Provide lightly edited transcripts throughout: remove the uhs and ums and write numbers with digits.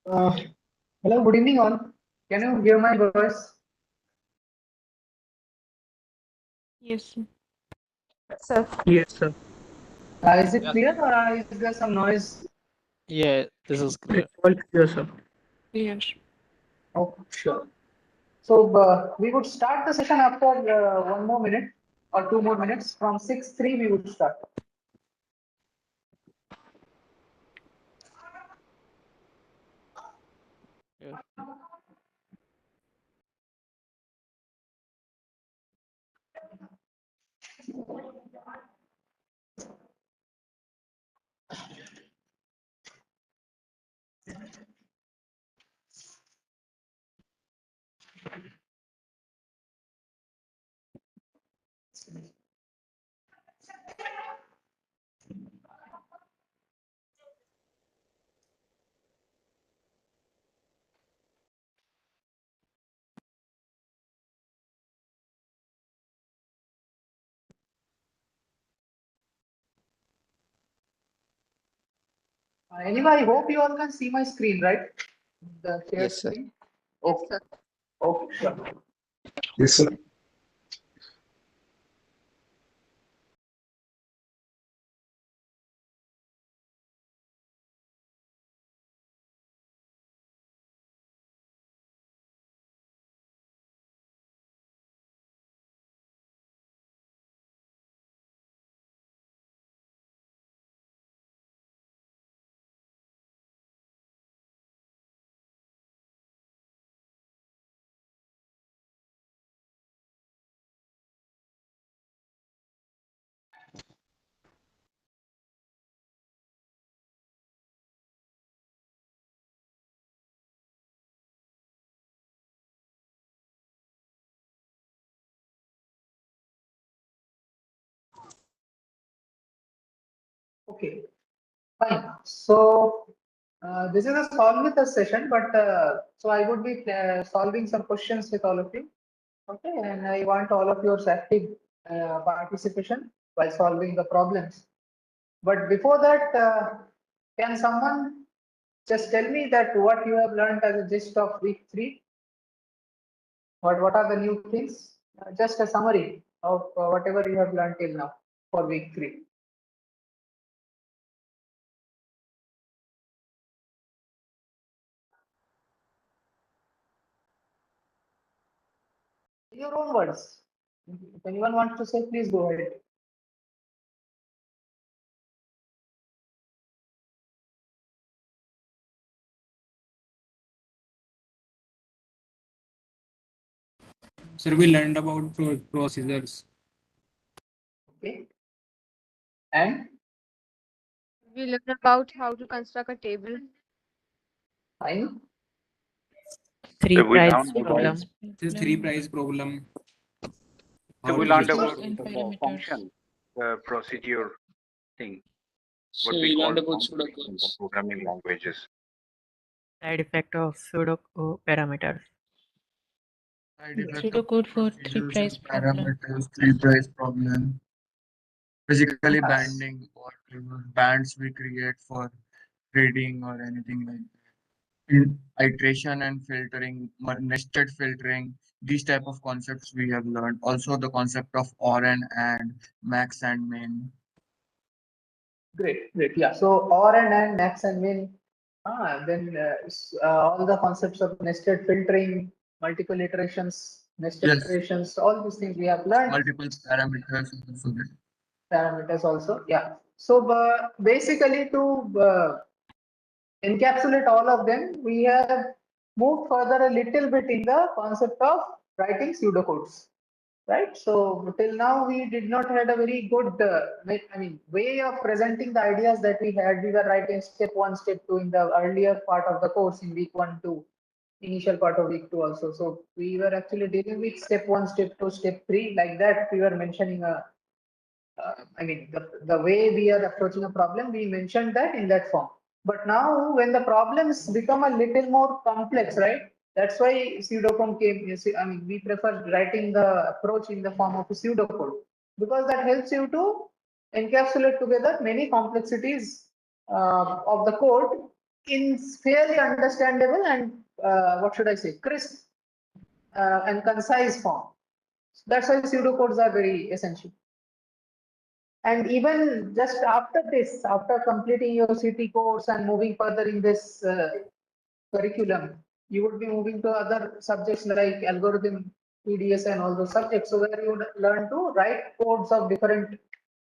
Uh, Hello, good evening all. Can you hear my voice? Yes, sir. Sir. Yes, sir. Is it Yes. clear or is there some noise? Yeah, this is clear. It's all clear, sir. Yes. Oh, sure. So we would start the session after 1 more minute or 2 more minutes. From 6:03 we would start. Yeah. Anyway, I hope you all can see my screen, right? The shared Yes, sir. screen. Okay. Okay, sure. Yes, sir. Okay. Fine. So this is a solve with us session, but so I would be solving some questions with all of you. Okay, and I want all of your active participation while solving the problems. But before that, can someone just tell me that what you have learned as a gist of week 3? What are the new things? Just a summary of whatever you have learned till now for week 3. In your own words. If anyone wants to say, please go ahead. Sir, we learned about procedures. Okay. And We learned about how to construct a table. fine. Three So we price learned about problem. This three price problem. so How we to learned resolve about And the parameters. function, the procedure thing, So what we we call learned about functions in the pseudocodes. programming languages. Side effect of pseudo parameters. Side effect of Pseudocode for three procedures price and problem. parameters, three price problem, physically Yes. banding whatever bands we create for trading or anything like that. In iteration and filtering, nested filtering, these type of concepts we have learned. Also the concept of OR and max and min. Great, great. Yeah. So OR and max and min. Then all the concepts of nested filtering, multiple iterations, nested Yes, iterations, all these things we have learned. multiple parameters also there. Parameters also. Yeah. So basically to encapsulate all of them, we have moved further a little bit in the concept of writing pseudocodes. Right. So till now we did not had a very good, way of presenting the ideas that we had. We were writing step 1, step 2 in the earlier part of the course in week 1, 2, initial part of week 2 also. So we were actually dealing with step 1, step 2, step 3 like that. We were mentioning the way we are approaching a problem, we mentioned that in that form. But now when the problems become a little more complex, right? That's why pseudocode came. You see, we prefer writing the approach in the form of a pseudocode because that helps you to encapsulate together many complexities of the code in fairly understandable and what should I say, crisp and concise form. That's why pseudocodes are very essential. And even just after this, after completing your CT course and moving further in this curriculum, you would be moving to other subjects like algorithm, PDS, and all those subjects. So where you would learn to write codes of different,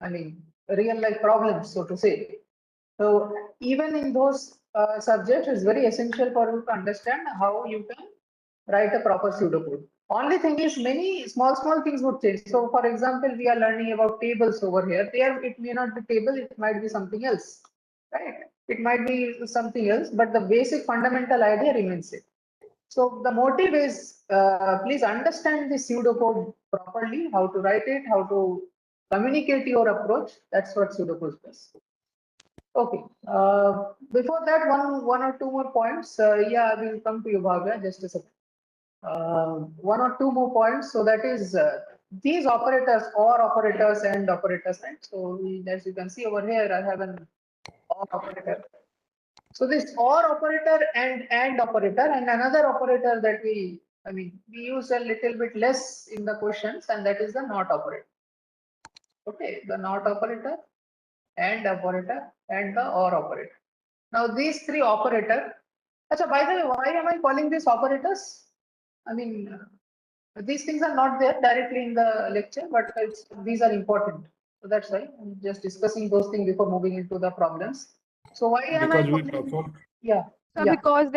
I mean, real life problems, so to say. So even in those subjects, it's very essential for you to understand how you can write a proper pseudocode. Only thing is many small things would change. So for example, we are learning about tables over here. There it may not be table, it might be something else, right? It might be something else, but the basic fundamental idea remains same. So the motive is please understand the pseudocode properly, how to write it, how to communicate your approach. That's what pseudocode does. Okay. Before that, one or two more points. Yeah, we'll come to you, Bhavya, just a second. One or two more points. So that is these operators, or operators and operators, right? So as you can see over here, I have an or operator. So this or operator and operator, and another operator that we use a little bit less in the questions, and that is the not operator. Okay, the not operator and operator and the or operator. Now these three operator. Achha, by the way, why am I calling these operators? I mean, these things are not there directly in the lecture, but these are important. So that's why I'm just discussing those things before moving into the problems. So why am I Because we calling? perform. Yeah. So Yeah. because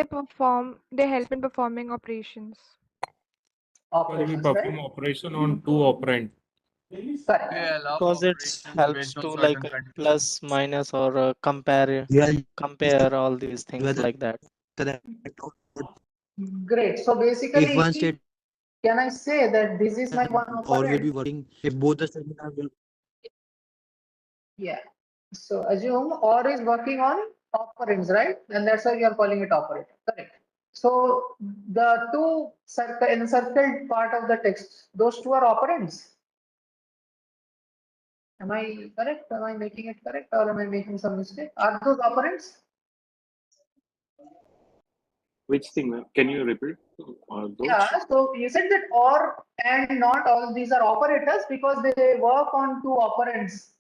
they help in performing operations. Because we Operations, perform right? operation on two operand. Correct. They allow Because it operations helps based to on like certain conditions. plus, minus, or compare all these things like that. Great. So basically, can I say that this is my one operand? Yeah. So assume or is working on operands, right? And that's why we are calling it operator. Correct. So the two encircled part of the text, those two are operands. Am I correct? Am I making it correct, or am I making some mistake? Are those operands? Which thing, ma'am? Can you repeat? Yeah. Those? So you said that or and not all these are operators because they work on two operands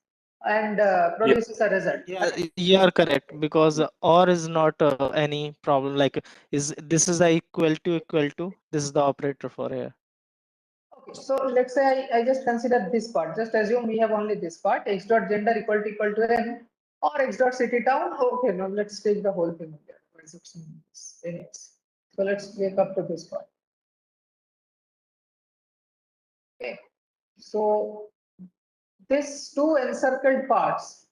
and produces a result. Yeah, you are correct, because or is not any problem. Like this is the equal to, this is the operator for here. Okay, so let's say I just consider this part. Just assume we have only this part, x dot gender equal to n, or x dot city town. Okay, now let's take the whole thing here. So let's wake up to this part. Okay, so this two encircled parts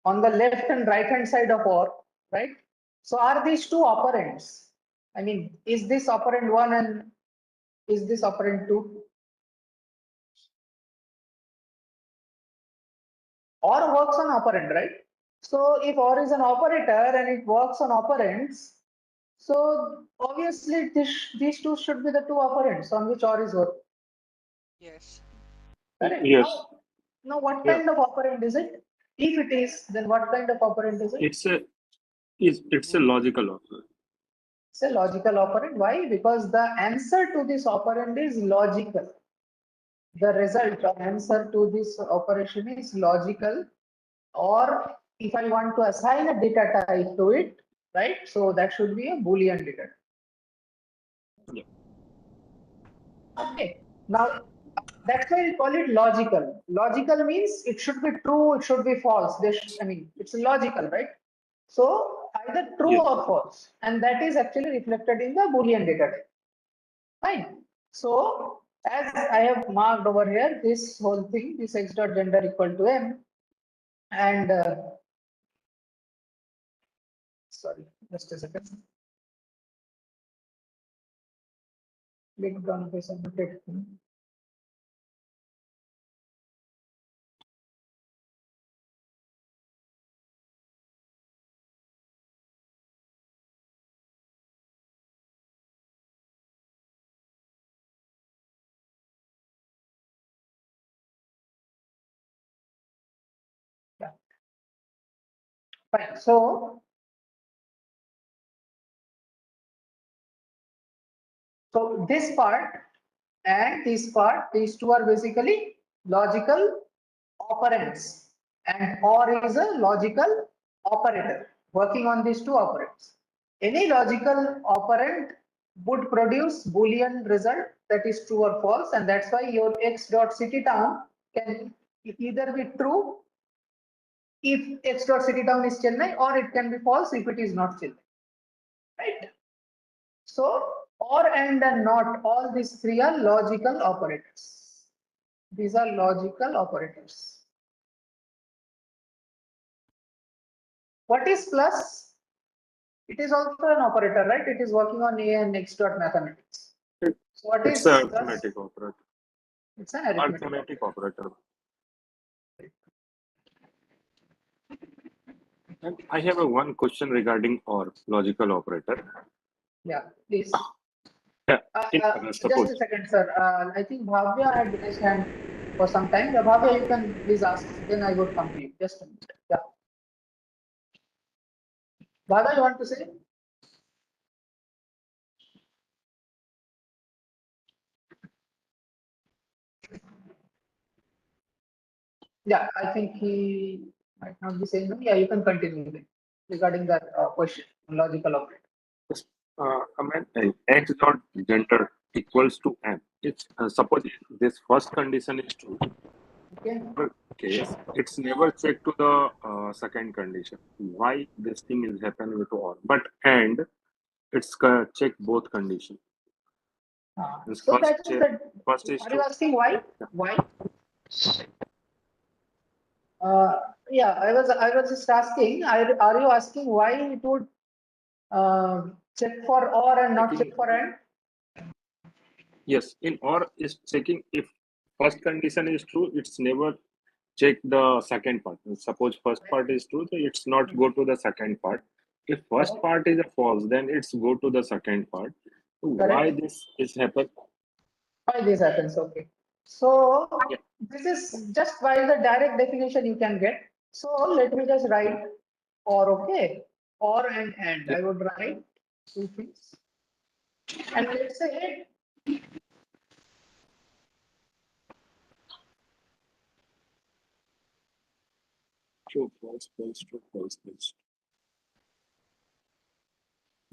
on the left and right hand side of or, right? So are these two operands? I mean, is this operand one and is this operand two? Or works on operand, right? So if or is an operator and it works on operands, so obviously these two should be the two operands on which or is working. Yes. Correct. Yes. Now what Yeah. kind of operand is it? If it is, then what kind of operand is it? It's a logical offer. It's a logical operand. Why? Because the answer to this operand is logical. The result or answer to this operation is logical, or if I want to assign a data type to it, right? So that should be a Boolean data type. Yeah. Okay. Now that's why we call it logical. Logical means it should be true, it should be false. It's logical, right? So either true Yes. or false, and that is actually reflected in the Boolean data type. Fine. So as I have marked over here, this whole thing, this x dot gender equal to m, and sorry, just a second. Click on this and update. Yeah. Fine. So So this part and this part, these two are basically logical operands, and OR is a logical operator working on these two operands. Any logical operand would produce Boolean result that is true or false, and that's why your x dot city town can either be true if x dot city town is Chennai, or it can be false if it is not Chennai, right? So or and not, all these three are logical operators. These are logical operators. What is plus? It is also an operator, right? It is working on A and X dot mathematics. It- So what It's is an plus? arithmetic operator. It's an arithmetic. Arithmetic operator. And I have a one question regarding OR, logical operator. Yeah, please. Yeah, Just suppose a second, sir. I think Bhavya had raised hand for some time. Bhavya, you can please ask. Then I would come to you. Just a minute. Yeah. Bhavya, you want to say? Yeah, I think he might not be saying no. Yeah, you can continue then regarding that question, logical operator. x dot gender equals to m. It's suppose this first condition is true. Okay. Case it's never checked to the second condition. Why this thing is happening with OR? But and it's check both condition. This So first that is check, the. first is Are true. you asking why? Why? Yeah, I was just asking. Are you asking why it would check for or and not check for and? Yes, in OR is checking if first condition is true, it's never check the second part. Suppose first part is true, so it's not go to the second part. If first part is a false, then it's go to the second part. So why Correct. this is happen? Why this happens? Okay. So Yeah. this is just by the direct definition you can get. So let me just write or, okay, or and. Yeah. I would write two things. And let's say True, false, false, true, false, false.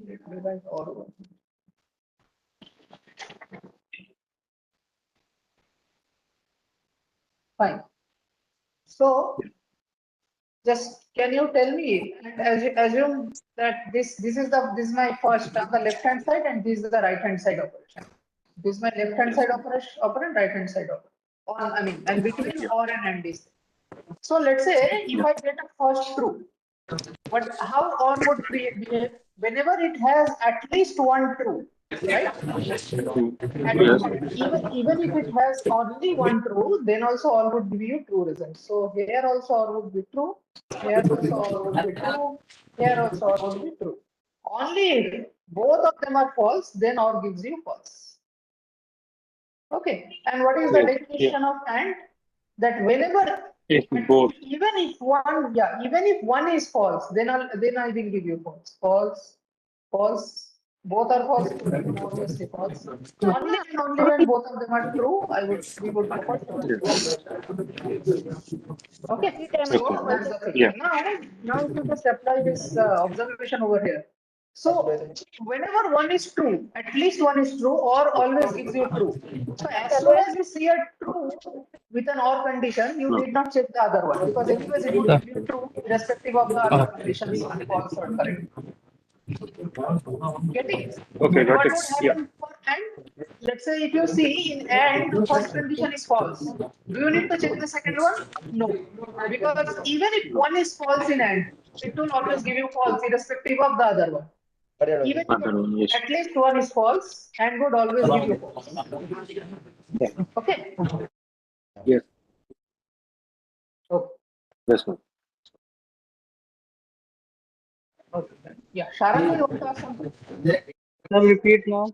let me write or. Fine. So just can you tell me, and assume that this is my first on the left hand side and this is the right hand side operation. This is my left hand side operand, right hand side operand. On, I mean, and between Yeah. or and this. So let's say if I get a first true, how or would behave whenever it has at least one true, right? And Yes. even if it has only one true, then also all would give you true results. So here also all would be true, here also all would be true, here also all would be true. Only if both of them are false, then all gives you false. Okay. And what is the definition of and? That whenever If both. even if one is false, then I will give you false. False, false. Both are false, then obviously false. Only and only when both of them are true, we would go for false. Okay. So that's the thing. Yeah. Now if you just apply this observation over here. So whenever one is true, at least one is true, or always gives you true. So as soon as you see a true with an or condition, you need not check the other one, because anyways it would give you true irrespective of the other conditions, false or correct. Getting? Okay, got What it. would Yeah. happen for and? Let's say if you see in and the first condition is false. Do you need to check the second one? No. Because even if one is false in and, it will always give you false irrespective of the other one. Even Other one, yes. if at least one is false, and would always give you false. Okay. Yes. Okay. Yes, ma'am. Okay. Yeah. Sharaka, you want to ask something? Can you repeat now?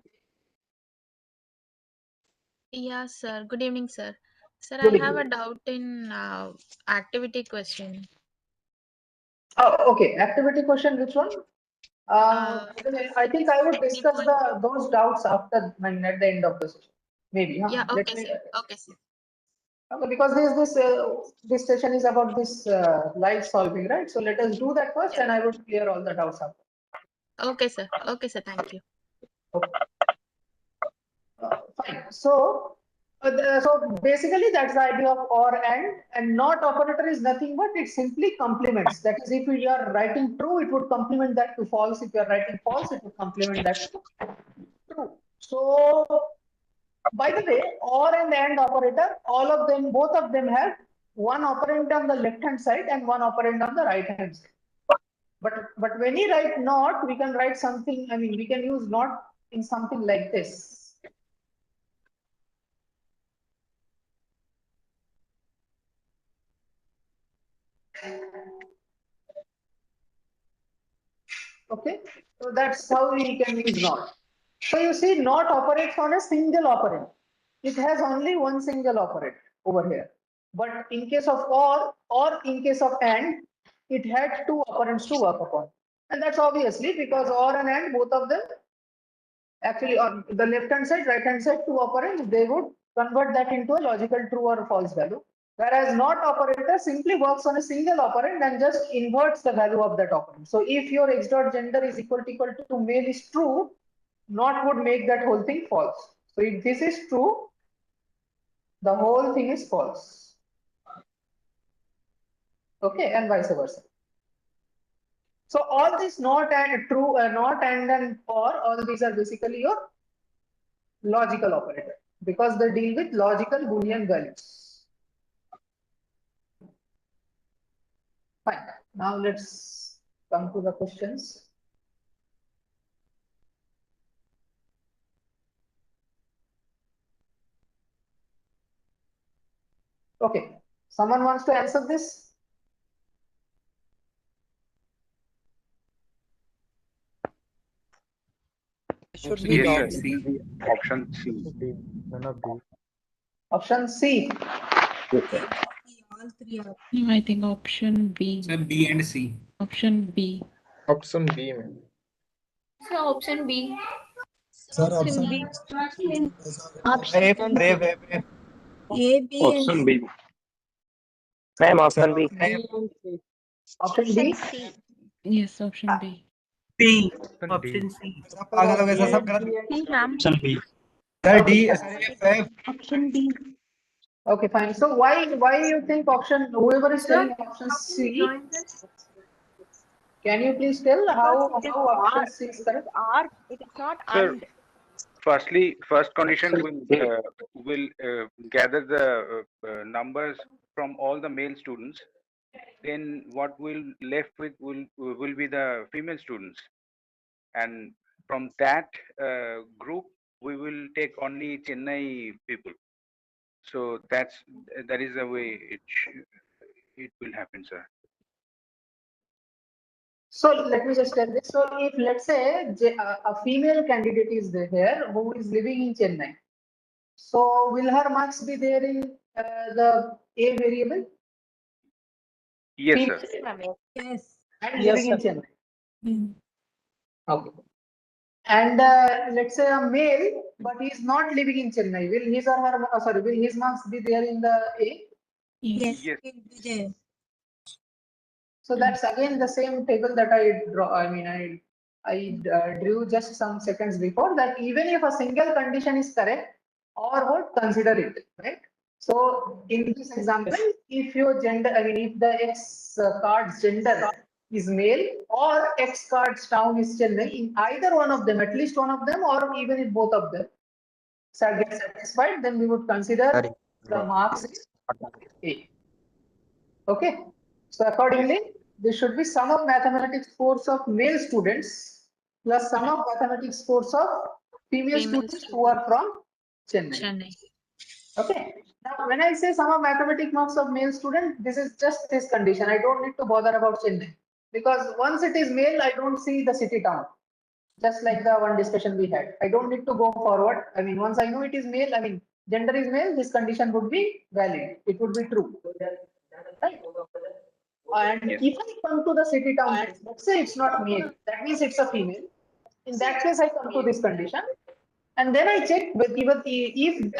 Yeah, sir. Good evening, sir. Sir, Good I have evening. a doubt in activity question. Oh, okay. Activity question, which one? I think I would discuss those doubts after, at the end of the session. Maybe, huh? Yeah, Let okay, me, sir. Okay, sir. okay, because this session is about this live solving, right? So let us do that first, and I would clear all the doubts after. Okay, sir. Okay, sir. Thank you. Okay. Fine. So, so basically that's the idea of or and not operator is nothing but it simply complements. That is, if you are writing true, it would complement that to false. If you are writing false, it would complement that to true. So, by the way, or and operator, all of them, both of them have one operand on the left hand side and one operand on the right hand side. But when we write not, we can write something. I mean, we can use not in something like this. Okay, so that's how we can use not. So you see, not operates on a single operand. It has only one single operand over here. But in case of or in case of and, it had two operands to work upon. And that's obviously because or and both of them, actually on the left hand side, right hand side, two operands, they would convert that into a logical true or false value. Whereas not operator simply works on a single operand and just inverts the value of that operand. So if your x dot gender is equal to male is true, not would make that whole thing false. So if this is true, the whole thing is false. Okay, and vice versa. So all this not and true, not and or, all these are basically your logical operator because they deal with logical Boolean values. Fine. Now let's come to the questions. Okay. Someone wants to answer this? Should be Yes, sir. Option C. Option C. All three are. No, I think option B. Sir, B and C. Option B. Option B, ma'am. So option B. Sir, option B. Option A, B, and Option B. Ma'am, option B. Option B. C. Yes, option B. B. Option C. पागल हो गए sir, सब गलत। C, ma'am. Option B. Sir D, sir F. Option B. Okay, fine. So why you think option, whoever is telling option C, can you please tell how option C is correct? R. It is not Sir, and. firstly, first condition will gather the numbers from all the male students. Then what will left with will be the female students, and from that group we will take only Chennai people. So that is the way it will happen, sir. So let me just tell this. So if let's say a female candidate is there who is living in Chennai, so will her marks be there in the A variable? Yes, sir. yes. And Yes, living in sir. Chennai. Okay. And let's say a male, but he is not living in Chennai. Will his or her, will his marks be there in the A? Yes. Yes. It will be there. So that's again the same table that I draw. I mean, I drew just some seconds before that. Even if a single condition is correct, or would consider it, right? So in this example, if your gender, I mean, if the X card's gender is male or X card's town is Chennai, in either one of them, at least one of them, or even if both of them get satisfied, then we would consider the marks is A. Okay. So accordingly, this should be sum of mathematics scores of male students plus sum of mathematics scores of female students who are from Chennai. Okay. Now, when I say sum of mathematics marks of male student, this is just this condition. I don't need to bother about Chennai because once it is male, I don't see the city town. Just like the one discussion we had, I don't need to go forward. I mean, once I know it is male, I mean, gender is male, this condition would be valid. It would be true. Right? And Yes. if I come to the city town, let's say it's not male, that means it's a female. In that case, I come to this condition, and then I check with even if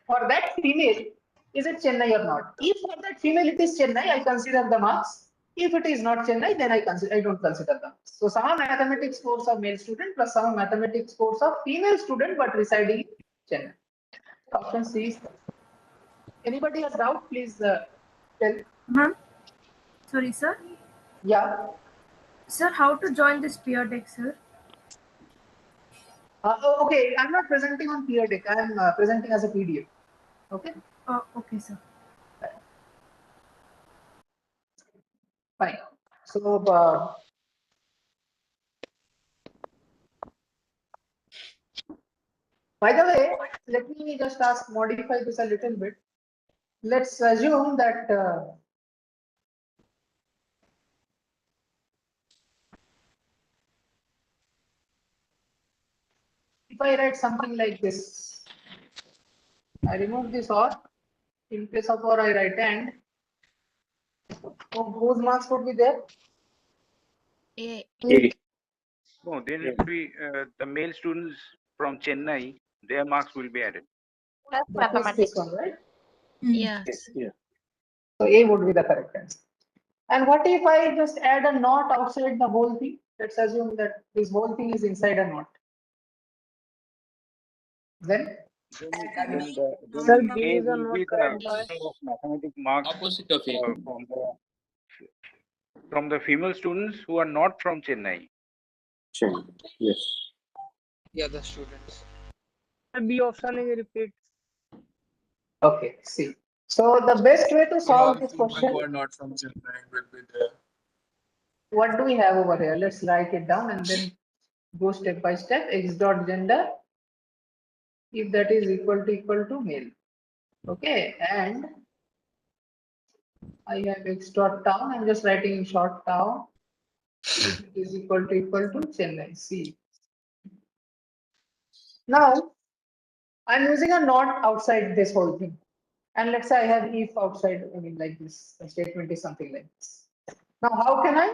for that female is it Chennai or not. If for that female it is Chennai, I consider the marks. If it is not Chennai, then I don't consider the marks. So some mathematics course of male student plus some mathematics course of female student but residing in Chennai. Option C is. Anybody has doubt? Please tell. Ma'am, sorry, sir. Yeah. Sir, how to join this peer deck, sir? Okay, I'm not presenting on peer deck. I'm presenting as a PDF. Okay. Okay, sir. Fine. So, by the way, let me just modify this a little bit. Let's assume that if I write something like this, I remove this or, in place of or I write and, so whose marks would be there? A. No, then it will be the male students from Chennai, their marks will be added. That is this one, right? Yes. Yeah. So A would be the correct answer. And what if I just add a not outside the whole thing? Let's assume that this whole thing is inside a not. Then Then Sir, A B is a will not be the correct. total of mathematics marks Opposite of A. from the female students who are not from Chennai. Yes. Yeah, the students. Sir, B option is repeat. okay, see. So the best way to All solve this people question, who are not from Chennai will be there. what do we have over here? Let's write it down and then go step by step. X dot gender, if that is equal to male. Okay, and I have X dot town. I'm just writing in short town. If it is equal to Chennai. See. Now I'm using a not outside this whole thing. And let's say I have if outside, I mean like this, the statement is something like this. Now, how can I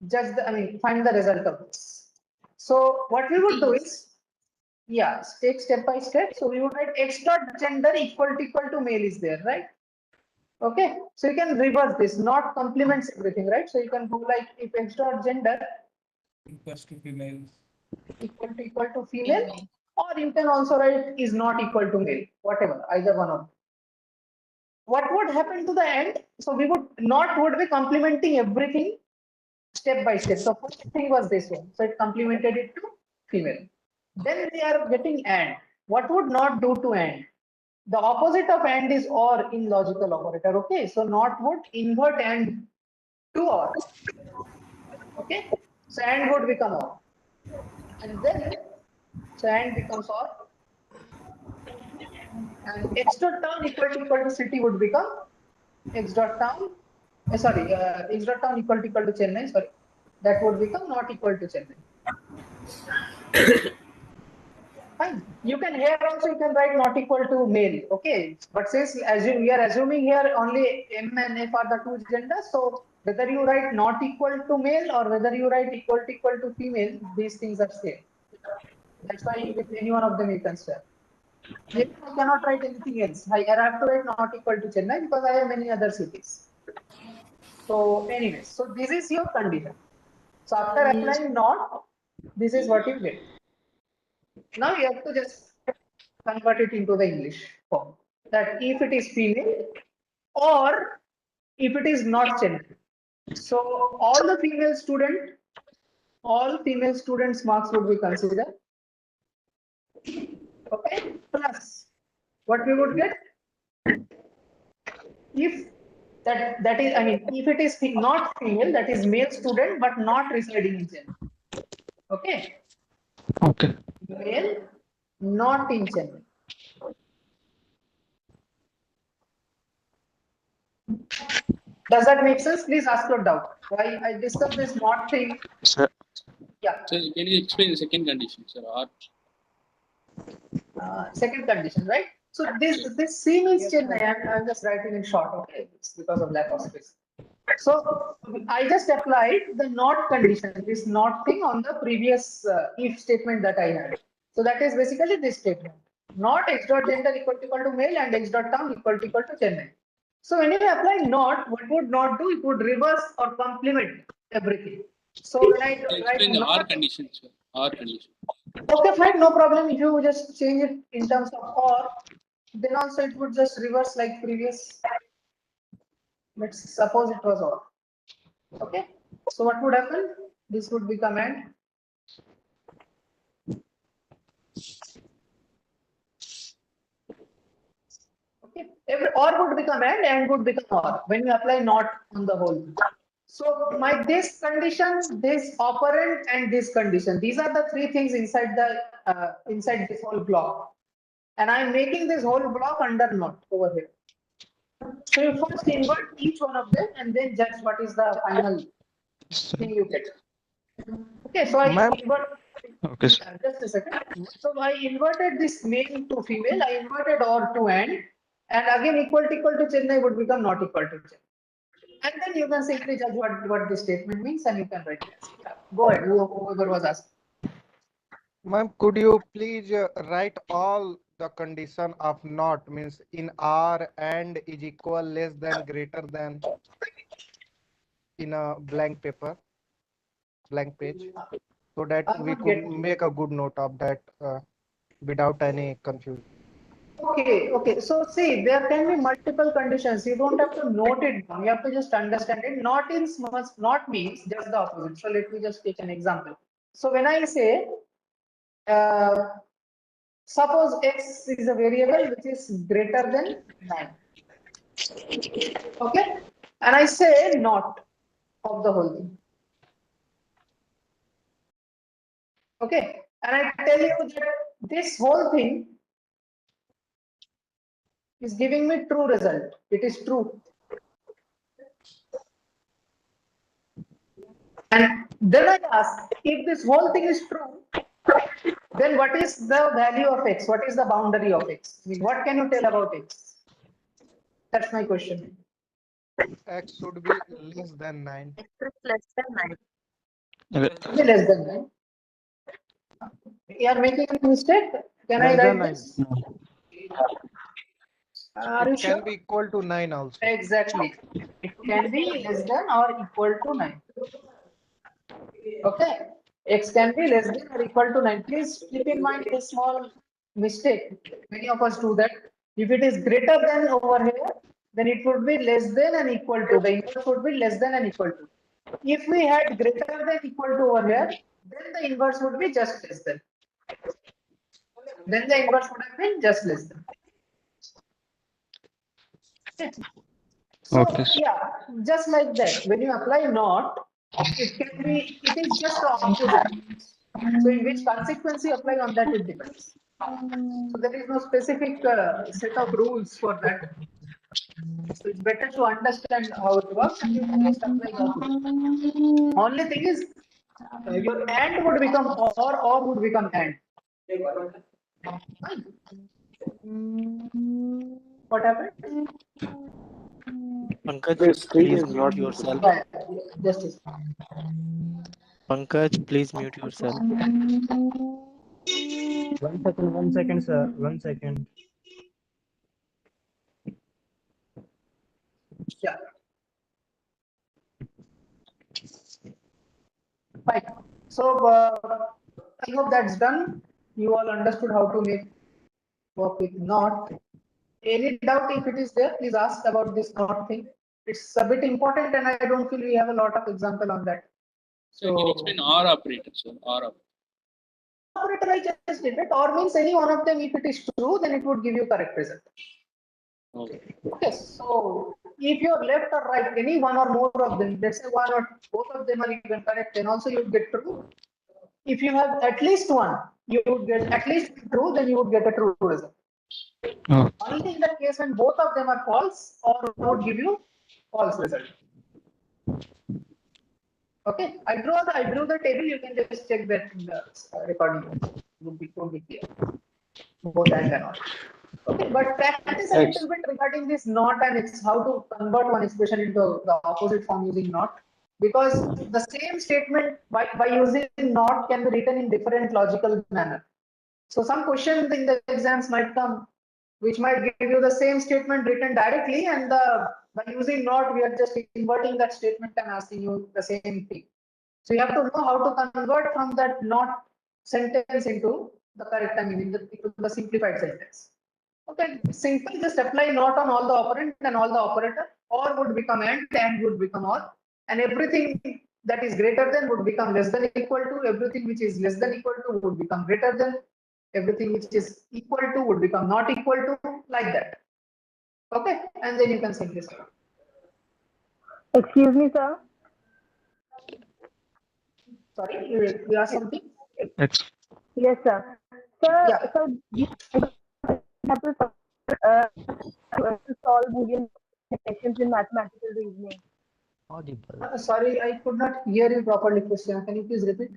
judge find the result of this? So what we would do is, yeah, take step by step. So we would write X dot gender equal to male is there, right? Okay, so you can reverse this, not complements everything, right? So you can do like if X dot gender Equals to female. equal to female, or you can also write is not equal to male, whatever, either one of them. What would happen to the end? So we would be complementing everything step by step. So first thing was this one. So it complemented it to female. Then we are getting and. What would not do to and? The opposite of and is or in logical operator. Okay. So not would invert and to or. Okay. So and would become or. And then so and becomes or. And x dot town equal to city would become x dot town. X dot town equal to Chennai. Sorry. That would become not equal to Chennai. Fine. You can here also you can write not equal to male. Okay. But since we are assuming here only M and F are the two genders, so whether you write not equal to male or whether you write equal to female, these things are same. That's why with any one of them you can swap. Here I cannot write anything else. I have to write not equal to Chennai because I have many other cities. So anyways, so this is your condition. So after applying not, this is what you get. Now you have to just convert it into the English form. That if it is female or if it is not Chennai. So all female students' marks would be considered. Okay, plus what we would get if that is if it is not female, that is male student but not residing in Chennai. Okay. Okay. Male not in Chennai. Does that make sense? Please ask your doubt. Why I discussed this not thing. Sir. Yeah. Sir, can you explain the second condition, sir? Second condition, right? So this C means Chennai. I'm just writing in short. Okay, it's because of lack of space. So I just applied the not condition, this not thing on the previous if statement that I had. So that is basically this statement. Not x dot gender equal to male and x dot town equal to Chennai. So when you apply not, what would not do? It would reverse or complement everything. So when I write Explain the R not, condition, sir. R condition. okay, fine, no problem. If you just change it in terms of or, then also it would just reverse like previous. Let's suppose it was or. Okay, so what would happen? This would be command. Okay, or would become and would become or when you apply not on the whole. So my this condition, this operand, and this condition. These are the three things inside the inside this whole block, and I'm making this whole block under not over here. So you first invert each one of them and then judge what is the final thing you get. Okay, so I invert. Okay. Just a second. So I inverted this male to female. I inverted or to and again equal to Chennai would become not equal to Chennai. And then you can simply judge what this statement means, and you can write it. Yeah. Go ahead. Whoever was asked. Ma'am, could you please write all the condition of not means in R and is equal, less than, greater than in a blank paper, blank page, so that we could make a good note of that without any confusion. Okay. So see, there can be multiple conditions. You don't have to note it down. You have to just understand it. Not means just the opposite. So let me just take an example. So when I say, suppose x is a variable which is greater than 9. Okay, and I say not of the whole thing. Okay, and I tell you that this whole thing is giving me true result. It is true. And then I ask, if this whole thing is true, then what is the value of x? What is the boundary of x? I mean, what can you tell about x? That's my question. X should be less than 9. X is less than 9. Be less than 9. You are making a mistake. Can I write this? Are you It can sure? be equal to 9 also. Exactly. It can be less than or equal to 9. Okay. X can be less than or equal to 9. Please keep in mind this small mistake. Many of us do that. If it is greater than over here, then it would be less than and equal to. The inverse would be less than and equal to. If we had greater than equal to over here, then the inverse would be just less than. Then the inverse would have been just less than. Okay. So yeah, just like that, when you apply not, it is just the opposite. So in which consequence you apply on that, it depends. So there is no specific set of rules for that. So it's better to understand how it works and you can just apply that. Only thing is, your and would become or would become and. Fine. What happened? Pankaj, The screen please is mute not yourself. Yeah, just a Pankaj, please mute yourself. 1 second, sir. 1 second. Yeah. Fine. So I hope that's done. You all understood how to make work with not. Any doubt if it is there, please ask about this not thing. It's a bit important and I don't feel we have a lot of example on that. So can you explain R operator, sir? R operator. Operator I just did it. Or means any one of them, if it is true, then it would give you correct result. Okay. Okay, so if you're left or right, any one or more of them, let's say one or both of them are even correct, then also you get true. If you have at least one, you would get at least true, then you would get a true result. Oh. Only in the case when both of them are false, or would give you false result. Okay, I drew the table. You can just check that in the recording. Would be clear. Both and all. Okay, but practice a little bit regarding this not and it's how to convert one expression into the opposite form using not. Because the same statement by using not can be written in different logical manner. So some questions in the exams might come which might give you the same statement written directly, and by using not, we are just inverting that statement and asking you the same thing. So you have to know how to convert from that not sentence into the correct, I mean, into the simplified sentence. Okay, simple, just apply not on all the operand and all the operator, or would become and would become or, and everything that is greater than would become less than equal to, everything which is less than equal to would become greater than, everything which is equal to would become not equal to, like that. Okay, and then you can simplify. Excuse me, sir. Sorry, you asked something? Yes, sir. Sir, Yeah. so you have to solve Boolean expressions in mathematical reasoning. Sorry, I could not hear you properly, question. Can you please repeat?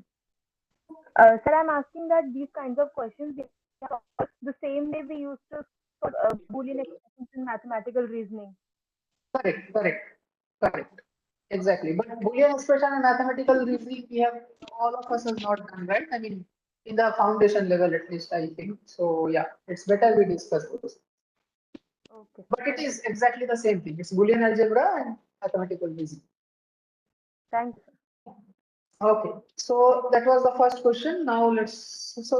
Sir, I'm asking that these kinds of questions are the same way we used to solve Boolean expressions in mathematical reasoning. Correct. Exactly. But Boolean expression and mathematical reasoning, we have, all of us have not done, right? I mean, in the foundation level, at least, I think. So yeah, it's better we discuss those. Okay. But it is exactly the same thing. It's Boolean algebra and mathematical reasoning. Thanks. Okay, so that was the first question. Now let's, this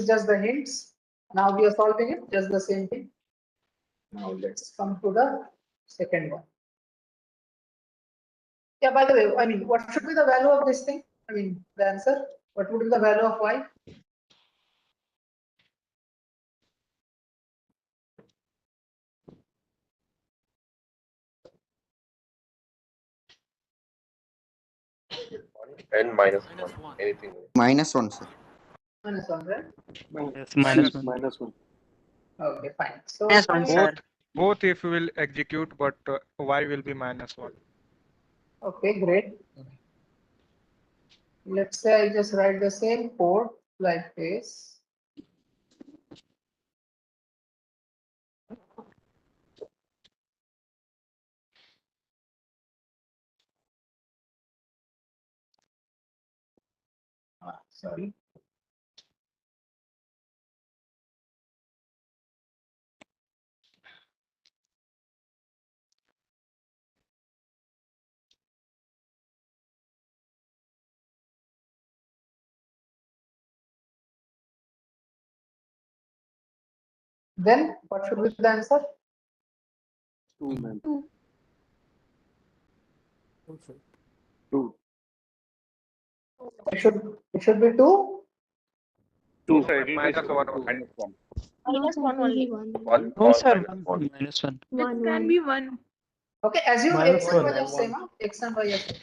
is just the hints. Now we are solving it, just the same thing. Now let's come to the second one. Yeah, by the way, I mean, what should be the value of this thing? I mean, the answer, what would be the value of y? And minus one, anything. -1, sir. Minus 1, right? Yes, minus one. Minus one. Okay, fine. So Both if will execute, but y will be -1. okay, great. Let's say I just write the same code like this. Sorry. Then what should be the answer? 2, man. 2. 2. It should be 2. 2. Sir, it will be -1. -1. -1 only. One No, or sir. -1. Minus one. It can be 1. Okay, assume Minus x and one. y are same. Huh? X and y are same.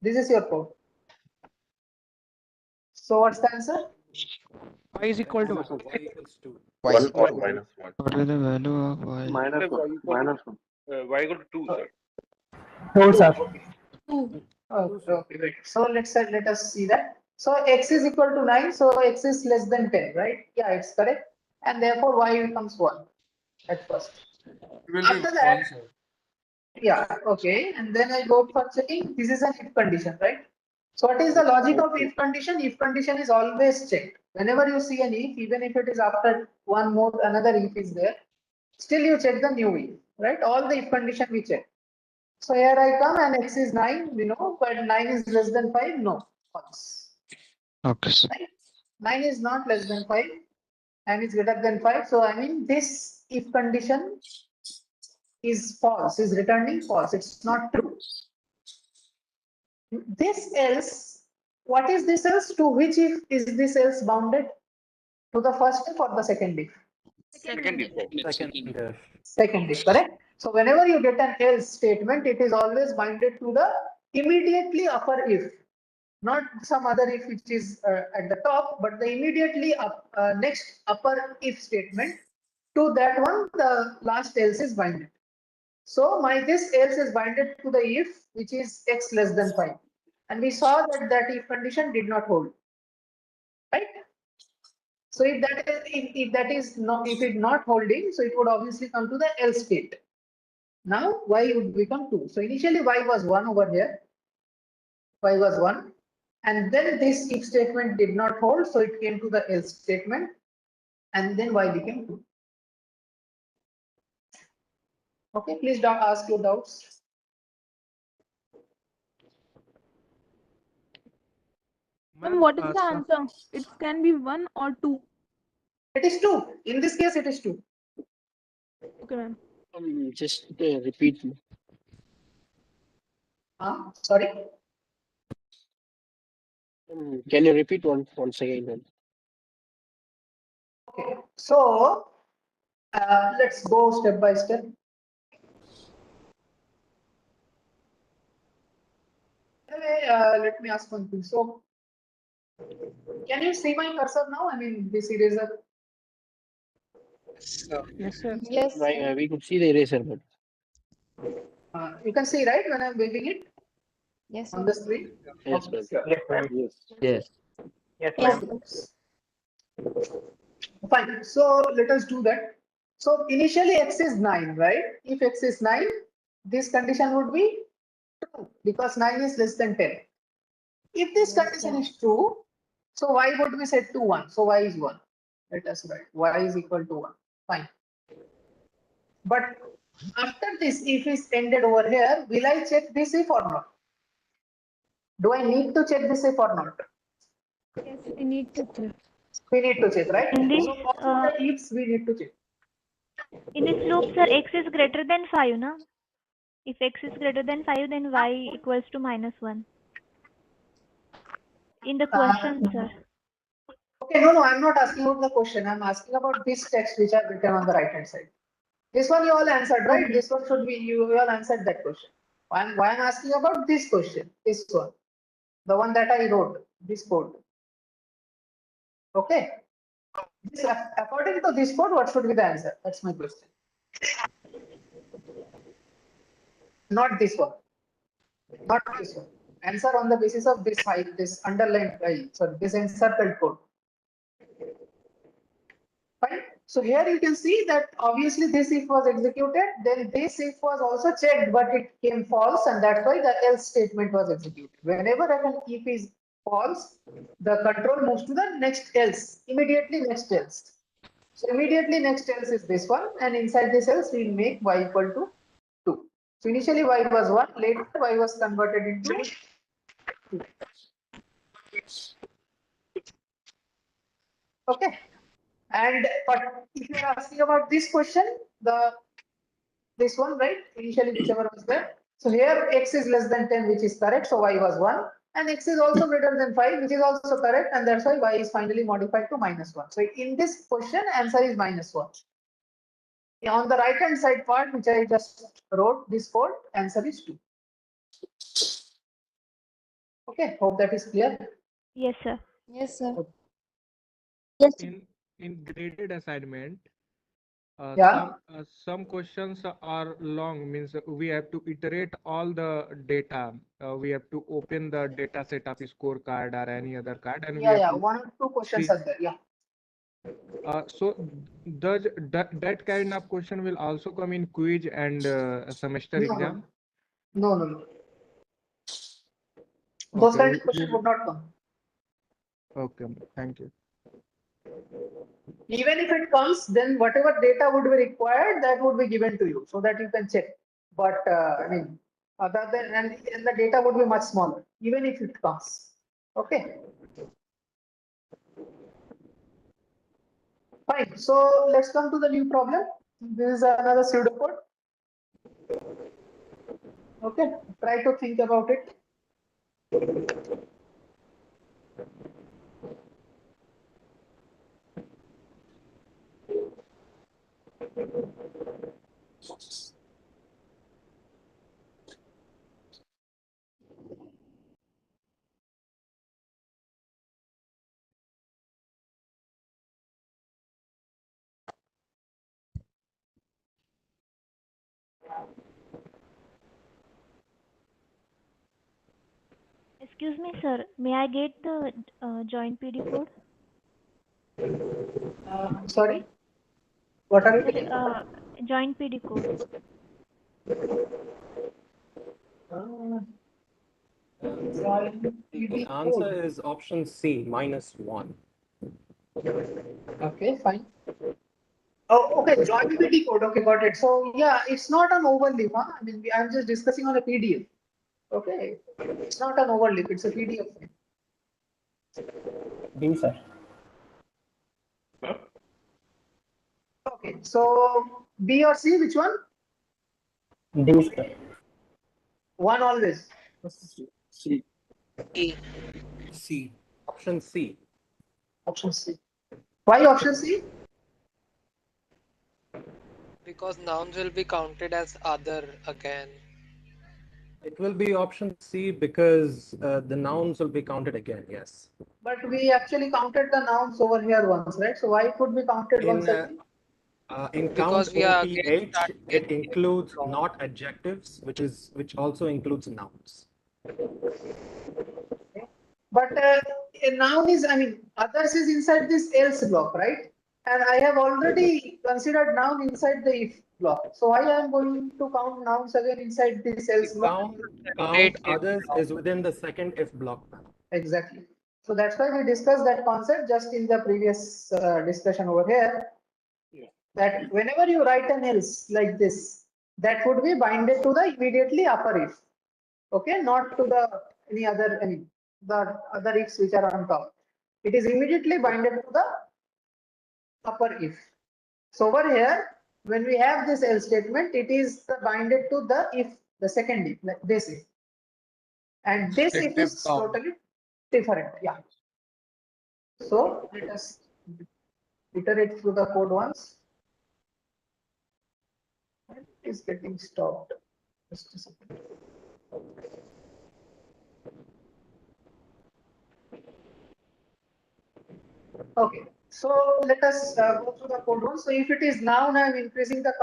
This is your code. So what's the answer? Y is equal to -1. One or -1. what is the value of y? -1. -1. Y equal to 2, sir. No, sir. 2. Okay, wait. So let us see that. So x is equal to 9, so x is less than 10, right? Yeah, it's correct. And therefore y becomes 1 at first. After that, yeah, okay. And then I go for checking. This is an if condition, right? So what is the logic of if condition? If condition is always checked. Whenever you see an if, even if it is after one more, another if is there, still you check the new if, right? All the if condition we check. So here I come and x is 9, we know, but 9 is less than 5, no, false. Okay. Right? 9 is not less than 5 and it's greater than 5. So I mean this if condition is false, is returning false, it's not true. This else, what is this else? To which if is this else bounded? To the first if or the second if? Second if. Second if, correct? So whenever you get an else statement, it is always bounded to the immediately upper if, not some other if which is at the top, but the immediately next upper if statement. To that one, the last else is bounded. So this else is bounded to the if which is x less than 5. And we saw that if condition did not hold, right? So if that is not, if it not holding, so it would obviously come to the else state. Now y would become 2. So initially y was 1 over here. Y was 1. And then this if statement did not hold, so it came to the else statement. And then y became 2. Okay, please don't ask your doubts. Ma'am, what is the answer? It can be 1 or 2. It is 2. In this case, it is 2. Okay, ma'am. Just repeat. Sorry. Can you repeat once again? Then? Okay. So let's go step by step. Anyway, let me ask one thing. So, can you see my cursor now? I mean, this eraser. Yes, sir. Yes. We could see the eraser, but You can see, right, when I'm waving it? Yes. On the screen? yes, Okay. ma'am. Yes. Yes. Yes, Yes. Fine. So let us do that. So initially x is 9, right? If x is 9, this condition would be true because 9 is less than 10. If this condition is true, so y would be set to 1. So y is 1. Let us write y is equal to 1. Fine. But after this if is ended over here, will I check this if or not? Do I need to check this if or not? Yes, we need to check. We need to check, right? In this, So all the ifs we need to check. in this loop, sir, x is greater than 5, na? If x is greater than 5, then y equals to -1. In the question, sir. Okay, no, I'm not asking about the question. I'm asking about this text which are written on the right hand side. This one you all answered, right? Okay. This one should be, you all answered that question. Why I'm asking about this question, this one, the one that I wrote, this code. Okay. This, according to this code, what should be the answer? That's my question. Not this one. Not this one. Answer on the basis of this file, this underlined file, sorry, this encircled code. Fine. So here you can see that obviously this if was executed, then this if was also checked, but it came false, and that's why the else statement was executed. Whenever an if is false, the control moves to the next else, immediately next else. So immediately next else is this one, and inside this else we make y equal to 2. So initially y was 1, later y was converted into 2. Okay. And but if you are asking about this question, this one, right? Initially whichever was there. So here x is less than 10, which is correct. So y was 1, and x is also greater than 5, which is also correct, and that's why y is finally modified to -1. So in this question, answer is -1. On the right hand side part, which I just wrote this code, answer is 2. Okay, hope that is clear. Yes, sir. Yes, sir. In graded assignment, Yeah. some questions are long, means we have to iterate all the data. We have to open the data set of scorecard or any other card, and we have Yeah, to 1 or 2 questions see. are there. Yeah. So does that kind of question will also come in quiz and semester No, exam? no. Those Okay. kind of questions would not come. Okay. Thank you. Even if it comes, then whatever data would be required, that would be given to you so that you can check. But I mean, other than, and the data would be much smaller, even if it comes. Okay. Fine. So let's come to the new problem. This is another pseudocode. Okay. Try to think about it. Excuse me, sir. May I get the joint PD code? Sorry, what are you telling? Joint PD code. The answer is option C, -1. Okay, fine. Oh, okay, joint PD code. Okay, got it. So yeah, it's not an overlap. Huh? I mean, I'm just discussing on a PDF. Okay, it's not an overlap. It's a PDF. D, sir. Okay, so B or C, which one? D, sir. One always. C. E. C. Option C. Option C. Why option C? Because nouns will be counted as other again. It will be option C because the nouns will be counted again, yes. But we actually counted the nouns over here once, right? So why could be counted once again? In count Because we are getting OTH, started it includes not adjectives, which also includes nouns. But a noun is, I mean, others is inside this else block, right? And I have already considered noun inside the if block. So why I am going to count nouns again inside this else block? Count others is within the second if block. Exactly. So that's why we discussed that concept just in the previous discussion over here. That whenever you write an else like this, that would be binded to the immediately upper if. Okay, not to the any other the other ifs which are on top. It is immediately binded to the upper if. So over here, when we have this else statement, it is binded to the if, the second if, like this if. And this if is totally different. Yeah. So let us iterate through the code once. It is getting stopped. Just a second. Okay, so let us go through the code once. So if it is noun, I am increasing the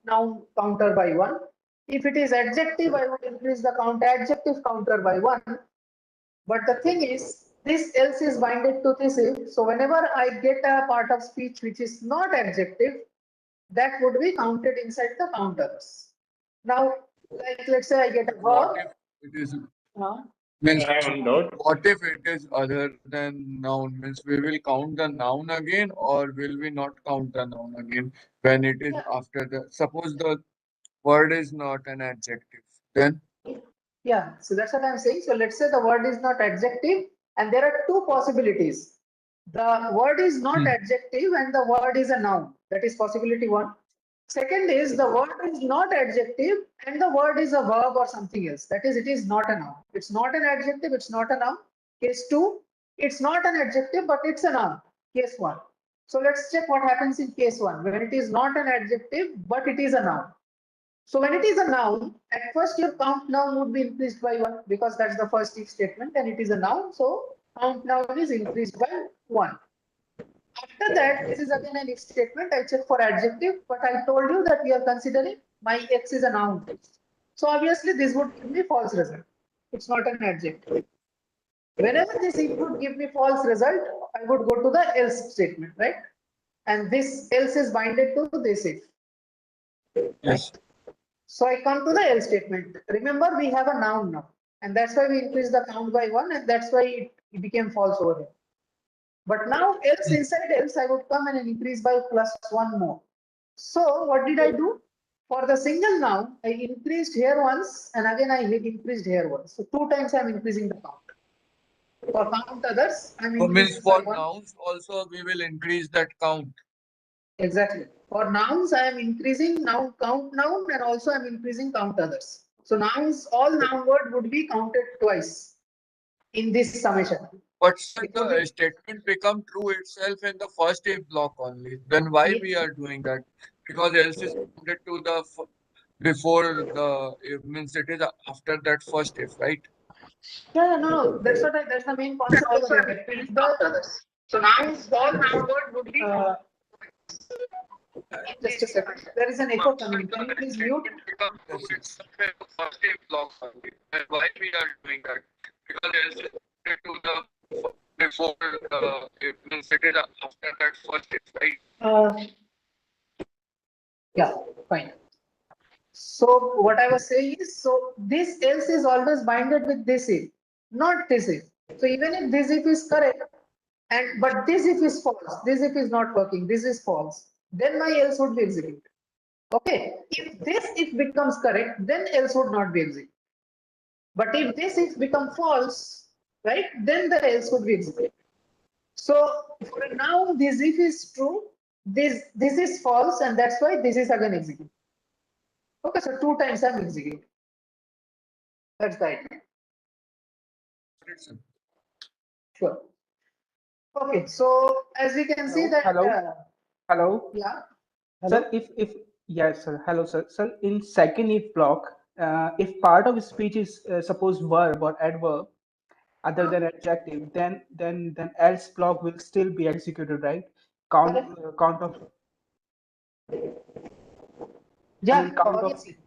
noun counter by 1. If it is adjective, I would increase the adjective counter by 1. But the thing is, this else is binded to this if. So whenever I get a part of speech which is not adjective, that would be counted inside the counters. Now, like let's say I get a verb. It is Uh, means I have one doubt. what if it is other than noun? Means we will count the noun again, or will we not count the noun again when it is after the suppose the word is not an adjective, then Yeah, so that's what I'm saying. So let's say the word is not adjective, and there are two possibilities. The word is not adjective and the word is a noun. That is possibility 1. Second is the word is not adjective and the word is a verb or something else. That is, it is not a noun. It's not an adjective, it's not a noun. Case 2, it's not an adjective, but it's a noun. Case 1. So let's check what happens in case 1. When it is not an adjective, but it is a noun. So when it is a noun, at first your count noun would be increased by 1 because that's the first if statement and it is a noun. So count noun is increased by 1. After that, this is again an if statement. I check for adjective, but I told you that we are considering my X is a noun. So obviously this would give me false result. It's not an adjective. Whenever this if would give me false result, I would go to the else statement, right? And this else is binded to this if. yes. So I come to the else statement. Remember, we have a noun now, and that's why we increase the count by 1, and that's why it became false over here. But now else inside else, I would come and increase by +1 more. So what did I do? For the single noun, I increased here once, and again I increased here once. So 2 times I'm increasing the count. For count others, I'm So means increasing for by 1. nouns also we will increase that count. Exactly. For nouns, I am increasing noun count noun and also I am increasing count others. So nouns, all noun word would be counted twice in this summation. But sir, the statement become true itself in the first if block only. Then why we are doing that? Because else is counted to the before the if means it is after that first if, right? Yeah, no, that's what that's the main concept over here. If the so nouns, all noun word would be just a second. There is an echo coming. Can you please mute? Yes, yes. First if block only. Then why we are doing that? Because else is counted to the before the it means it is after that first if, right? Yeah, fine. So what I was saying is, so this else is always binded with this if, not this if. So even if this if is correct, and but this if is false, this if is not working, this is false, then my else would be executed. Okay, if this if becomes correct, then else would not be executed. But if this if become false, right, then the else would be executed. So for now, this if is true, this is false, and that's why this is again executed. Okay, so 2 times I'm executing. That's the idea. Sure. Okay, so as we can see that. Hello. Yeah. Sir, if yes, sir. Hello, sir. Sir, in second if block, if part of speech is suppose verb or adverb other than adjective, then else block will still be executed, right? Count of. Yeah, count of. obviously.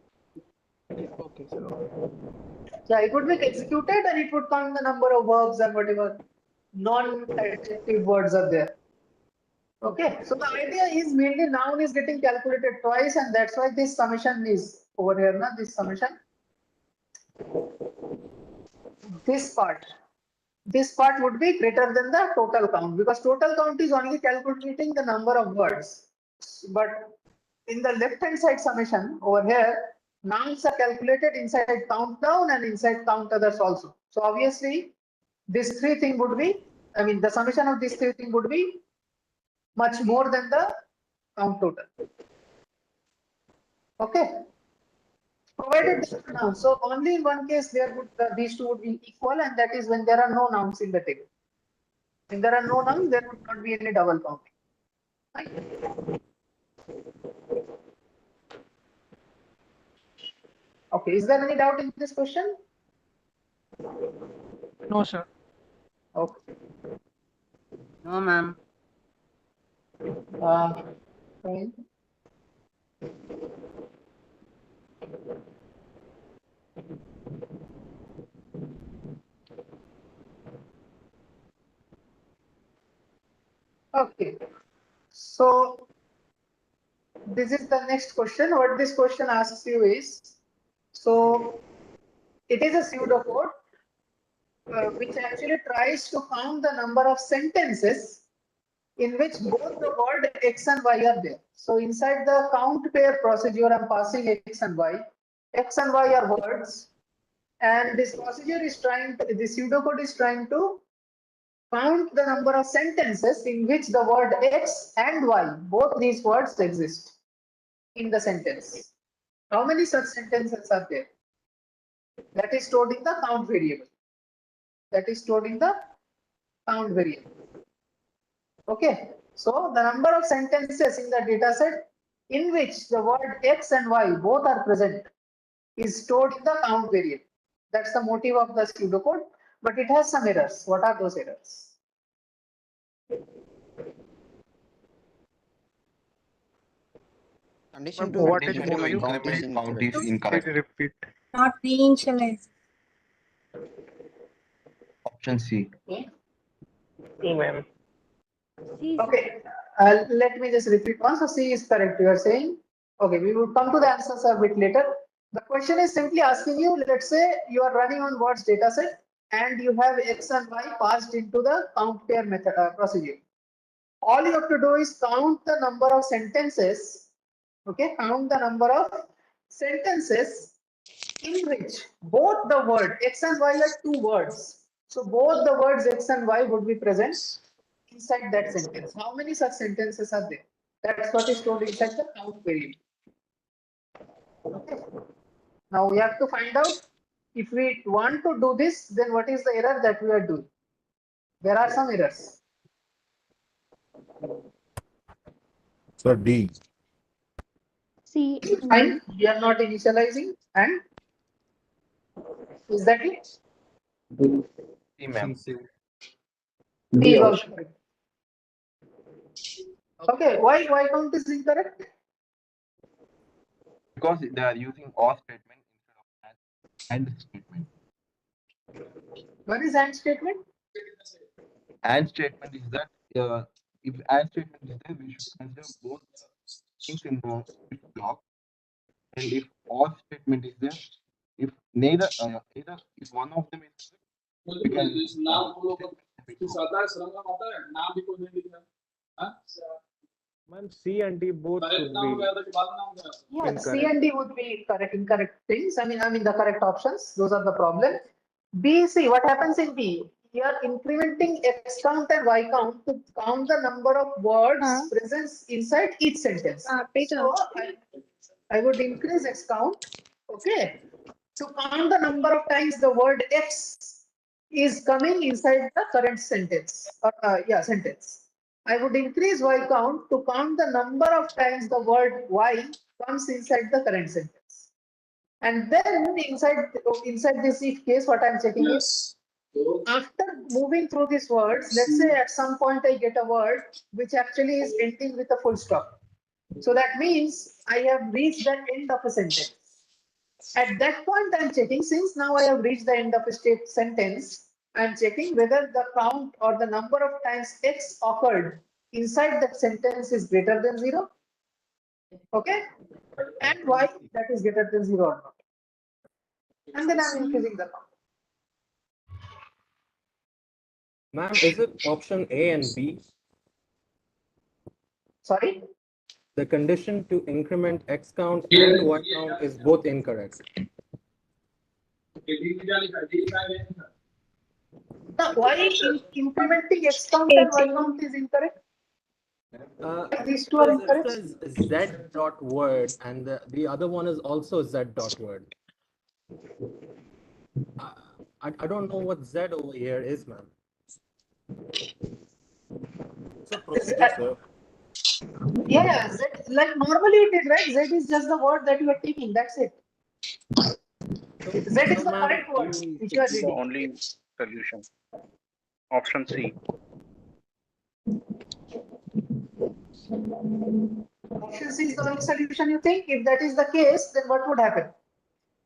Yeah. Okay, sir. Okay. Yeah, it would be executed and it would count the number of verbs and whatever non-adjective words are there. Okay, so the idea is mainly noun is getting calculated twice, and that's why this summation is over here, na, this summation. This part would be greater than the total count, because total count is only calculating the number of words. But in the left hand side summation over here, nouns are calculated inside count noun and inside count others also. So obviously this three thing would be, I mean the summation of these three thing would be much more than the count total. Okay. Provided there are nouns. So only in one case there would these two would be equal, and that is when there are no nouns in the table. If there are no nouns, there would not be any double counting. Right? Okay, is there any doubt in this question? No, sir. Okay. No, ma'am. Fine. Okay, so this is the next question. What this question asks you is, so it is a pseudocode which actually tries to count the number of sentences in which both the word X and Y are there. So inside the count pair procedure, I'm passing X and Y. X and Y are words, and this procedure is trying to, the pseudocode is trying to count the number of sentences in which the word X and Y, both these words exist in the sentence. How many such sentences are there? That is stored in the count variable. That is stored in the count variable. Okay, so the number of sentences in the data set in which the word X and Y both are present is stored in the count variable. That's the motive of the pseudocode, but it has some errors. What are those errors? Condition But to what is initialize motive? count is incorrect. Please repeat. Not reinitialize. Option C. Okay. C, ma'am. Okay, let me just repeat once. So C is correct, you are saying. Okay, we will come to the answers a bit later. The question is simply asking you, let's say you are running on words dataset and you have X and Y passed into the count pair method procedure. All you have to do is count the number of sentences. Okay, count the number of sentences in which both the word X and Y are two words. So both the words X and Y would be present inside that sentence. How many such sentences are there? That's what is stored inside the count variable. Okay. Now we have to find out if we want to do this, then what is the error that we are doing? There are some errors. So D. C. Fine. We are not initializing, and is that it? C, ma'am. D was correct. Okay. Why count is incorrect? Because they are using or statement instead of and statement. What is and statement? And statement is that if as statement is there, we should consider both things in the if block. And if or statement is there, if neither either if one of them is correct, we can Ma'am, C and D both could be Yeah, C incorrect. and D would be correct, incorrect things. I mean the correct options. Those are the problem. B, see what happens in B. You are incrementing X count and Y count to count the number of words present inside each sentence. So I would increase X count, okay, to count the number of times the word X is coming inside the current sentence. Sentence. I would increase Y count to count the number of times the word Y comes inside the current sentence. And then inside this if case, what I'm checking is after moving through these words, let's say at some point I get a word which actually is ending with a full stop. So that means I have reached the end of a sentence. At that point, I'm checking, since now I have reached the end of a sentence, I'm checking whether the count or the number of times X occurred inside that sentence is greater than 0. Okay? And Y that is greater than 0 or not. And then I'm increasing the count. Ma'am, is it option A and B? Sorry? The condition to increment X count and Y count is both incorrect. Now, why incrementing X count and Y count is incorrect? These two are Because it incorrect. says Z dot word and the other one is also Z dot word. I don't know what Z over here is, ma'am. So procedure, sir. Yeah, Z, like normally it is, right? Z is just the word that you are taking, that's it. Z is the correct word which you are The reading. only solution. Option C. Option C is the only solution you think? If that is the case, then what would happen?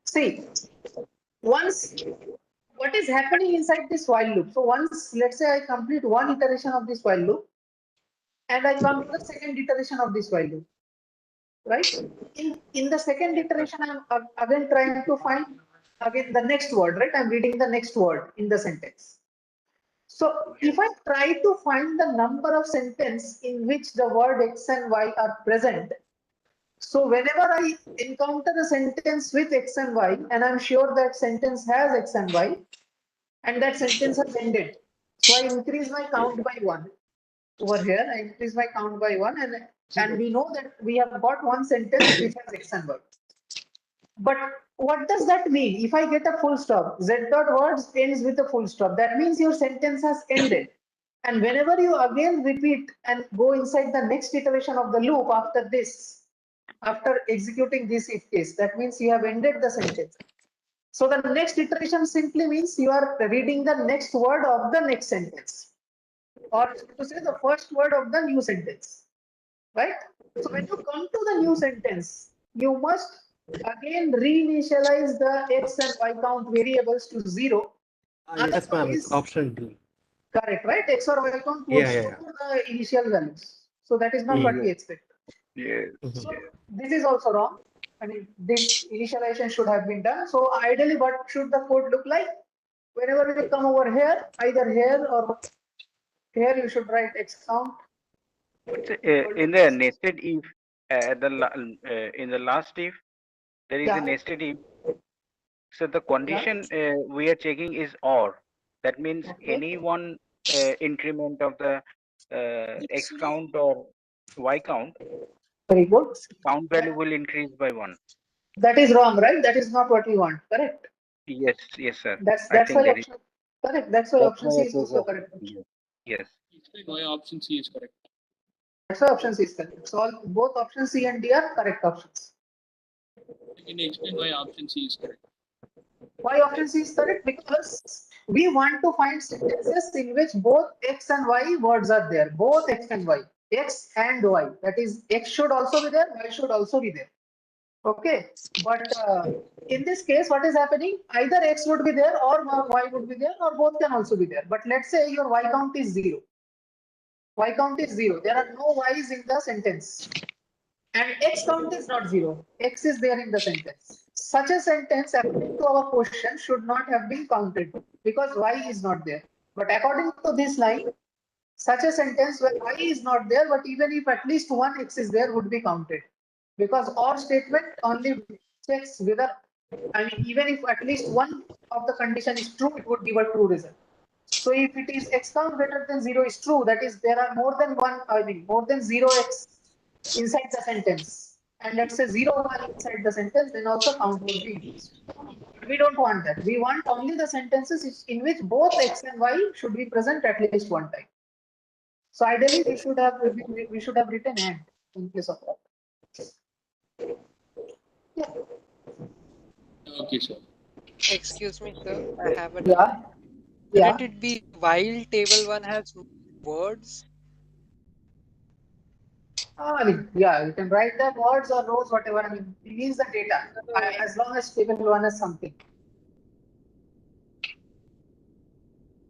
See, once what is happening inside this while loop? So once, let's say I complete one iteration of this while loop and I come to the second iteration of this while loop, right? In the second iteration, I'm again trying to find again the next word, right? I'm reading the next word in the sentence. So if I try to find the number of sentences in which the word X and Y are present, so whenever I encounter a sentence with X and Y, and I'm sure that sentence has X and Y, and that sentence has ended, so I increase my count by 1. Over here, I increase my count by 1, and we know that we have got one sentence which has X and Y. But what does that mean? If I get a full stop, Z dot words ends with a full stop. That means your sentence has ended. And whenever you again repeat and go inside the next iteration of the loop after this, after executing this if case, that means you have ended the sentence. So the next iteration simply means you are reading the next word of the next sentence, or to say the first word of the new sentence, right? So when you come to the new sentence, you must again reinitialize the X and Y count variables to 0. Yes, ma'am, it's option D. Correct, right? X or Y count would Yeah. store the initial values. So that is not what we expect. Yes. So this is also wrong. I mean, this initialization should have been done. So ideally, what should the code look like? Whenever you come over here, either here or here, you should write X count. In the nested if, in the last if, there is a nested if. So the condition we are checking is or. That means any one increment of the X count or Y count. Very good. Count value will increase by 1. That is wrong, right? That is not what we want. Correct. Yes, sir. That's I think why that is option. Correct. That's why option C is also correct. yes. Explain why option C is correct. That's why option C is correct. So all, both option C and D are correct options. Can you explain why option C is correct? Why option C is correct? Because we want to find sentences in which both X and Y words are there. Both X and Y. X and Y. That is, X should also be there, Y should also be there. Okay. But in this case, what is happening? Either X would be there or Y would be there, or both can also be there. But let's say your Y count is 0. Y count is 0. There are no Y's in the sentence. And X count is not 0. X is there in the sentence. Such a sentence, according to our question, should not have been counted because Y is not there. But according to this line, such a sentence where Y is not there, but even if at least one X is there, would be counted. Because OR statement only checks whether, I mean, even if at least one of the condition is true, it would give a true result. So if it is X count greater than 0 is true, that is there are more than one, I mean, more than 0X inside the sentence. And let's say 0 1 inside the sentence, then also count would be increased. We don't want that. We want only the sentences in which both X and Y should be present at least one time. So ideally, we should have written and in place of that. Yeah. Okay, sir. Excuse me, sir. I have a Yeah. doubt. Yeah. Wouldn't it be while table 1 has words? I mean, yeah, you can write the words or rows, whatever. I mean, it means the data. As long as table 1 has something.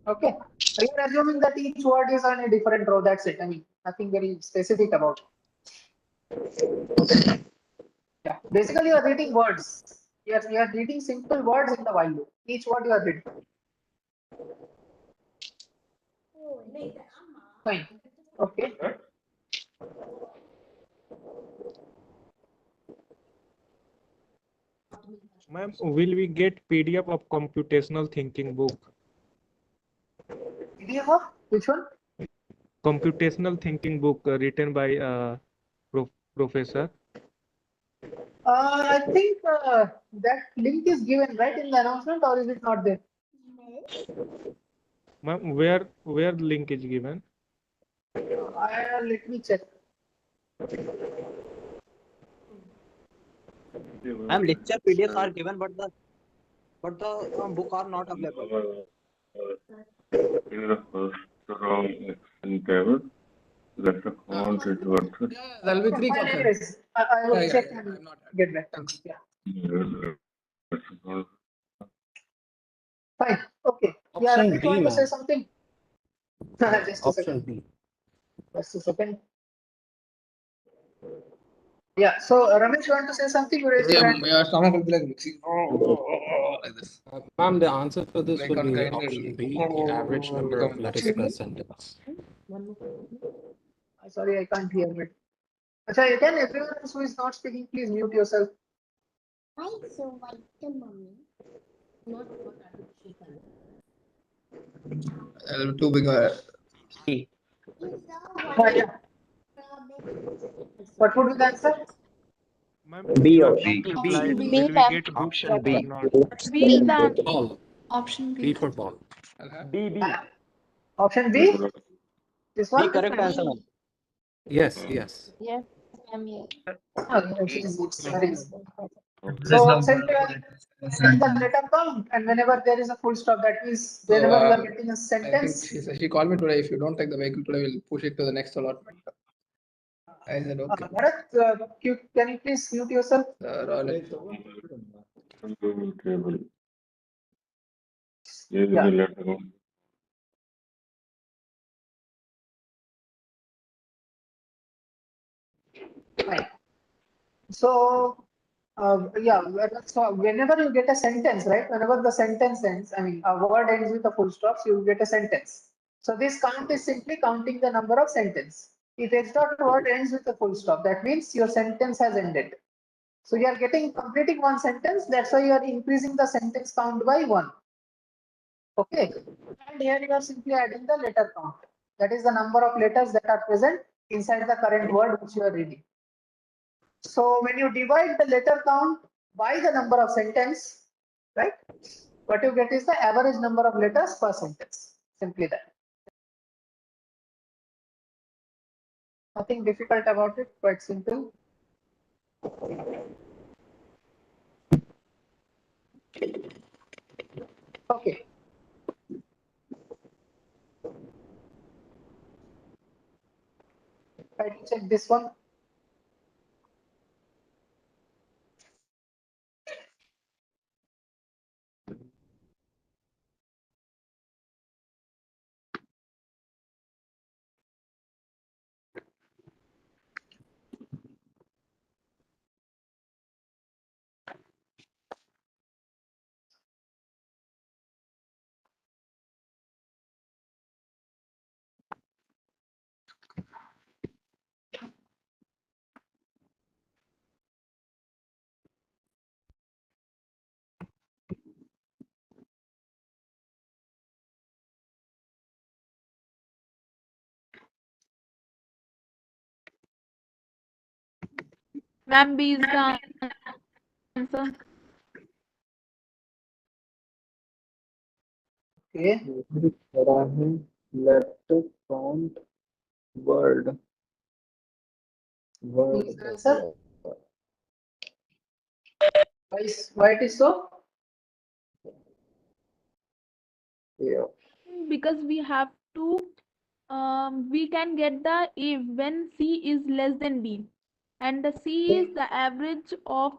Okay. You are assuming that each word is on a different row. That's it. I mean, nothing very specific about it. Yeah. Basically, you are reading words. Yes, you are reading simple words in the while loop. Each word you are reading. Fine. Okay. Ma'am, will we get PDF of computational thinking book? PDF of which one? Computational thinking book written by professor. I think that link is given right in the announcement, or is it not there? Ma'am, where link is given? Let me check. Lecture PDFs are given, but the book are not available. In the first row in table, let's count it worth. There will be three Fine, questions. anyways, I will check and get back. Yeah. Fine. Okay. Yeah, Option Ramesh, B, want to say ma'am. something? Just a Option second. B. Just a second. Yeah. So Ramesh, you want to say something? You raised your hand. Your stomach will be like mixing like this. Ma'am, the answer for this Like will on be kind option B, will the average number of letters per sentence. Sorry, I can't hear it. Acha, you can, everyone else who is not speaking, please mute yourself. Too big. Yeah. What would be the answer? B You have option. not replied. B. Will we get book Option or B. not? B is the answer. Ball. Option B for ball. B. Option B? This B one? correct answer, ma'am. Yes, yes. Yes, I'm here. Oh, it's very easy. So simply in the letter count, and whenever there is a full stop, that means whenever you are getting a I sentence. think she called me today. If you don't take the vehicle today, we'll push it to the next allotment. I said okay. Bharat, can you please mute yourself? Table. Yeah. Letter. Fine. So, yeah, so whenever you get a sentence, right? Whenever the sentence ends, I mean, a word ends with a full stop, so you get a sentence. So this count is simply counting the number of sentence. If H dot word ends with a full stop, that means your sentence has ended. So you are completing one sentence. That's why you are increasing the sentence count by 1. Okay. And here you are simply adding the letter count. That is the number of letters that are present inside the current word which you are reading. So when you divide the letter count by the number of sentence, right? What you get is the average number of letters per sentence. Simply that. Nothing difficult about it, quite simple. Okay. Try to check this one. Ma'am, B is the answer. Okay. Let count word. B is the answer. Why it is so? Yeah. Because we have to, we can get the if when C is less than B. And the C is the average of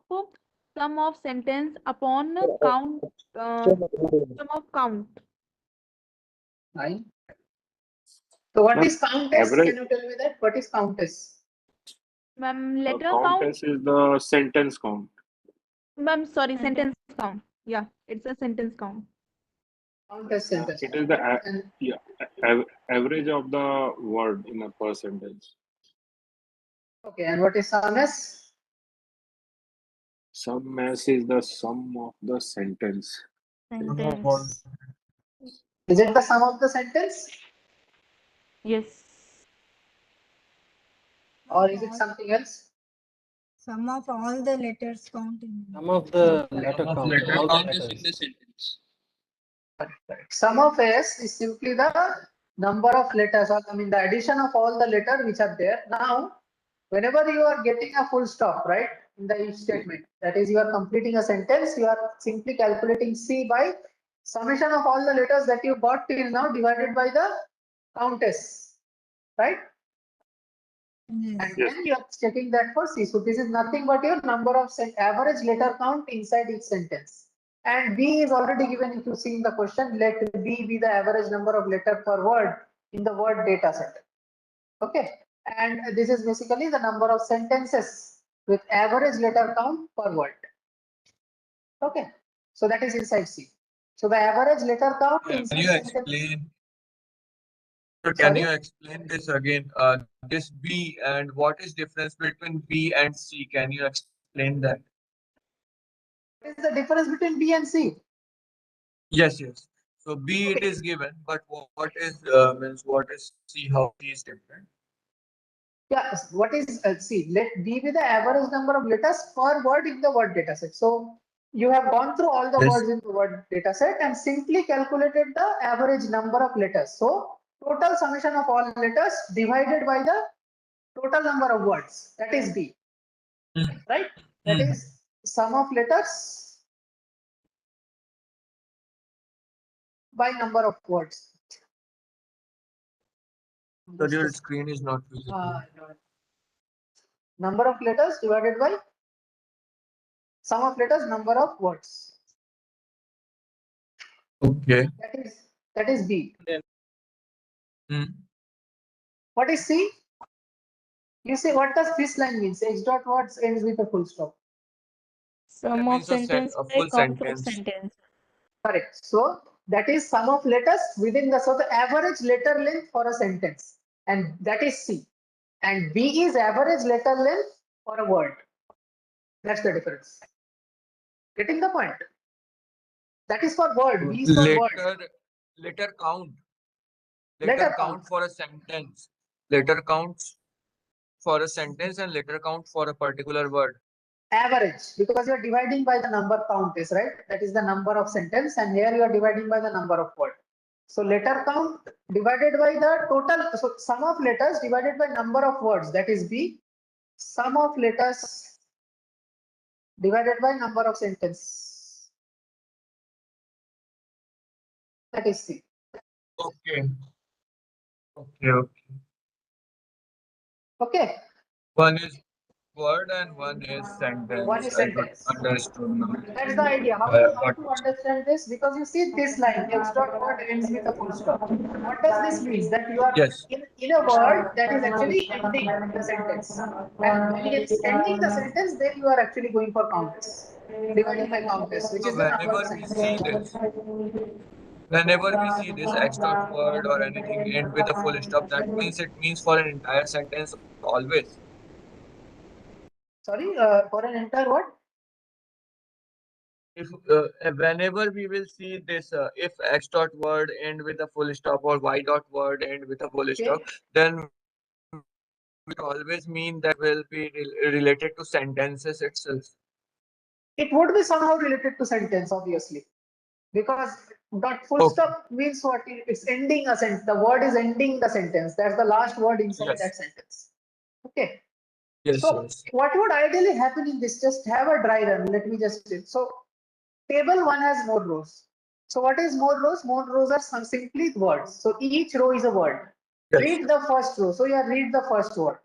sum of sentence upon count, sum of count. Fine. So what Ma'am, is countess? average Can you tell me that? What is countess? Ma'am, letter count. countess is the sentence count. Ma'am, sorry, sentence count. Yeah, it's a sentence count. Countess sentence. It is the And average of the word in a per sentence. okay, and what is sum s? Sum s is the sum of the sentence. Sentence. Is it the sum of the sentence? Yes. Or is it something else? Sum of all the letters count in. Some of the letter count, Letter all the count is in letters. the sentence. Correct. Sum of s is simply the number of letters, or I mean the addition of all the letters which are there. Now, whenever you are getting a full stop, right, in the if statement, that is, you are completing a sentence, you are simply calculating C by summation of all the letters that you got till now divided by the count s, right? And Yes. then you are checking that for C. So this is nothing but your number of average letter count inside each sentence. And B is already given if you see in the question. Let B be the average number of letter per word in the word data set. Okay. And this is basically the number of sentences with average letter count per word. Okay. So that is inside C. So the average letter count Can inside you sentence. explain? So can Sorry? you explain this again? This B and what is difference between B and C? Can you explain that? What is the difference between B and C? Yes, yes. So B it is given, but what is means what is C? How C is different? Yeah, what is see? Let B be the average number of letters per word in the word dataset. So you have gone through all the Yes. words in the word dataset and simply calculated the average number of letters. So total summation of all letters divided by the total number of words. That is B, right? That is sum of letters by number of words. So your screen is not visible. Number of letters divided by sum of letters, number of words. Okay. That is B. Hmm. What is C? You see, what does this line mean? X dot words ends with a full stop. Sum of sentence A by full count of sentence. sentence. Correct. So that is sum of letters within the, so the average letter length for a sentence, and that is C. And B is average letter length for a word. That's the difference. Getting the point? That is for word. B is for word. Letter count. Letter Count for a sentence. Letter counts for a sentence and letter count for a particular word. Average, because you are dividing by the number count is right. That is the number of sentence, and here you are dividing by the number of word. So letter count divided by the total, so sum of letters divided by number of words, that is B. Sum of letters divided by number of sentence, that is C. Okay. Okay. Okay. One is word and one is sentence. One is I got sentence. understood now. That's the idea. How to understand this? Because you see this line, X dot word ends with a full stop. What does this mean? That you are Yes. in a word that is actually ending the sentence. And when it is ending the sentence, then you are actually going for countess. Dividing by countess, which So is the number of whenever we see this X dot word or anything end with a full stop, that means it means for an entire sentence always. Sorry, for an entire word? If whenever we will see this, if X dot word end with a full stop or Y dot word end with a full stop, then will always mean that will be related to sentences itself. It would be somehow related to sentence, obviously, because dot full stop means what? It's ending a sentence. The word is ending the sentence. That's the last word inside that sentence. Okay. Yes, So yes. what would ideally happen in this? Just have a dry run. Let me just say. So table 1 has more rows. So what is more rows? More rows are some simply words. So each row is a word. Yes. Read the first row. So you read the first word.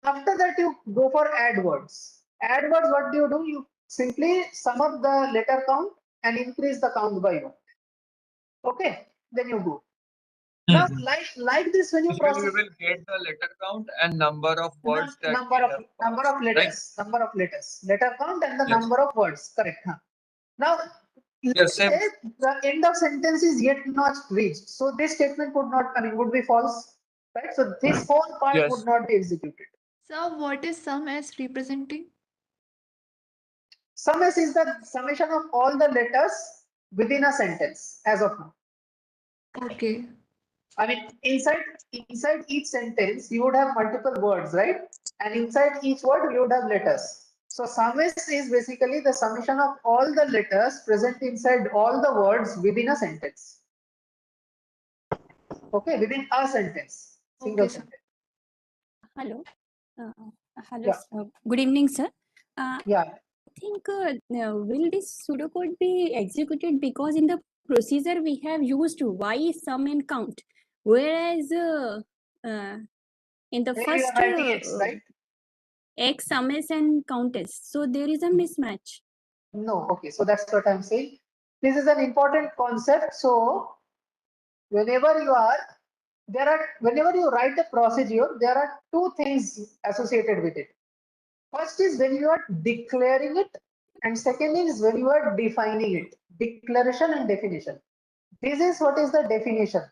After that, you go for add words. Add words, what do? You simply sum up the letter count and increase the count by 1. Okay, then you go. Now, like this, when you Usually process, we will get the letter count and number of words that number of letters, number of letters, letter count and the number of words. Correct. Huh? Now, let's say the end of sentence is yet not reached. So this statement would not, would be false, right? So this whole part would not be executed. So what is sum as representing? Sum is the summation of all the letters within a sentence as of now. Okay. I mean, inside each sentence, you would have multiple words, right? And inside each word, you would have letters. So sum is basically the summation of all the letters present inside all the words within a sentence. Okay, within a sentence, single sentence. Hello. Hello. Yeah. Good evening, sir. Yeah. I think will this pseudocode be executed because in the procedure we have used y, sum and count, whereas in the Here first you are writing X, right? X, sum is and count is. So there is a mismatch. No. Okay. So that's what I'm saying. This is an important concept. So whenever you write a procedure, there are two things associated with it. First is when you are declaring it, and second is when you are defining it. Declaration and definition. This is what is the definition.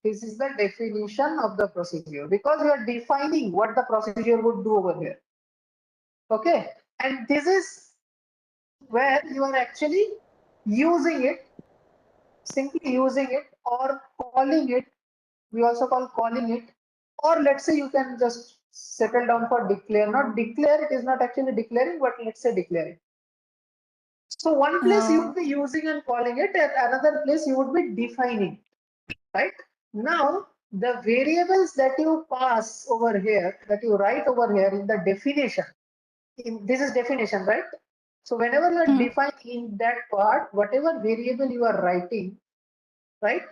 This is the definition of the procedure because you are defining what the procedure would do over here. Okay, and this is where you are actually using it, simply using it or calling it. We also call calling it, or let's say you can just settle down for declare. Not declare, it is not actually declaring, but let's say declaring. So one place you would be using and calling it, and another place you would be defining, right? Now, the variables that you pass over here, that you write over here in the definition, this is definition, right? So whenever you are defining in that part, whatever variable you are writing, right?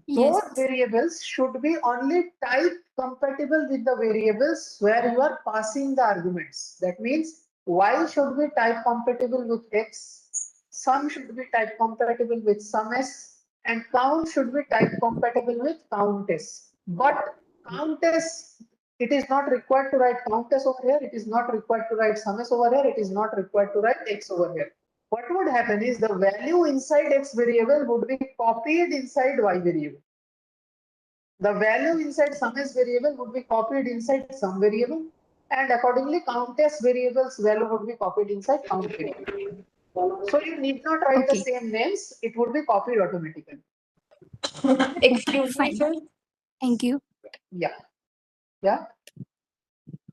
Those variables should be only type compatible with the variables where you are passing the arguments. That means y should be type compatible with x, sum should be type compatible with sum s, and count should be type compatible with count s. But count s, it is not required to write count s over here, it is not required to write sum s over here, it is not required to write x over here. What would happen is the value inside x variable would be copied inside y variable. The value inside sum s variable would be copied inside sum variable, and accordingly count s variable's value would be copied inside count variable. So you need not write the same names, it would be copied automatically. Excuse me, sir. Thank you. Yeah. Yeah.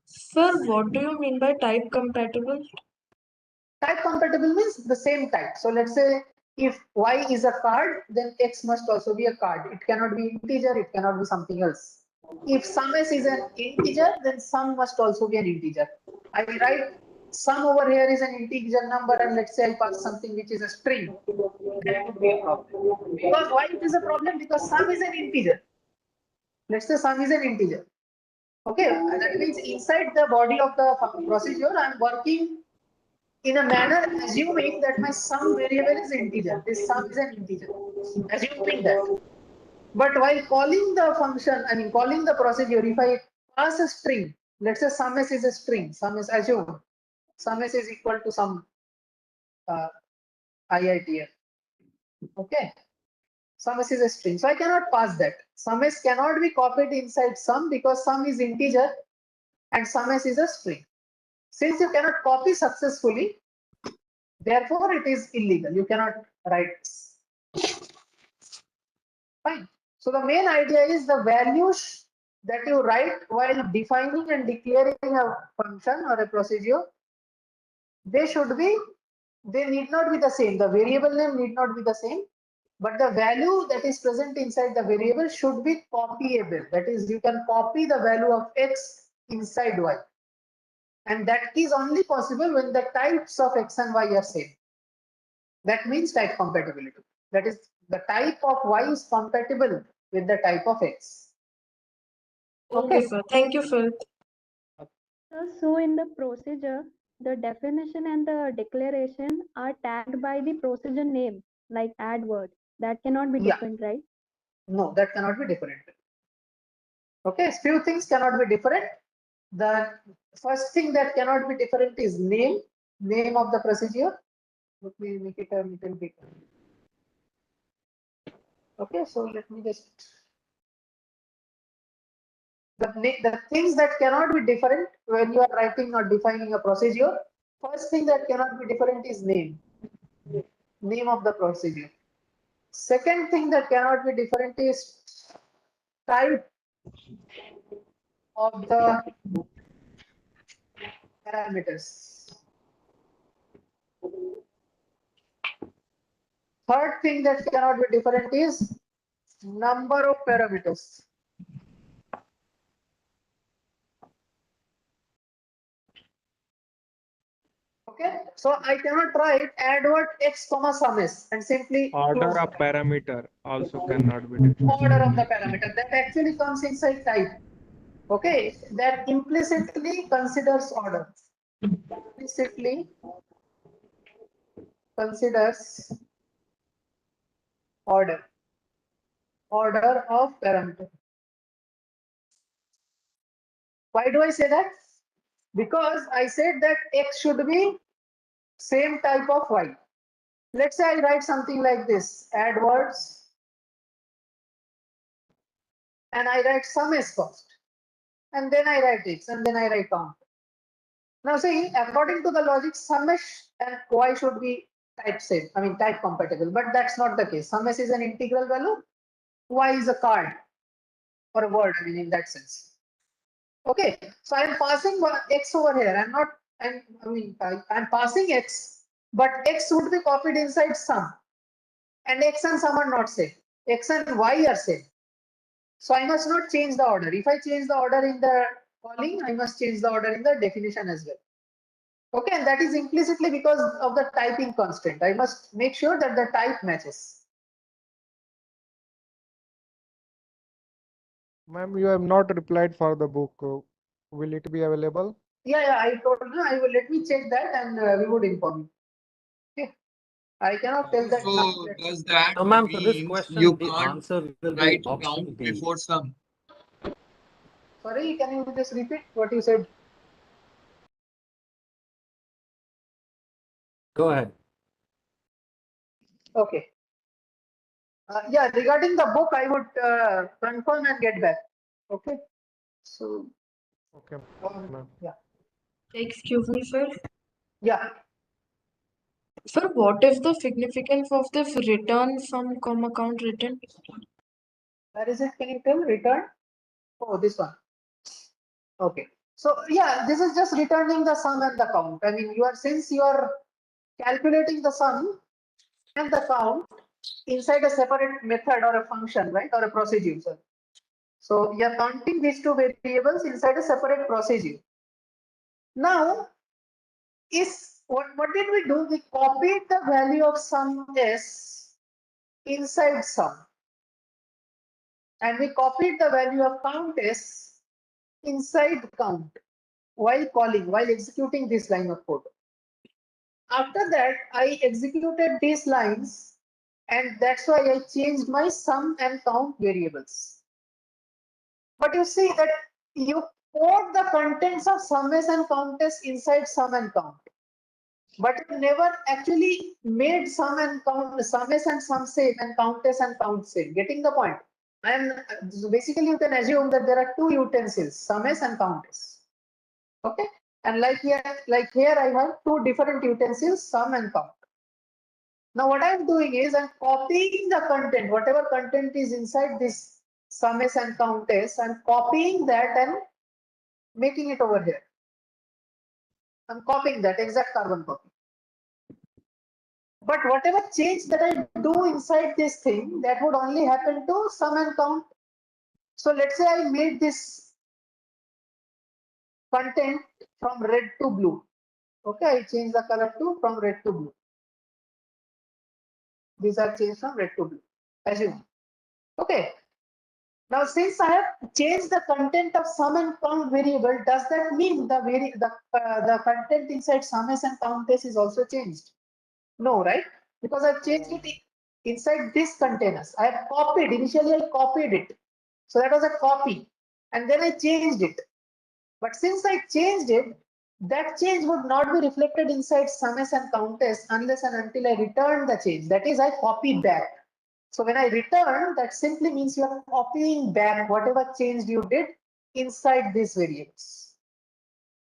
Sir, what do you mean by type compatible? Type compatible means the same type. So let's say if y is a card, then x must also be a card. It cannot be integer, it cannot be something else. If sum s is an integer, then sum must also be an integer. I write sum over here is an integer number, and let's say I pass something which is a string. That would be a problem. Because why it is a problem? Because sum is an integer. Let's say sum is an integer. Okay, that means inside the body of the procedure, I'm working in a manner assuming that my sum variable is integer. This sum is an integer. Assuming that. But while calling the function, calling the procedure, if I pass a string, let's say sum s is a string, sum s assume, sum s is equal to some IITF. Okay. Sum s is a string. So I cannot pass that. Sum s cannot be copied inside sum because sum is integer and sum s is a string. Since you cannot copy successfully, therefore it is illegal. You cannot write this. Fine. So the main idea is the values that you write while defining and declaring a function or a procedure, they need not be the same. The variable name need not be the same, but the value that is present inside the variable should be copyable. That is, you can copy the value of X inside Y. And that is only possible when the types of X and Y are same. That means type compatibility. That is, the type of Y is compatible with the type of X. Okay, sir. Thank you, Phil. So in the procedure, the definition and the declaration are tagged by the procedure name, like add word. That cannot be different, right? No, that cannot be different. Okay, few things cannot be different. The first thing that cannot be different is name of the procedure. Let me make it a little bit. Okay, so let me just. The things that cannot be different when you are writing or defining a procedure, first thing that cannot be different is name of the procedure. Second thing that cannot be different is type of the parameters. Third thing that cannot be different is number of parameters. Okay, so I cannot write add word X comma sum S and simply Order of parameter also cannot be different. order of the parameter that actually comes inside type. Okay, that implicitly considers order. Implicitly considers order of parameter. Why do I say that? Because I said that X should be same type of Y. Let's say I write something like this, add words, and I write sum S first, and then I write X, and then I write count. Now see, according to the logic, sum S and Y should be type same, I mean type compatible, but that's not the case. Sum S is an integral value, Y is a card or a word, I mean in that sense. Okay, so I am passing X over here. I'm passing X, but X would be copied inside sum, and X and sum are not same. X and Y are same. So I must not change the order. If I change the order in the calling, I must change the order in the definition as well. Okay, and that is implicitly because of the typing constraint. I must make sure that the type matches. Ma'am, you have not replied for the book. Will it be available? Yeah, I told you. I will let me check that, and we would inform you. Okay, I cannot tell that. So does that No, ma'am, for this means question, you the can't answer will be write option count B. before sum? Sorry, can you just repeat what you said? Go ahead. Okay. Yeah, regarding the book, I would confirm and get back. Okay. So. Okay. Yeah. Excuse me, sir. Yeah. Sir, what is the significance of this return sum comma count written? Where is it? Can you tell? Return? Oh, this one. Okay. So yeah, this is just returning the sum and the count. I mean, since you are calculating the sum and the count inside a separate method or a function, right, or a procedure. So you are counting these two variables inside a separate procedure. Now, what did we do? We copied the value of sum S inside sum, and we copied the value of count S inside count while executing this line of code. After that, I executed these lines, and that's why I changed my sum and count variables. But you see that you code the contents of sum S and count S inside sum and count, but you never actually made sum and count, sum S and sum same, and count S and count same. Getting the point? And basically, you can assume that there are two utensils, sum S and count S. Okay, and like here I have two different utensils, sum and count. Now what I'm doing is I'm copying the content, whatever content is inside this sum-s and count-s, I'm copying that and making it over here. I'm copying that exact carbon copy. But whatever change that I do inside this thing, that would only happen to sum and count. So let's say I made this content from red to blue. Okay, I change the color to from red to blue. These are changed from red to blue. Assume. Okay. Now, since I have changed the content of sum and count variable, does that mean the content inside sum-s and count-s is also changed? No, right? Because I've changed it inside this containers. I have copied. Initially, I copied it. So that was a copy, and then I changed it. But since I changed it, that change would not be reflected inside sum-s and count-s unless and until I return the change. That is, I copy back. So when I return, that simply means you are copying back whatever change you did inside these variables.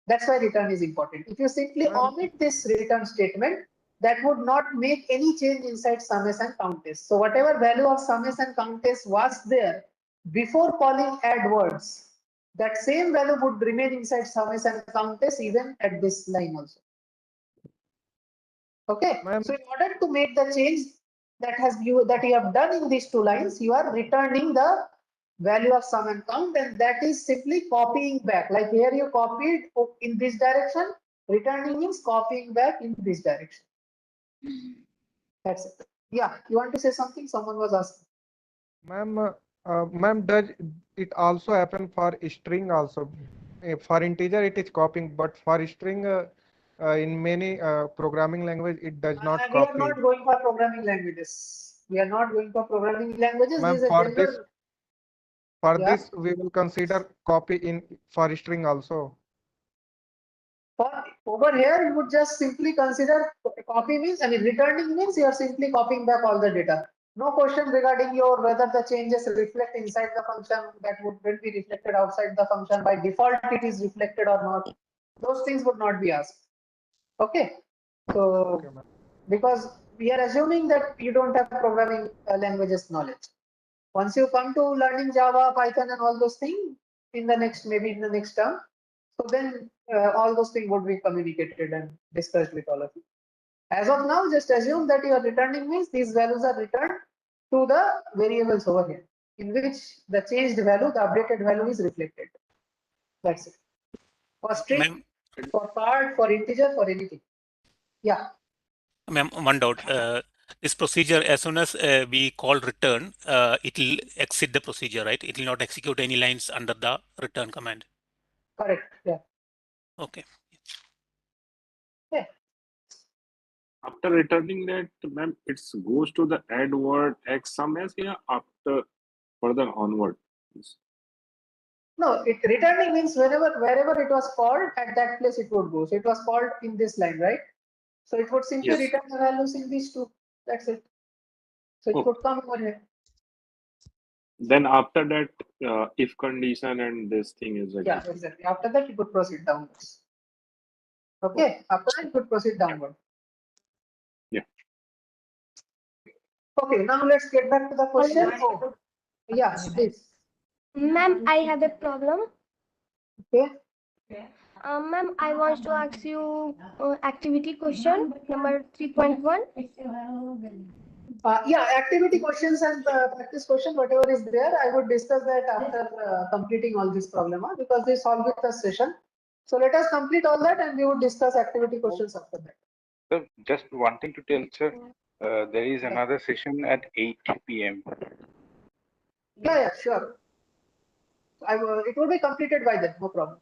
That's why return is important. If you simply omit this return statement, that would not make any change inside sum-s and count-s. So whatever value of sum-s and count-s was there before calling add words, that same value would remain inside sum-s and count-s even at this line also. Okay, so in order to make the change that you have done in these two lines, you are returning the value of sum and count, and that is simply copying back. Like here you copied in this direction, returning means copying back in this direction. That's it. Yeah, you want to say something? Someone was asking. Ma'am, does it also happen for string also? For integer it is copying, but for string in many programming language it does not We are copy. not going for programming languages. We are not going for programming languages. Ma'am, This is a general. this we will consider copy in for string also. For over here, you would just simply consider copy means, I mean, returning means you are simply copying back all the data. No question regarding your whether the changes reflect inside the function, that would be reflected outside the function. By default, it is reflected or not. Those things would not be asked. Okay. So, because we are assuming that you don't have programming languages knowledge. Once you come to learning Java, Python, and all those things in the next, maybe in the next term, so then all those things would be communicated and discussed with all of you. As of now, just assume that you are returning means these values are returned to the variables over here, in which the changed value, the updated value is reflected. That's it. For string, for part, for integer, for anything. Yeah. Ma'am, one doubt. This procedure, as soon as we call return, it will exit the procedure, right? It will not execute any lines under the return command. Correct. Yeah. Okay. Yeah. After returning that, ma'am, it goes to the add word x sum as here after further onward. No, it returning means wherever it was called, at that place it would go. So it was called in this line, right? So it would simply Yes. return the values in these two. That's it. So it could come over here. Then after that, if condition and this thing is Yeah, exactly. After that, you could proceed downwards. Okay. After that, you could proceed downward. Yeah. Okay. Now let's get back to the question. Oh, yeah, please. Ma'am, I have a problem. Okay. Ma'am, I want to ask you activity question number 3.1. Yeah, activity questions and practice question, whatever is there, I would discuss that after completing all this problem, because they solve with the session. So let us complete all that and we would discuss activity questions after that. So just one thing to tell, sir, there is another session at 8 p.m. Yeah, sure. It will be completed by then, no problem.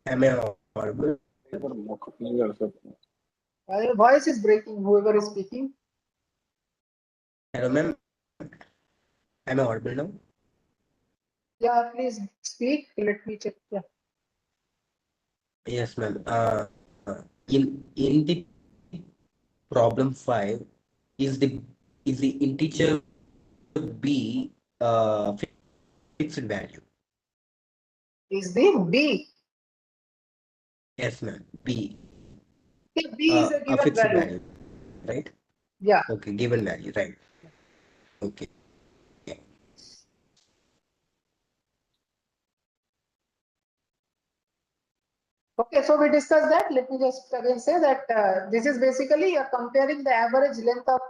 Am I audible? Your voice is breaking, whoever is speaking. Hello, ma'am. Am I audible now? Yeah, please speak. Let me check. Yeah. Yes, ma'am. In the problem 5, is the integer b fixed value? Is the b? Yes, ma'am. B. Okay, B is a A given fixed value. value, right? Yeah. Okay, given value, right? Okay. Okay, so we discussed that. Let me just again say that this is basically you're comparing the average length of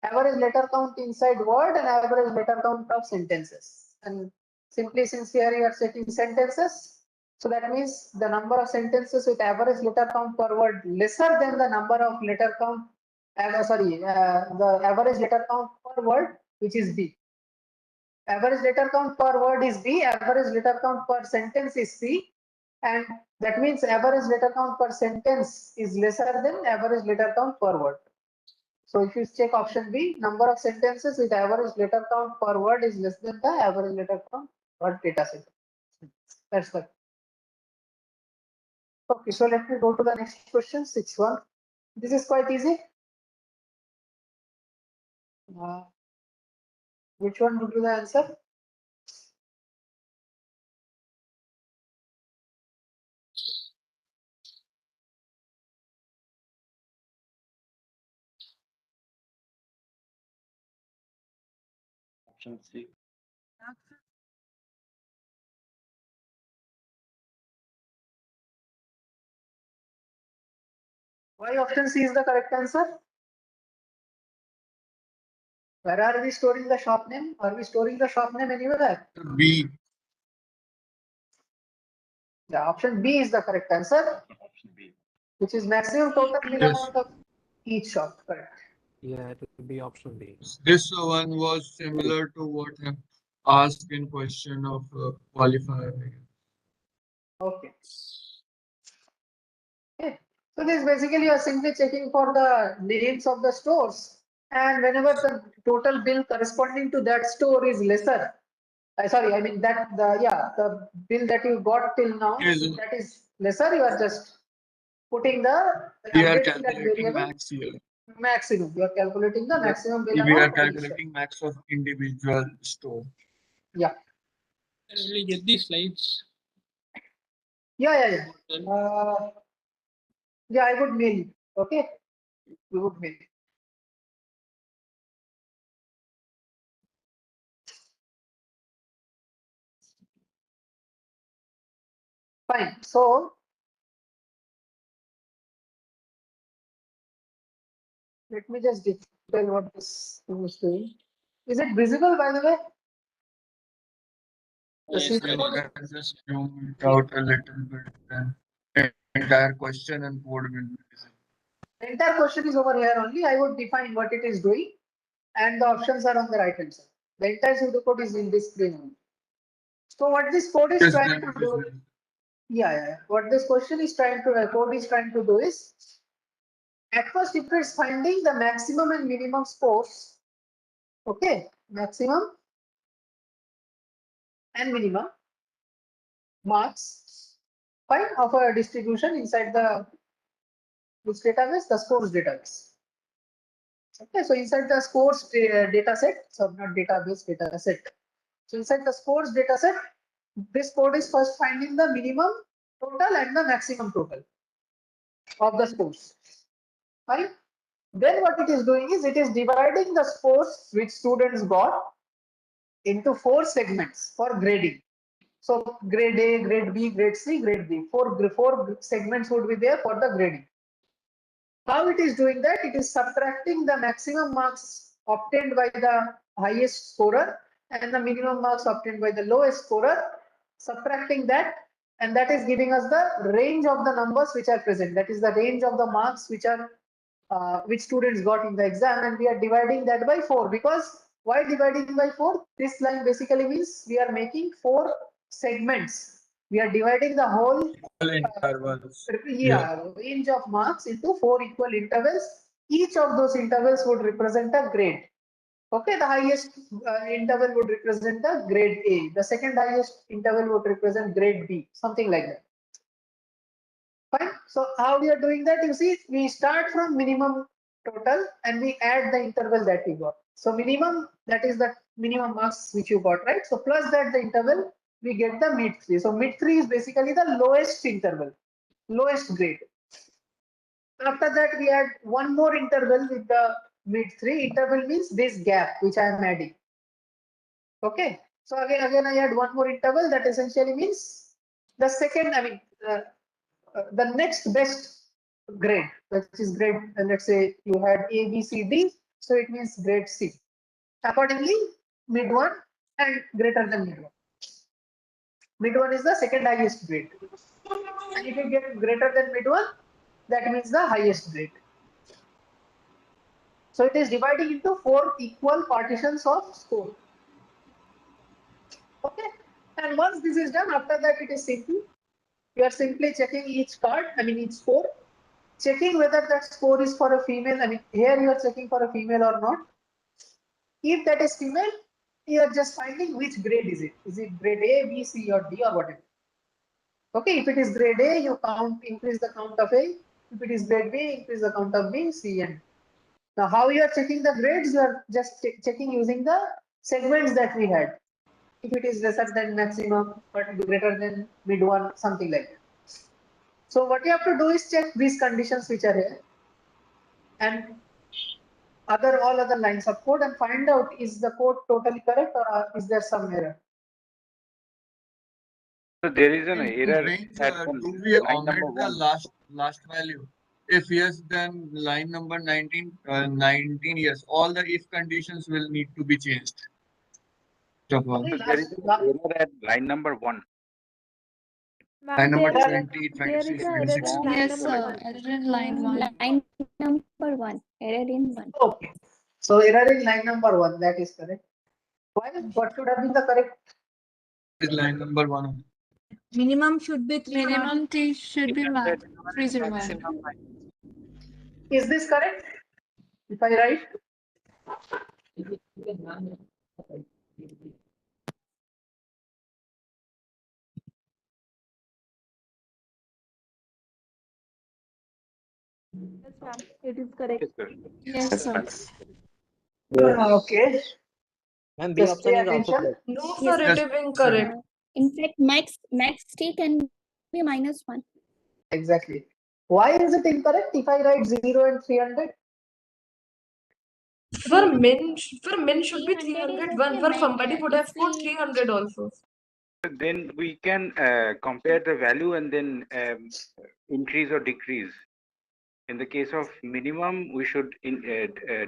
average letter count inside word and average letter count of sentences. And simply since here you are setting sentences, so that means the number of sentences with average letter count per word lesser than the number of letter count, the average letter count per word, which is B. Average letter count per word is B, average letter count per sentence is C, and that means average letter count per sentence is lesser than average letter count per word. So if you check option B, number of sentences with average letter count per word is less than the average letter count per data set. That's the. Okay, so let me go to the next question, 6-1. This is quite easy. Which one would be the answer? Option C. Why option C is the correct answer? Where are we storing the shop name? Are we storing the shop name anywhere? B. Yeah, option B is the correct answer. Option B. Which is maximum total bill Yes. amount of each shop. Correct. Yeah, it would be option B. This one was similar to what I asked in question of qualifier. Okay. Okay. So this basically you are simply checking for the names of the stores, and whenever the total bill corresponding to that store is lesser, I mean that the bill that you got till now, that is lesser, you are just putting the We are updating that calculating variable max here. maximum. You are calculating the maximum bill We are amount of each shop. calculating max of individual store. Yeah. Can we get these slides? Yeah. Yeah, I would mail you. Okay. We would mail. Fine. So let me just tell what this thing is doing. Is it visible, by the way? The Yes, sheet very code? good. Can just zoom it out a little bit, and entire question and code will be visible. The entire question is over here only. I would define what it is doing, and the options are on the right hand side. The entire pseudocode is in this screen only. So what this code is Yes, trying that to is do? visible. Yeah. What this question is trying to code is trying to do is, at first it is finding the maximum and minimum scores. Okay, maximum and minimum marks, fine, of a distribution inside the which database? The scores database. Okay, so inside the scores data set, so not database, data set. So inside the scores data set, this code is first finding the minimum total and the maximum total of the scores. Fine. Then what it is doing is it is dividing the scores which students got into 4 segments for grading. So grade A, grade B, grade C, grade B. Four segments would be there for the grading. How it is doing that? It is subtracting the maximum marks obtained by the highest scorer and the minimum marks obtained by the lowest scorer, subtracting that, and that is giving us the range of the numbers which are present. That is the range of the marks which are which students got in the exam, and we are dividing that by 4. Because why dividing by 4? This line basically means we are making 4 segments. We are dividing the whole intervals. range of marks into 4 equal intervals. Each of those intervals would represent a grade. Okay, the highest interval would represent the grade A. The second highest interval would represent grade B, something like that. Fine. So how we are doing that? You see, we start from minimum total and we add the interval that we got. So minimum, that is the minimum marks which you got, right? So plus that the interval, we get the mid 3. So mid 3 is basically the lowest interval, lowest grade. After that, we add one more interval with the mid 3. Interval means this gap which I am adding. Okay. So again I add one more interval. That essentially means the second. I mean the next best grade, which is grade. Let's say you had A, B, C, D. So it means grade C. Accordingly, mid 1 and greater than mid 1. Mid 1 is the second highest grade. And if you get greater than mid 1, that means the highest grade. So it is dividing into 4 equal partitions of score. Okay. And once this is done, after that it is simple. You are simply checking each card, I mean each score, checking whether that score is for a female. I mean here you are checking for a female or not. If that is female, you are just finding which grade is it. Is it grade A, B, C or D or whatever. Okay, if it is grade A, you increase the count of A. If it is grade B, increase the count of B, C and D. Now how you are checking the grades, you are just checking using the segments that we had. If it is lesser than maximum but greater than mid 1, something like that. So what you have to do is check these conditions which are here and all other lines of code and find out is the code totally correct or is there some error. So there is an In error range, at do we line omit number the 1. last value? If yes, then line number 19, yes, all the if conditions will need to be changed. So there is an error at line number 1. Line number There 20, is a 26, error 26. in line Yes, number sir. 1. Error in line 1. Line number 1. Error in 1. Okay. So error in line number 1, that is correct. Why? What should have been the correct? Is line number 1. Minimum should be 300. Minimum T should be 301. Is this correct? If I write? Yes, ma'am. It is correct. Yes, sir. Okay. And B Just option pay is also attention. correct. No, Yes. sir, it is incorrect. In fact, max T can be -1. Exactly. Why is it incorrect if I write 0 and 300? For min should be 301. For okay, somebody would have if put we 300 also. Then we can compare the value and then increase or decrease. In the case of minimum, we should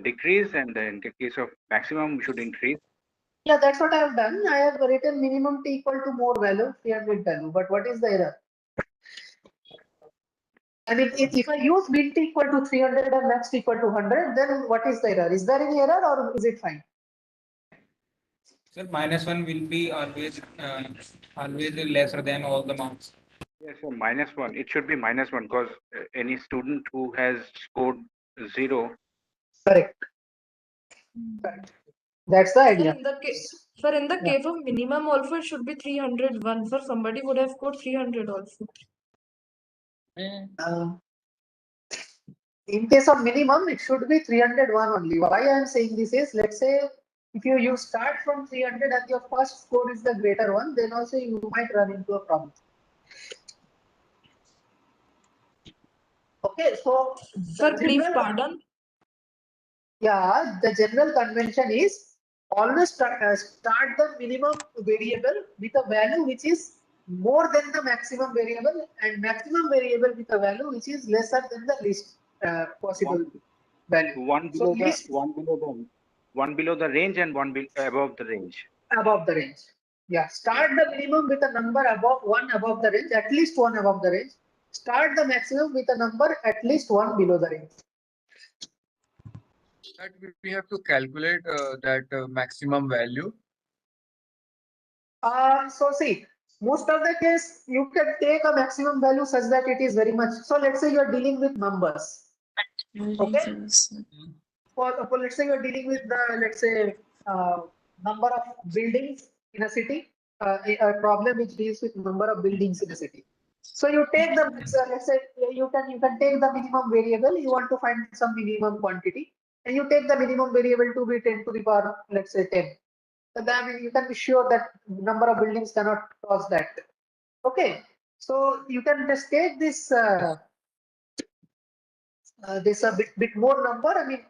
decrease, and in the case of maximum, we should increase. Yeah, that's what I have done. I have written minimum T equal to more value, 300 value. But what is the error? I mean, if I use min T equal to 300 and max T equal to 100, then what is the error? Is there any error or is it fine? Sir, -1 will be always lesser than all the marks. Yes, so -1. It should be -1 because any student who has scored 0. Correct. Correct. That's the idea. In the case of minimum also it should be 301. For somebody would have put 300 also. In case of minimum, it should be 301 only. Why I am saying this is, let's say, if you start from 300 and your first score is the greater one, then also you might run into a problem. Okay, so Sir, please pardon. Yeah, the general convention is always start the minimum variable with a value which is more than the maximum variable and maximum variable with a value which is lesser than the least possible value. One below the range and above the range. Above the range. Yeah, start the minimum with a number one above the range, at least one above the range. Start the maximum with a number at least one below the range. That we have to calculate that maximum value. So see, most of the case you can take a maximum value such that it is very much. So let's say you are dealing with numbers. Okay. For let's say you are dealing with the number of buildings in a city. A problem which deals with number of buildings in a city. So you take the let's say you can take the minimum variable. You want to find some minimum quantity, and you take the minimum variable to be 10 to the power, let's say 10. So then you can be sure that number of buildings cannot cross that. Okay, so you can just take this this a bit more number. I mean,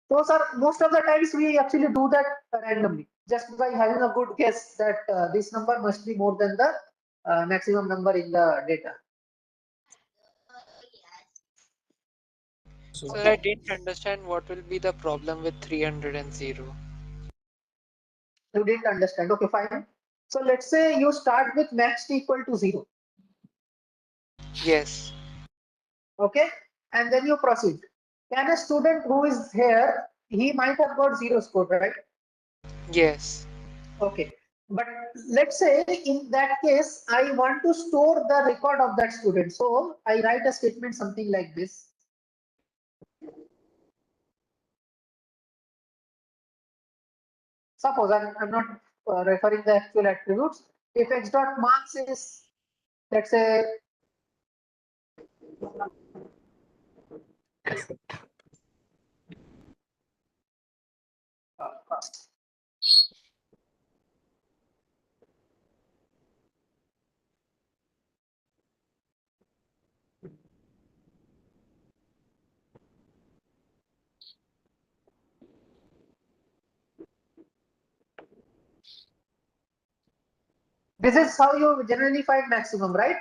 those are most of the times we actually do that randomly, just by having a good guess that this number must be more than the maximum number in the data. Sir, I didn't understand what will be the problem with 300 and 0. You didn't understand. Okay, fine. So let's say you start with max equal to 0. Yes. Okay, and then you proceed. Can a student who is here, he might have got 0 score, right? Yes. Okay, but let's say in that case, I want to store the record of that student. So I write a statement something like this. Suppose I'm not referring the actual attributes. If x dot marks is, let's say, this is how you generally find maximum, right?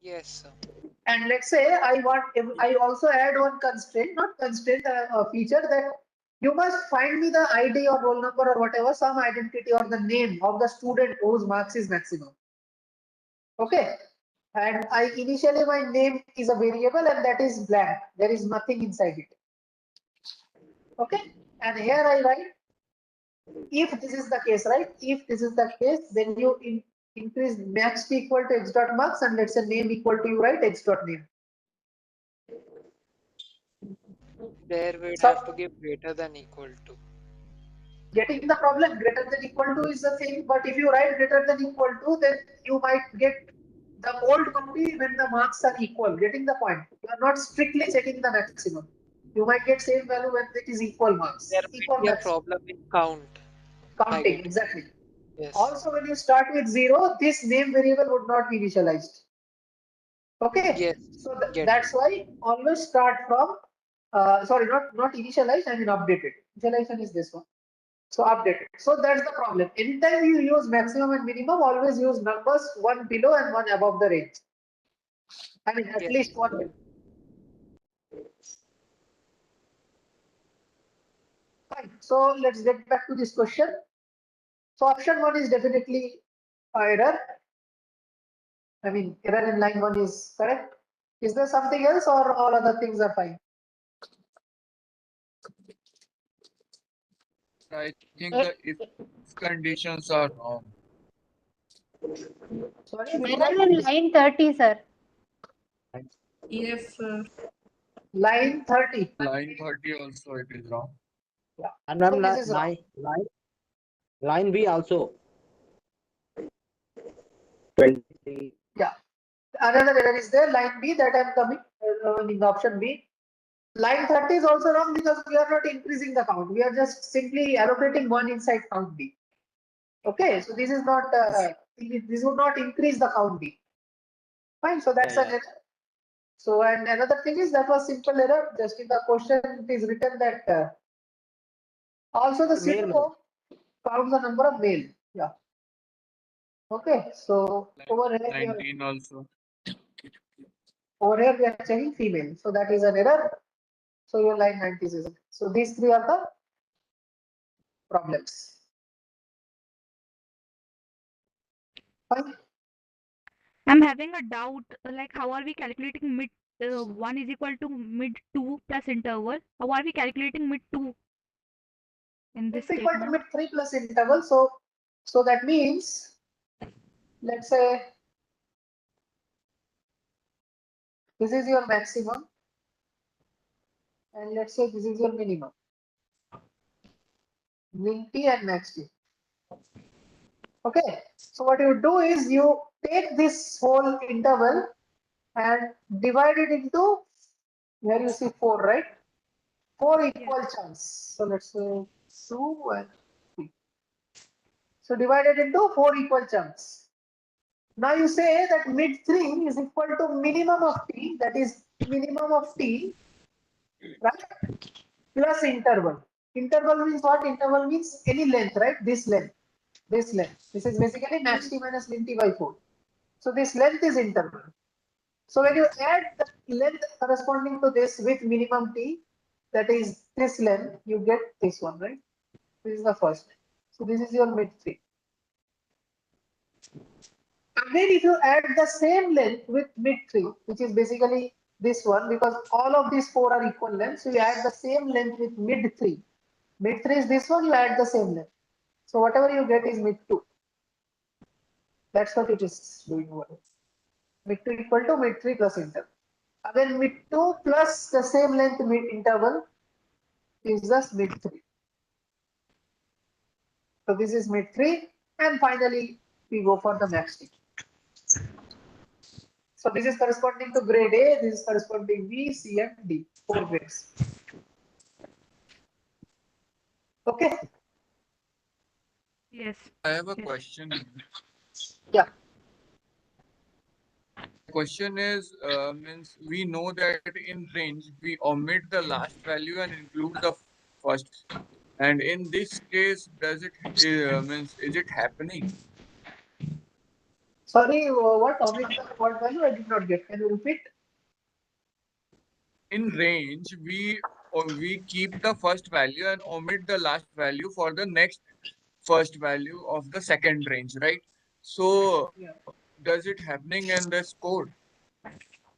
Yes, sir. And let's say I also add one constraint, not constraint, a feature that you must find me the ID or roll number or whatever, some identity or the name of the student whose marks is maximum. Okay. And initially my name is a variable and that is blank. There is nothing inside it. Okay. And here I write, if this is the case, right? If this is the case, then you increase max equal to x dot marks and let's say name equal to you write x dot name. There we would have to give greater than equal to. Getting the problem, greater than equal to is the thing, but if you write greater than equal to, then you might get the old copy when the marks are equal. Getting the point? You are not strictly checking the maximum. You might get same value when it is equal marks. There Equal might be a maximum. problem in count. Counting, exactly. Yes. Also, when you start with 0, this name variable would not be initialized. Okay. Yes. So that's why always start from, sorry, not initialized, I mean updated. Initialization is this one. So updated. So that's the problem. Anytime you use maximum and minimum, always use numbers one below and one above the range. I mean, at least one below. Fine. So let's get back to this question. So option 1 is definitely error. I mean, error in line 1 is correct. Is there something else or all other things are fine? I think the if conditions are wrong. Sorry, Error in line 30, sir. Yes, sir. Line 30. Line 30 also it is wrong. Yeah. And ma'am, So this is wrong. line B also. 23. Yeah. Another error is there, line B, that I'm coming in the option B. Line 30 is also wrong because we are not increasing the count. We are just simply allocating one inside count B. Okay, so this is not, this would not increase the count B. Fine, so that's an error. So, and another thing is that was simple error. Just in the question it is written that also the system counts the number of male. Yeah. Okay, so over here, 19 also. over here we are checking female. So that is an error. So your line 90 is. So these three are the problems. Fine. I'm having a doubt, like how are we calculating mid 1 is equal to mid 2 plus interval? How are we calculating mid 2 in this It's equal to statement? mid 3 plus interval. So that means, let's say this is your maximum, and let's say this is your minimum. Min T and max T. Okay. So what you do is you take this whole interval and divide it into, where you see 4, right? 4 equal chunks. So let's say 2 and 3. So divided into 4 equal chunks. Now you say that mid 3 is equal to minimum of T, that is minimum of T right? Plus interval. Interval means what? Interval means any length, right? This length. This length. This is basically max t minus min t by 4. So this length is interval. So when you add the length corresponding to this with minimum t, that is this length, you get this one, right? This is the first. So this is your mid 3. Again, if you add the same length with mid 3, which is basically this one, because all of these 4 are equal lengths, so you add the same length with mid 3. Mid 3 is this one, you add the same length. So whatever you get is mid 2. That's what it is doing over here. Mid 2 equal to mid 3 plus interval. Again, mid 2 plus the same length mid interval is just mid 3. So this is mid 3, and finally we go for the max t. So this is corresponding to grade A, this is corresponding B, C, and D, 4 grades. Okay. Yes. I have a question. Yeah. Question is, means we know that in range we omit the last value and include the first. And in this case, does it means is it happening? Sorry, what omit the what value? I did not get. Can you repeat? In range, we keep the first value and omit the last value for the next first value of the second range, right? So does it happening in this code?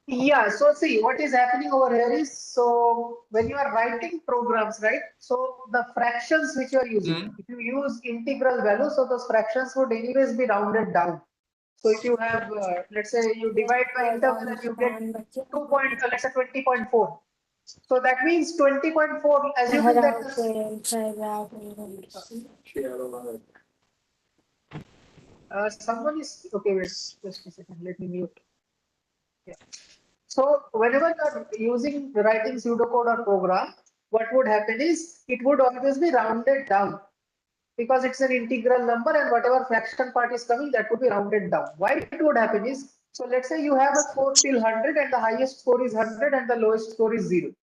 Yeah, so see what is happening over here is, so when you are writing programs, right? So the fractions which you are using, if you use integral value, so those fractions would anyways be rounded down. So if you have, let's say you divide by interval and you get 2 point, let's say 20.4. So that means 20.4, assuming that someone is, okay, wait, just a second, let me mute. Yeah. So whenever you are using writing pseudocode or program, what would happen is it would always be rounded down because it's an integral number and whatever fraction part is coming, that would be rounded down. Why it would happen is, so let's say you have a score till 100 and the highest score is 100 and the lowest score is 0.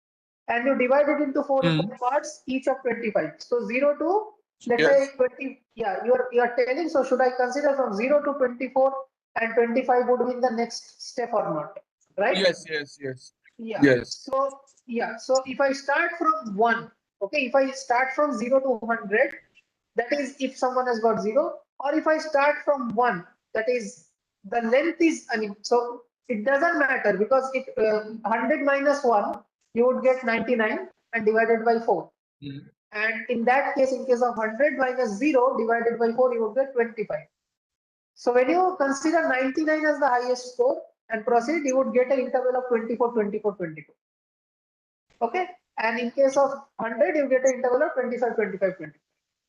And you divide it into 4 equal parts, each of 25. So 0 to, let's say 20, yeah, you are telling, so should I consider from 0 to 24 and 25 would be the next step or not, right? Yes. Yeah. Yes. So yeah. So if I start from 1, okay, if I start from 0 to 100, that is if someone has got 0, or if I start from 1, that is the length is, I mean, so it doesn't matter because it 100 minus 1, you would get 99 and divided by 4. And in that case, in case of 100 minus 0 divided by 4, you would get 25. So when you consider 99 as the highest score and proceed, you would get an interval of 24, 24, 24. Okay. And in case of 100, you get an interval of 25, 25, 25.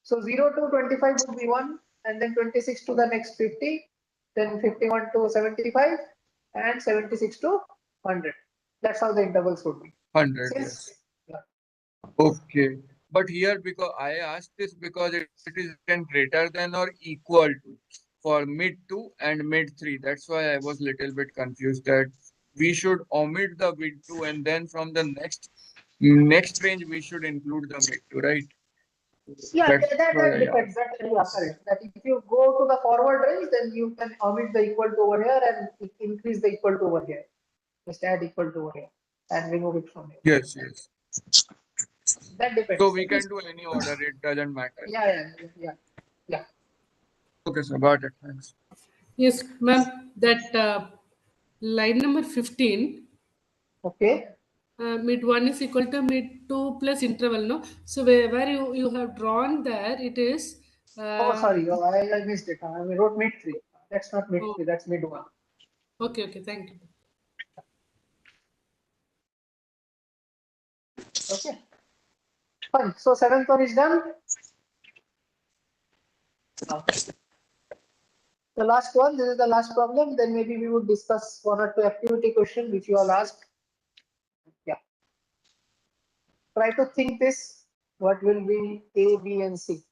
So 0 to 25 would be 1, and then 26 to the next 50, then 51 to 75, and 76 to 100. That's how the intervals would be. 100, Since, yes. Okay. But here, because I asked this because it is written greater than or equal to for mid 2 and mid 3. That's why I was little bit confused that we should omit the mid 2 and then from the next range we should include the mid 2, right? yeah, That's that why I depends. asked. Yeah, correct. That if you go to the forward range, then you can omit the equal to over here and increase the equal to over here. Just add equal to over here and remove it from here. Yes. That depends. So we can do any order, it doesn't matter. Yeah. Okay, so got it. Thanks. Yes, ma'am. That line number 15. Okay. Mid 1 is equal to mid 2 plus interval, no? So where you have drawn there, it is. Oh, sorry. Oh, I missed it. I wrote mid 3. That's not mid 3. That's mid 1. Okay. Thank you. Okay. Fine. So 7th one is done. The last one, this is the last problem. Then maybe we would discuss 1 or 2 activity question which you all asked. Yeah. Try to think this. What will be A, B, and C?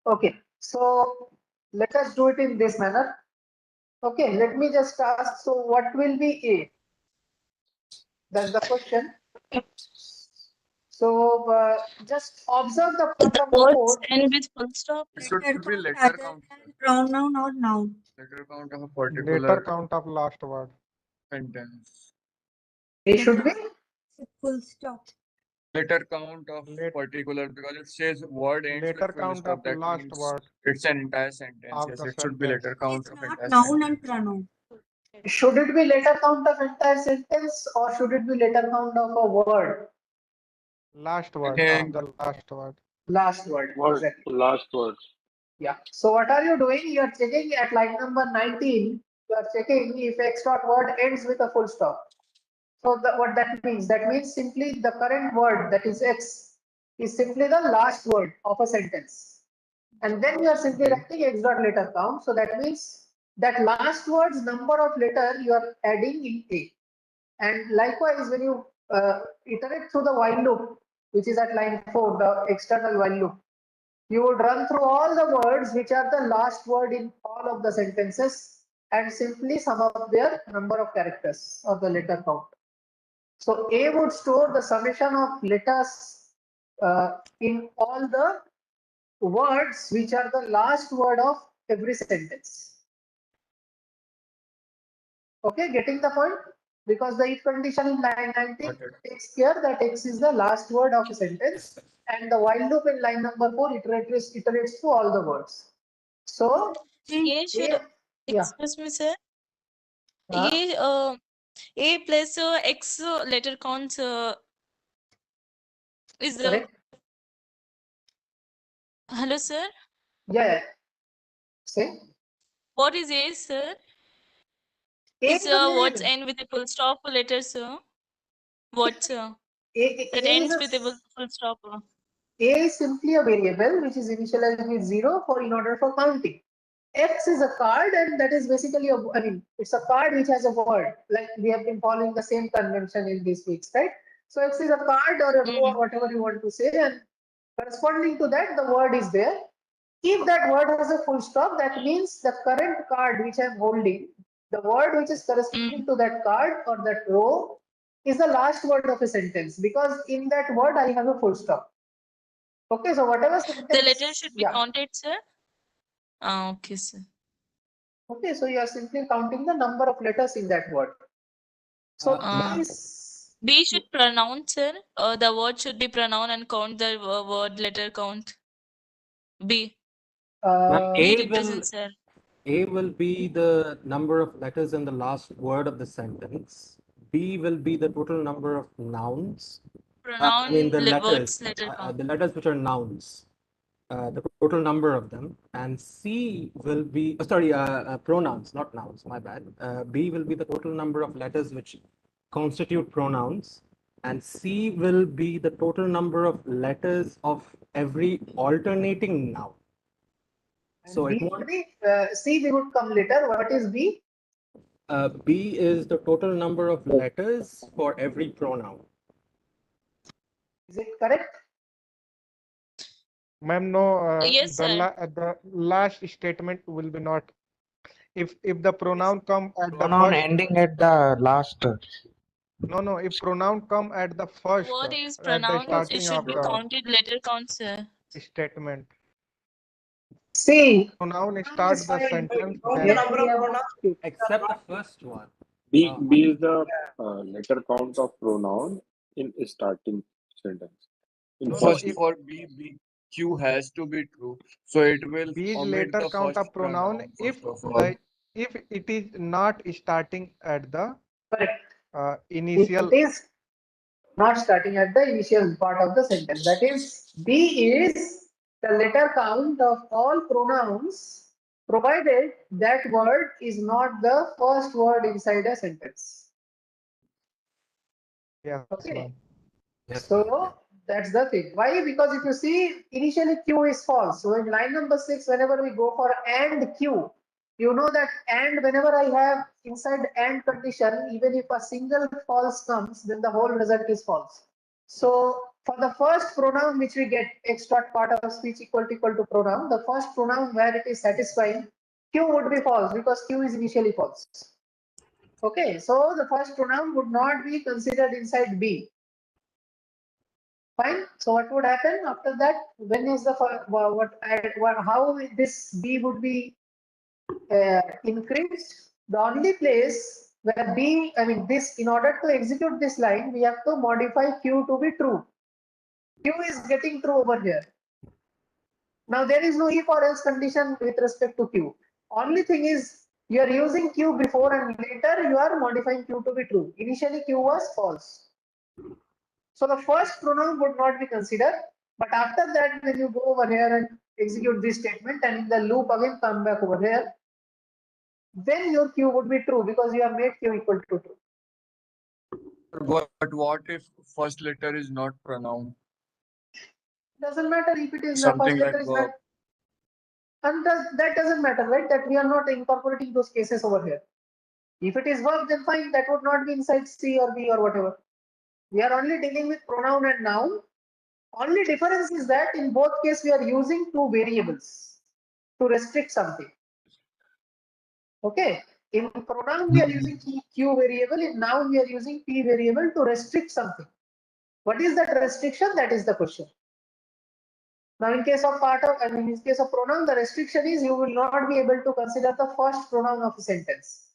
Okay, so let us do it in this manner. Okay, let me just ask, so what will be A? That's the question. So just observe the part of the Words code. end with full stop. It should be letter Other count. than pronoun or noun. Letter count of a Letter particular count of last word. sentence. A should be Full stop. Letter count of particular, because it says word ends with Letter full count stop. of That last means word it's an entire sentence. of Yes, the it should be sentence. letter count It's of not entire noun sentence. and pronoun. Should it be letter count of entire sentence or should it be letter count of a word? Last word Okay. of the last word. Last word. Word, Exactly. last words. Yeah. So what are you doing? You are checking at line number 19. You are checking if X dot word ends with a full stop. So what that means? That means simply the current word, that is X, is simply the last word of a sentence. And then you are simply writing X dot letter count. So that means that last word's number of letter you are adding in A. And likewise, when you iterate through the while loop, which is at line 4, the external while loop, you would run through all the words which are the last word in all of the sentences and simply sum up their number of characters or the letter count. So A would store the summation of letters in all the words which are the last word of every sentence. Okay, getting the point? Because the if condition in line 19 takes care that X is the last word of a sentence, and the while loop in line number 4 iterates through all the words. So, A should, yeah. excuse me, sir. Uh, A plus X letter counts is the. Correct. Hello, sir. Yeah. Say. What is A, sir? A Is is a words variable. end with a full stop letter, sir? What, sir? That A ends is with a full stop. A is simply a variable which is initialized with 0 in order for counting. X is a card, and that is basically it's a card which has a word. Like we have been following the same convention in these weeks, right? So X is a card or a row or whatever you want to say, and corresponding to that, the word is there. If that word has a full stop, that means the current card which I'm holding, the word which is corresponding to that card or that row is the last word of a sentence, because in that word I have a full stop. Okay, so whatever sentence. The letter should be counted, sir. Okay, sir. Okay, so you are simply counting the number of letters in that word. So B should pronounce, sir. The word should be pronoun and count the word letter count. B. B represents, sir. A will be the number of letters in the last word of the sentence. B will be the total number of nouns. I mean the Words, letters, letter count. the letters which are nouns. The total number of them. And C will be, pronouns, not nouns, my bad. B will be the total number of letters which constitute pronouns. And C will be the total number of letters of every alternating noun. So B it won't. would be, C we would come later. What is B? B is the total number of letters for every pronoun. Is it correct? Ma'am, no. Yes, sir. The last statement will be not. If the pronoun come at the Pronoun first. ending at the last. No. If pronoun come at the first, Word is at the pronounced. It starting should of be the counted letter count, sir. statement. C. Pronoun start the sentence. Then Except the first one. B is the letter count of pronoun in starting sentence. In First first for B, Q has to be true. So it will B is omit later the count first of pronoun first of all. if it is not starting at the initial. It is not starting at the initial part of the sentence. That is, B is the letter count of all pronouns, provided that word is not the first word inside a sentence. Yes, okay. Yes, So that's the thing. Why? Because if you see, initially Q is false. So in line number 6, whenever we go for AND Q, you know that AND, whenever I have inside AND condition, even if a single false comes, then the whole result is false. So For the first pronoun which we get, x dot part of speech equal to pronoun, the first pronoun where it is satisfying, Q would be false because Q is initially false. Okay, so the first pronoun would not be considered inside B. Fine. So what would happen after that? When is the how this B would be increased? The only place where B, I mean this, in order to execute this line, we have to modify Q to be true. Q is getting true over here. Now there is no if or else condition with respect to Q. Only thing is you are using Q before and later you are modifying Q to be true. Initially Q was false. So the first pronoun would not be considered, but after that when you go over here and execute this statement and in the loop again come back over here, then your Q would be true because you have made Q equal to true. But what if first letter is not pronoun? Doesn't matter if it is the Something first letter like is not, and that doesn't matter, right? That we are not incorporating those cases over here. If it is verb, then fine, that would not be inside C or B or whatever. We are only dealing with pronoun and noun. Only difference is that in both cases we are using two variables to restrict something. Okay. In pronoun we are using Q variable, in noun we are using P variable to restrict something. What is that restriction? That is the question. Now in case of in case of pronoun, the restriction is you will not be able to consider the first pronoun of a sentence.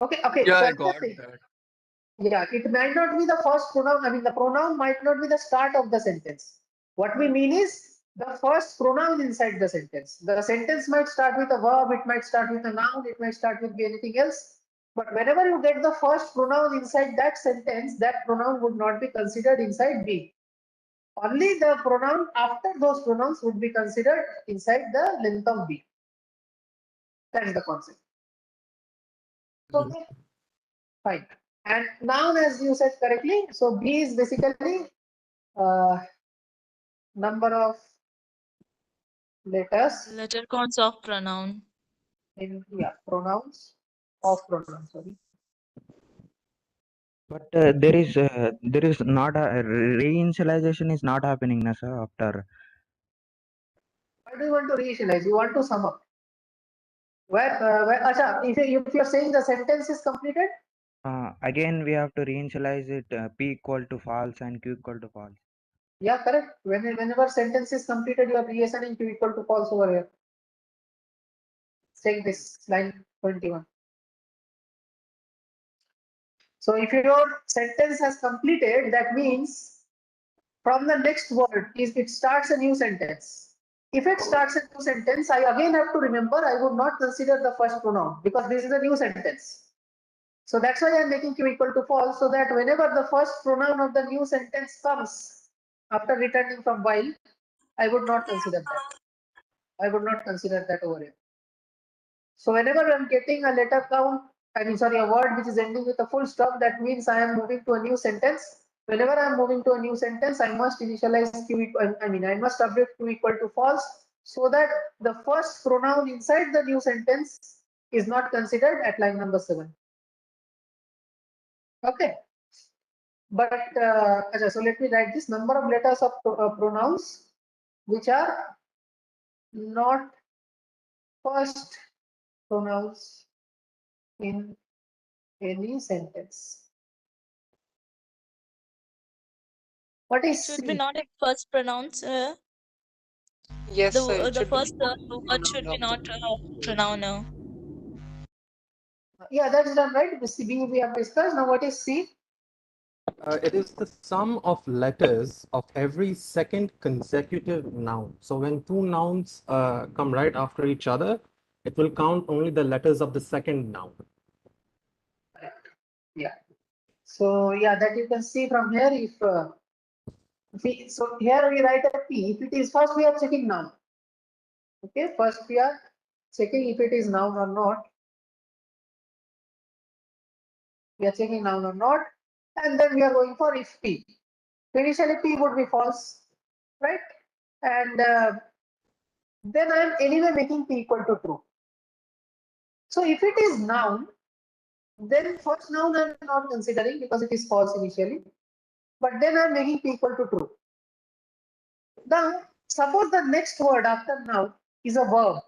Okay, Yeah, so I got that. yeah, it might not be the first pronoun. I mean, the pronoun might not be the start of the sentence. What we mean is the first pronoun inside the sentence. The sentence might start with a verb, it might start with a noun, it might start with anything else. But whenever you get the first pronoun inside that sentence, that pronoun would not be considered inside B. Only the pronoun after those pronouns would be considered inside the length of B. That is the concept. Okay, fine. And noun, as you said correctly, so B is basically number of letters. Letter counts of pronoun. In pronouns of pronoun. Sorry. But there is not a reinitialization is not happening, na sir, after. Why do you want to reinitialize? You want to sum up. If you're saying the sentence is completed, Again we have to reinitialize it, P equal to false and Q equal to false. yeah, correct. Whenever sentence is completed, you are reassigning Q equal to false over here. Saying this line 21. So if your sentence has completed, that means from the next word, if it starts a new sentence. If it starts a new sentence, I again have to remember I would not consider the first pronoun because this is a new sentence. So that's why I'm making Q equal to false, so that whenever the first pronoun of the new sentence comes after returning from while, I would not consider that. I would not consider that over here. So whenever I'm getting a letter count, a word which is ending with a full stop, that means I am moving to a new sentence. Whenever I'm moving to a new sentence, I must initialize Q I must update Q equal to false, so that the first pronoun inside the new sentence is not considered at line number 7. Okay. But so let me write this number of letters of pronouns which are not first pronouns in any sentence. What is Should C? be not a first pronouns. Yes, sir. It The should be first word should be not pronoun. Yeah, that's done, right? The B we have discussed. Now what is C? It is the sum of letters of every second consecutive noun. So when two nouns come right after each other, it will count only the letters of the second noun. Yeah. So yeah, that you can see from here. So here we write a P. If it is first, we are checking noun. Okay, first we are checking if it is noun or not. We are checking noun or not, and then we are going for if P. Initially P would be false, right? And then I am anyway making P equal to true. So if it is noun, then first noun I am not considering because it is false initially. but then I'm making P equal to true. Now, suppose the next word after now is a verb,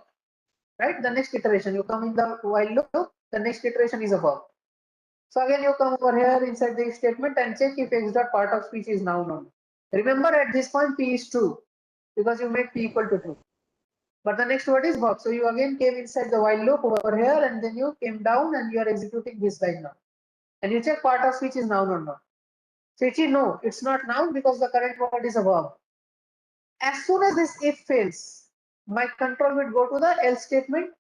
right? The next iteration, you come in the while loop, the next iteration is a verb. So again, you come over here inside the statement and check if x dot part of speech is noun or not. Remember, at this point, P is true because you make P equal to true. But the next word is verb. So you again came inside the while loop over here and then you came down and you are executing this line now. And you check part of speech is noun or not. So no, it's not noun because the current word is a verb. As soon as this if fails, my control will go to the else statement,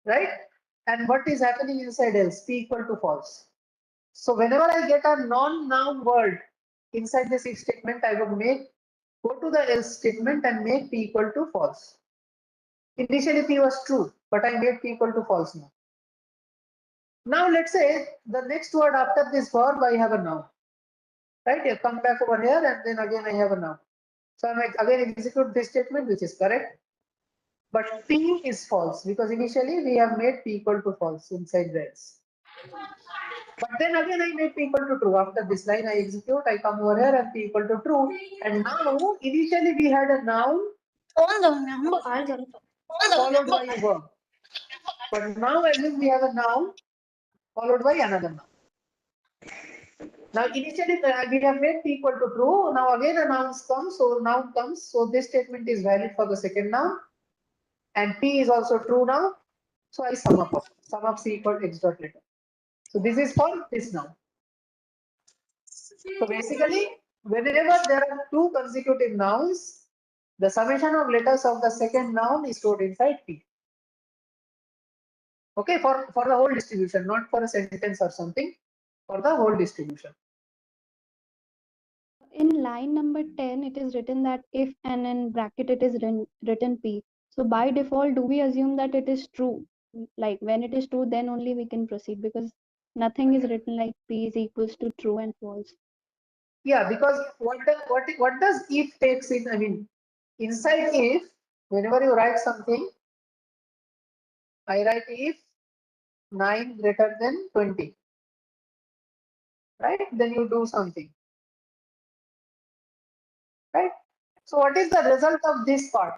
right? And what is happening inside else? P equal to false. So whenever I get a non-noun word inside this if statement, I would go to the else statement and make P equal to false. Initially P was true, but I made P equal to false now. Now let's say the next word after this verb, I have a noun. Right? I come back over here and then again I have a noun. So I again execute this statement, which is correct. But P is false because initially we have made P equal to false inside the else. But then again I made P equal to true. After this line I execute, I come over here and P equal to true. And now initially we had a noun followed by a verb. But now again we have a noun followed by another noun. Now initially we have made P equal to true. Now again a noun comes, so noun comes. So this statement is valid for the second noun. And P is also true now. So I sum up C equal x dot letter. So this is for this noun. So basically, whenever there are two consecutive nouns, the summation of letters of the second noun is stored inside P. Okay, for the whole distribution, not for a sentence or something, for the whole distribution. In line number 10, it is written that if and in bracket it is written P. So by default, do we assume that it is true? Like when it is true, then only we can proceed because nothing is written like P is equals to true and false. Yeah, because what does if takes in? I mean, inside if, whenever you write something, I write if 9 greater than 20, right? Then you do something, right? So what is the result of this part?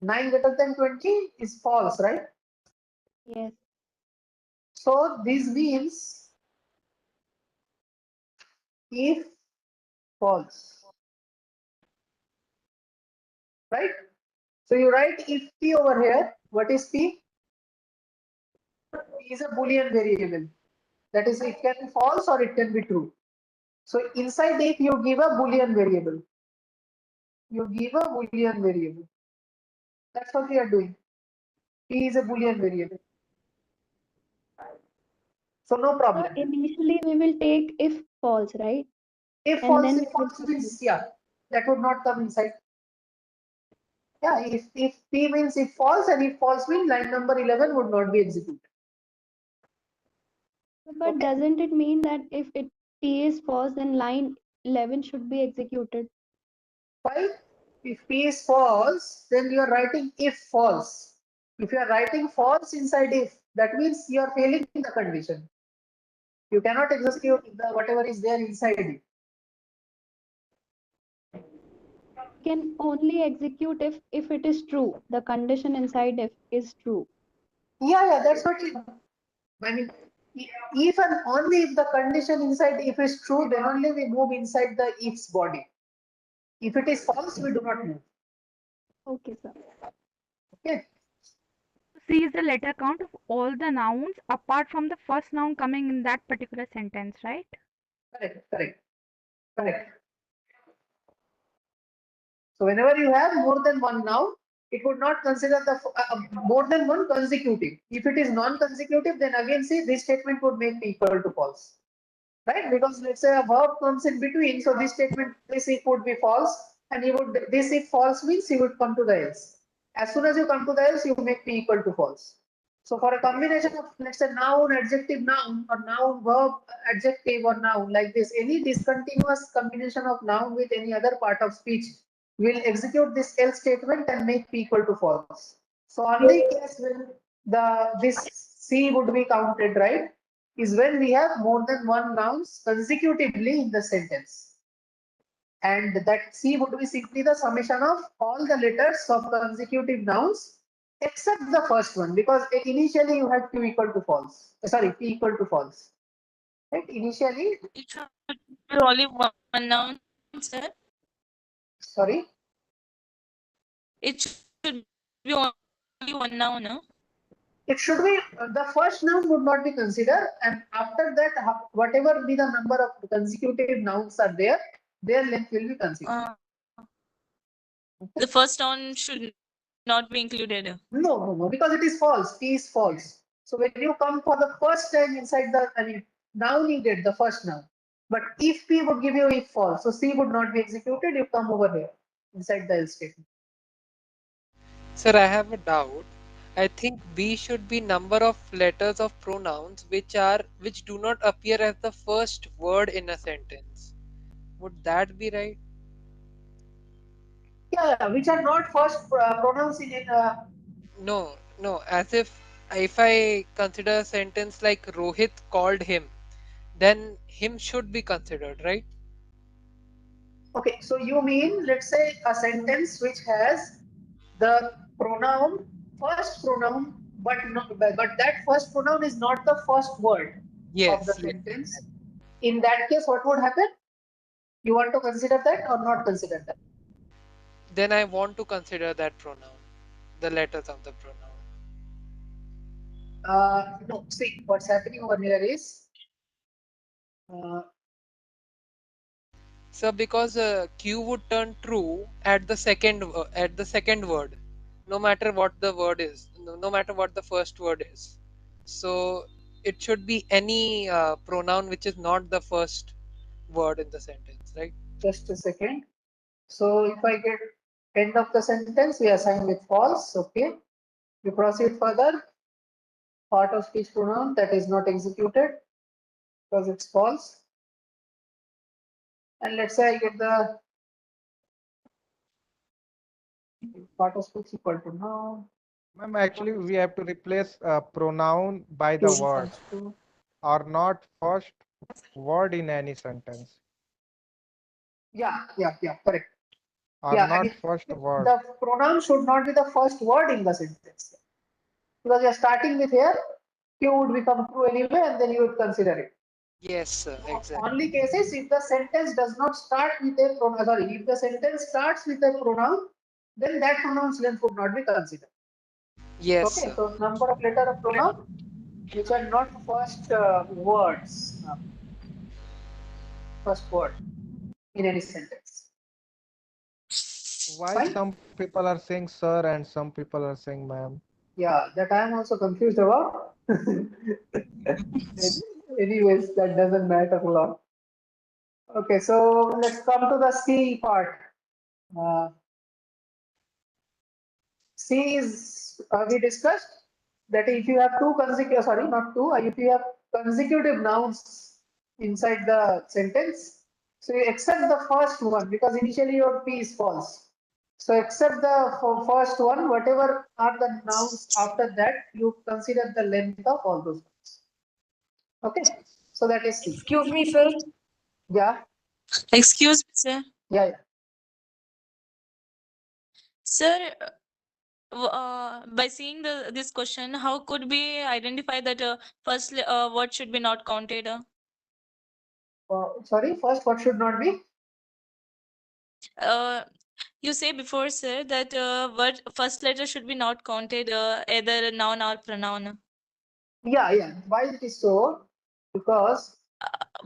9 greater than 20 is false, right? Yes. So this means if false, right? So you write if P over here. What is P? P is a Boolean variable. That is, it can be false or it can be true. So inside if you give a Boolean variable. You give a Boolean variable. That's what we are doing. P is a Boolean variable. So no problem. So initially we will take if false, right? If And false, then if false means, yeah, that would not come inside. Yeah, if P means if false and if false means line number 11 would not be executed. But doesn't it mean that if P is false, then line 11 should be executed? Why? If P is false, then you are writing if false. If you are writing false inside if, that means you are failing the condition. You cannot execute the whatever is there inside it. Can only execute if it is true. The condition inside if is true. Yeah, that's what I mean. If and only if the condition inside if is true, then only we move inside the if's body. If it is false, we do not move. Okay, sir. Okay. C is the letter count of all the nouns apart from the first noun coming in that particular sentence, right? Correct. So whenever you have more than one noun, it would not consider the more than one consecutive. If it is non-consecutive, then again see this statement would make P equal to false, right? Because let's say a verb comes in between, so this statement, this if would be false, and this if false means he would come to the else. As soon as you come to the else, you make P equal to false. So for a combination of, let's say, noun, adjective, noun, or noun, verb, adjective, or noun, like this, any discontinuous combination of noun with any other part of speech will execute this else statement and make P equal to false. So only case when this C would be counted, right? is when we have more than one nouns consecutively in the sentence. And that C would be simply the summation of all the letters of consecutive nouns except the first one, because initially you had Q equal to false. Sorry, P equal to false. Right? Initially. It should be only one noun, sir. Sorry? It should be only one noun, no? It should be, the first noun would not be considered, and after that, whatever be the number of consecutive nouns are there, their length will be considered. The first noun should not be included. No, because it is false. P is false. So when you come for the first time inside the, noun you get the first noun. But if P would give you if false, so C would not be executed, you come over here inside the else statement. Sir, I have a doubt. I think B should be number of letters of pronouns which do not appear as the first word in a sentence. Would that be right? Yeah, which are not first pronouns in No. As if I consider a sentence like Rohit called him, then him should be considered, right? Okay, so you mean, let's say, a sentence which has the pronoun, first pronoun, but that first pronoun is not the first word of the sentence. In that case, what would happen? You want to consider that or not consider that? Then I want to consider that pronoun, the letters of the pronoun. No, see, what's happening over here is, So because Q would turn true at the second word, no matter what the word is, no matter what the first word is. So it should be any pronoun which is not the first word in the sentence, right? Just a second. So if I get end of the sentence, we assign with false. Okay. You proceed further. Part of speech pronoun that is not executed because it's false. And let's say I get the part of speech equal to noun. Ma'am, actually, we have to replace pronoun by the word or not first word in any sentence. Yeah, correct. Or not first word. The pronoun should not be the first word in the sentence. Because you're starting with here, Q would become true anyway, and then you would consider it. Yes, sir, exactly. Only cases if the sentence does not start with a pronoun, sorry, if the sentence starts with a pronoun, then that pronoun's length would not be considered. Yes, Okay, sir. so number of letter of pronoun which are not first words, first word in any sentence. Why Fine? some people are saying sir and some people are saying ma'am? Yeah, that I am also confused about. Anyways, that doesn't matter a lot. Okay, so let's come to the C part. C is, we discussed that if you have two consecutive, sorry, not two, if you have consecutive nouns inside the sentence, so you accept the first one because initially your P is false. So accept the first one, whatever are the nouns after that, you consider the length of all those nouns. Okay, so that is C. Excuse me, sir. Yeah. Excuse me, sir. Yeah. Sir, by seeing this question, how could we identify that first word should be not counted? Sorry, first what should not be? You say before, sir, that word first letter should be not counted, either noun or pronoun. Yeah. Why it is so? Because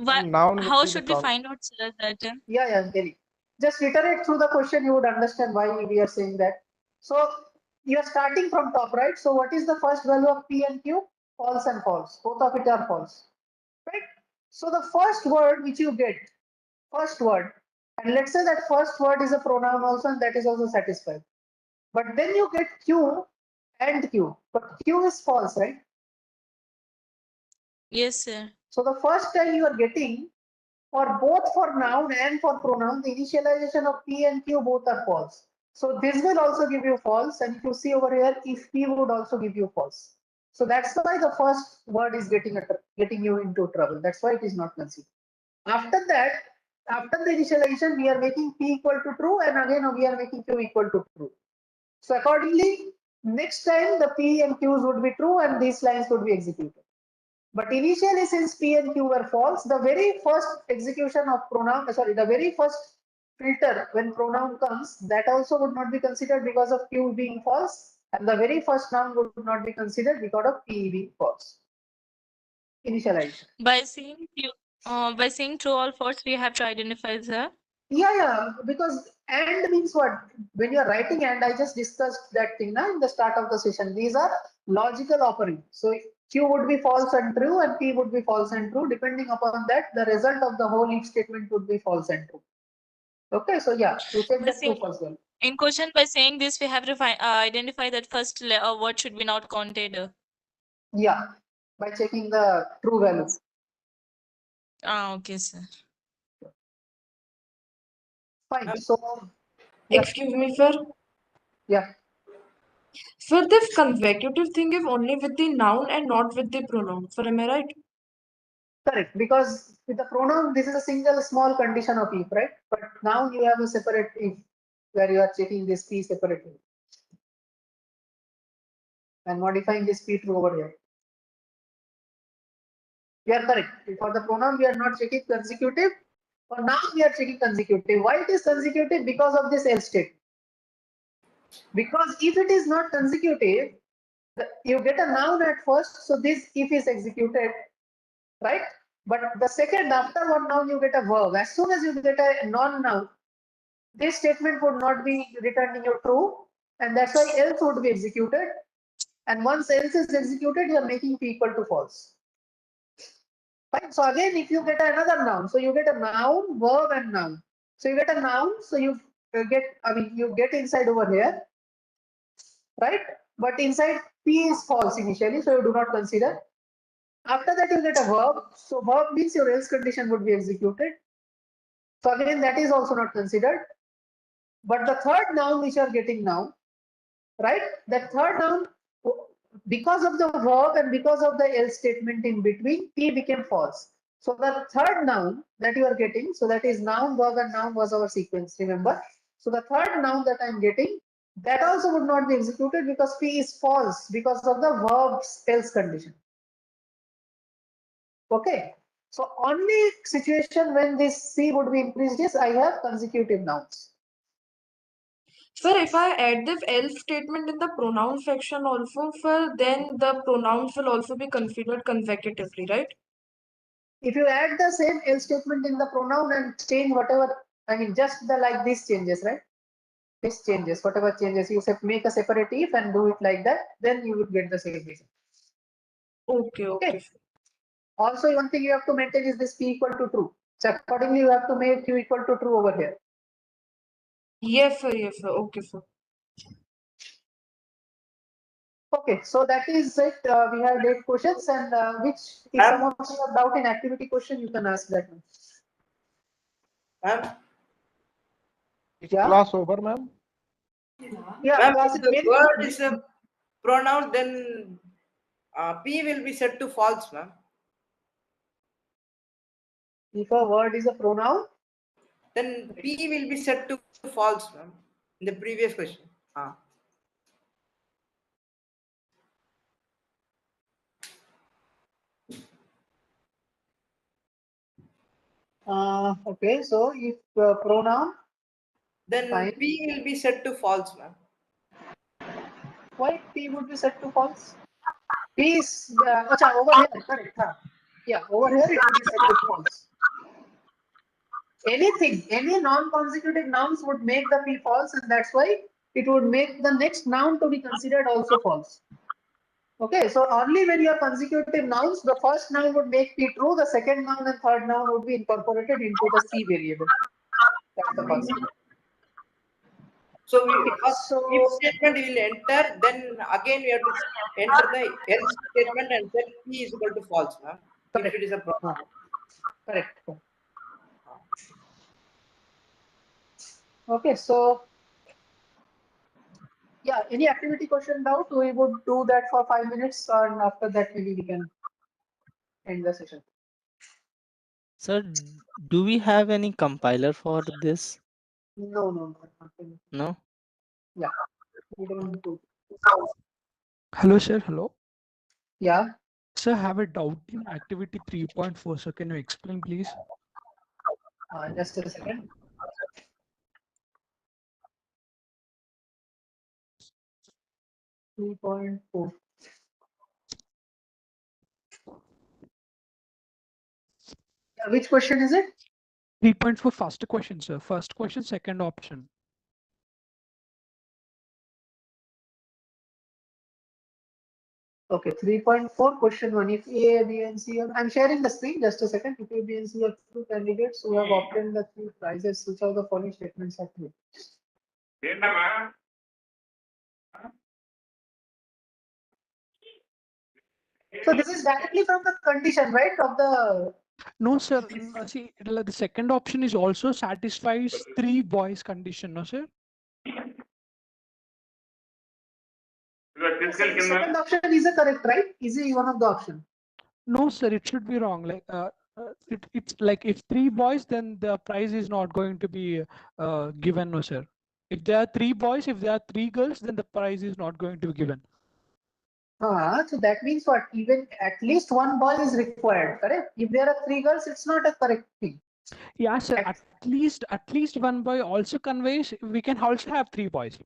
How should we find out, sir, that? Yeah, I'm telling. Just iterate through the question, you would understand why we are saying that. So you are starting from top, right? So what is the first value of P and Q? False and false. Both of it are false, right? So the first word which you get, first word, and let's say that first word is a pronoun also, and that is also satisfied. But then you get Q and Q, but Q is false, right? Yes, sir. So the first time you are getting, for both for noun and for pronoun, the initialization of P and Q both are false. So this will also give you false, and if you see over here, if P would also give you false. So that's why the first word is getting you into trouble. That's why it is not considered. After that, after the initialization, we are making p equal to true, and again we are making q equal to true. So accordingly, next time the p and q's would be true and these lines would be executed. But initially, since p and q were false, the very first execution of pronoun, the very first filter when pronoun comes, that also would not be considered because of q being false, and the very first noun would not be considered because of p being false. Initialization. By seeing true or false, we have to identify the. Yeah, because and means what? When you are writing and, I just discussed that thing now in the start of the session. These are logical operands. So Q would be false and true, and P would be false and true. Depending upon that, the result of the whole if statement would be false and true. Okay, so yeah, you check that true first one. In question, by saying this, we have to identify that first word should be not counted. Yeah, by checking the true value. Okay, sir. Fine. So, yeah. Excuse me, sir. Yeah. For the consecutive thing is only with the noun and not with the pronoun. Sir, am I right? Correct, because with the pronoun, this is a single small condition of if, right? But now you have a separate if where you are checking this p separately and modifying this p true over here. You are correct. For the pronoun, we are not checking consecutive. For now, we are checking consecutive. Why it is consecutive? Because of this else statement. Because if it is not consecutive, you get a noun at first, so this if is executed, right? But the second after one noun, you get a verb. As soon as you get a non-noun, this statement would not be returning you true, and that's why else would be executed. And once else is executed, you are making p equal to false. Fine. So again, if you get another noun, so you get a noun, verb, and noun. So you get a noun, so you get inside over here, right? But inside p is false initially, so you do not consider. After that, you get a verb. So verb means your else condition would be executed. So again, that is also not considered. But the third noun which you are getting now, right? That third noun, because of the verb and because of the else statement in between, p became false. So the third noun that you are getting, so that is noun, verb, and noun was our sequence, remember? So the third noun that I am getting, that also would not be executed because p is false because of the verb's else condition. Okay. So only situation when this c would be increased is I have consecutive nouns. Sir, if I add the else statement in the pronoun section also, sir, then the pronouns will also be considered consecutively, right? If you add the same else statement in the pronoun and change whatever, just the like these changes, right? This changes, whatever changes, you make a separate if and do it like that, then you would get the same result. Okay. Also, one thing you have to maintain is this p equal to true. So accordingly, you have to make q equal to true over here. Yes, sir. Yes, sir. Okay, sir. Okay, so that is it. We have 8 questions, and which, if someone has a doubt in activity question, you can ask that one. Is class over, ma'am? Yeah, Ma'am, class if the word is a pronoun, then P will be set to false, ma'am. If a word is a pronoun, then P will be set to false, ma'am. In the previous question. Okay, so if pronoun, then fine. P will be set to false, ma'am. Why P would be set to false? P is over here, correct? Yeah, over here it would be set to false. Anything, any non-consecutive nouns would make the P false, and that's why it would make the next noun to be considered also false. Okay, so only when you have consecutive nouns, the first noun would make P true, the second noun and third noun would be incorporated into the C variable. That's the concept. So if statement will enter, then again we have to enter the else statement and set P is equal to false, ma'am. If it is a pronoun. Correct. Okay, so Yeah, any activity question doubt, we would do that for 5 minutes, and after that maybe we can end the session. Sir, do we have any compiler for this? No, no, no. Nothing. No? Yeah, we don't do. Hello, sir. Hello. Yeah. Sir, I have a doubt in activity 3.4. So can you explain, please? Just a second. Three point four. Which question is it? 3.4 first question, sir. First question, second option. Okay, 3.4 question 1. If A, B, and C are, I'm sharing the screen, just a second. If A, B, and C are two candidates who have obtained the three prizes, which of the following statements are true? So this is directly from the condition, right? Of the. No, sir. See, the second option is also satisfies 3 boys condition, no, sir? Second option is a correct, right? Is it one of the option? No, sir. It should be wrong. Like, it's like if 3 boys, then the prize is not going to be given, no, sir. If there are 3 boys, if there are 3 girls, then the prize is not going to be given. So that means what? Even at least one boy is required, correct? If there are 3 girls, it's not a correct thing. Yeah, sir. At least one boy also conveys. We can also have 3 boys.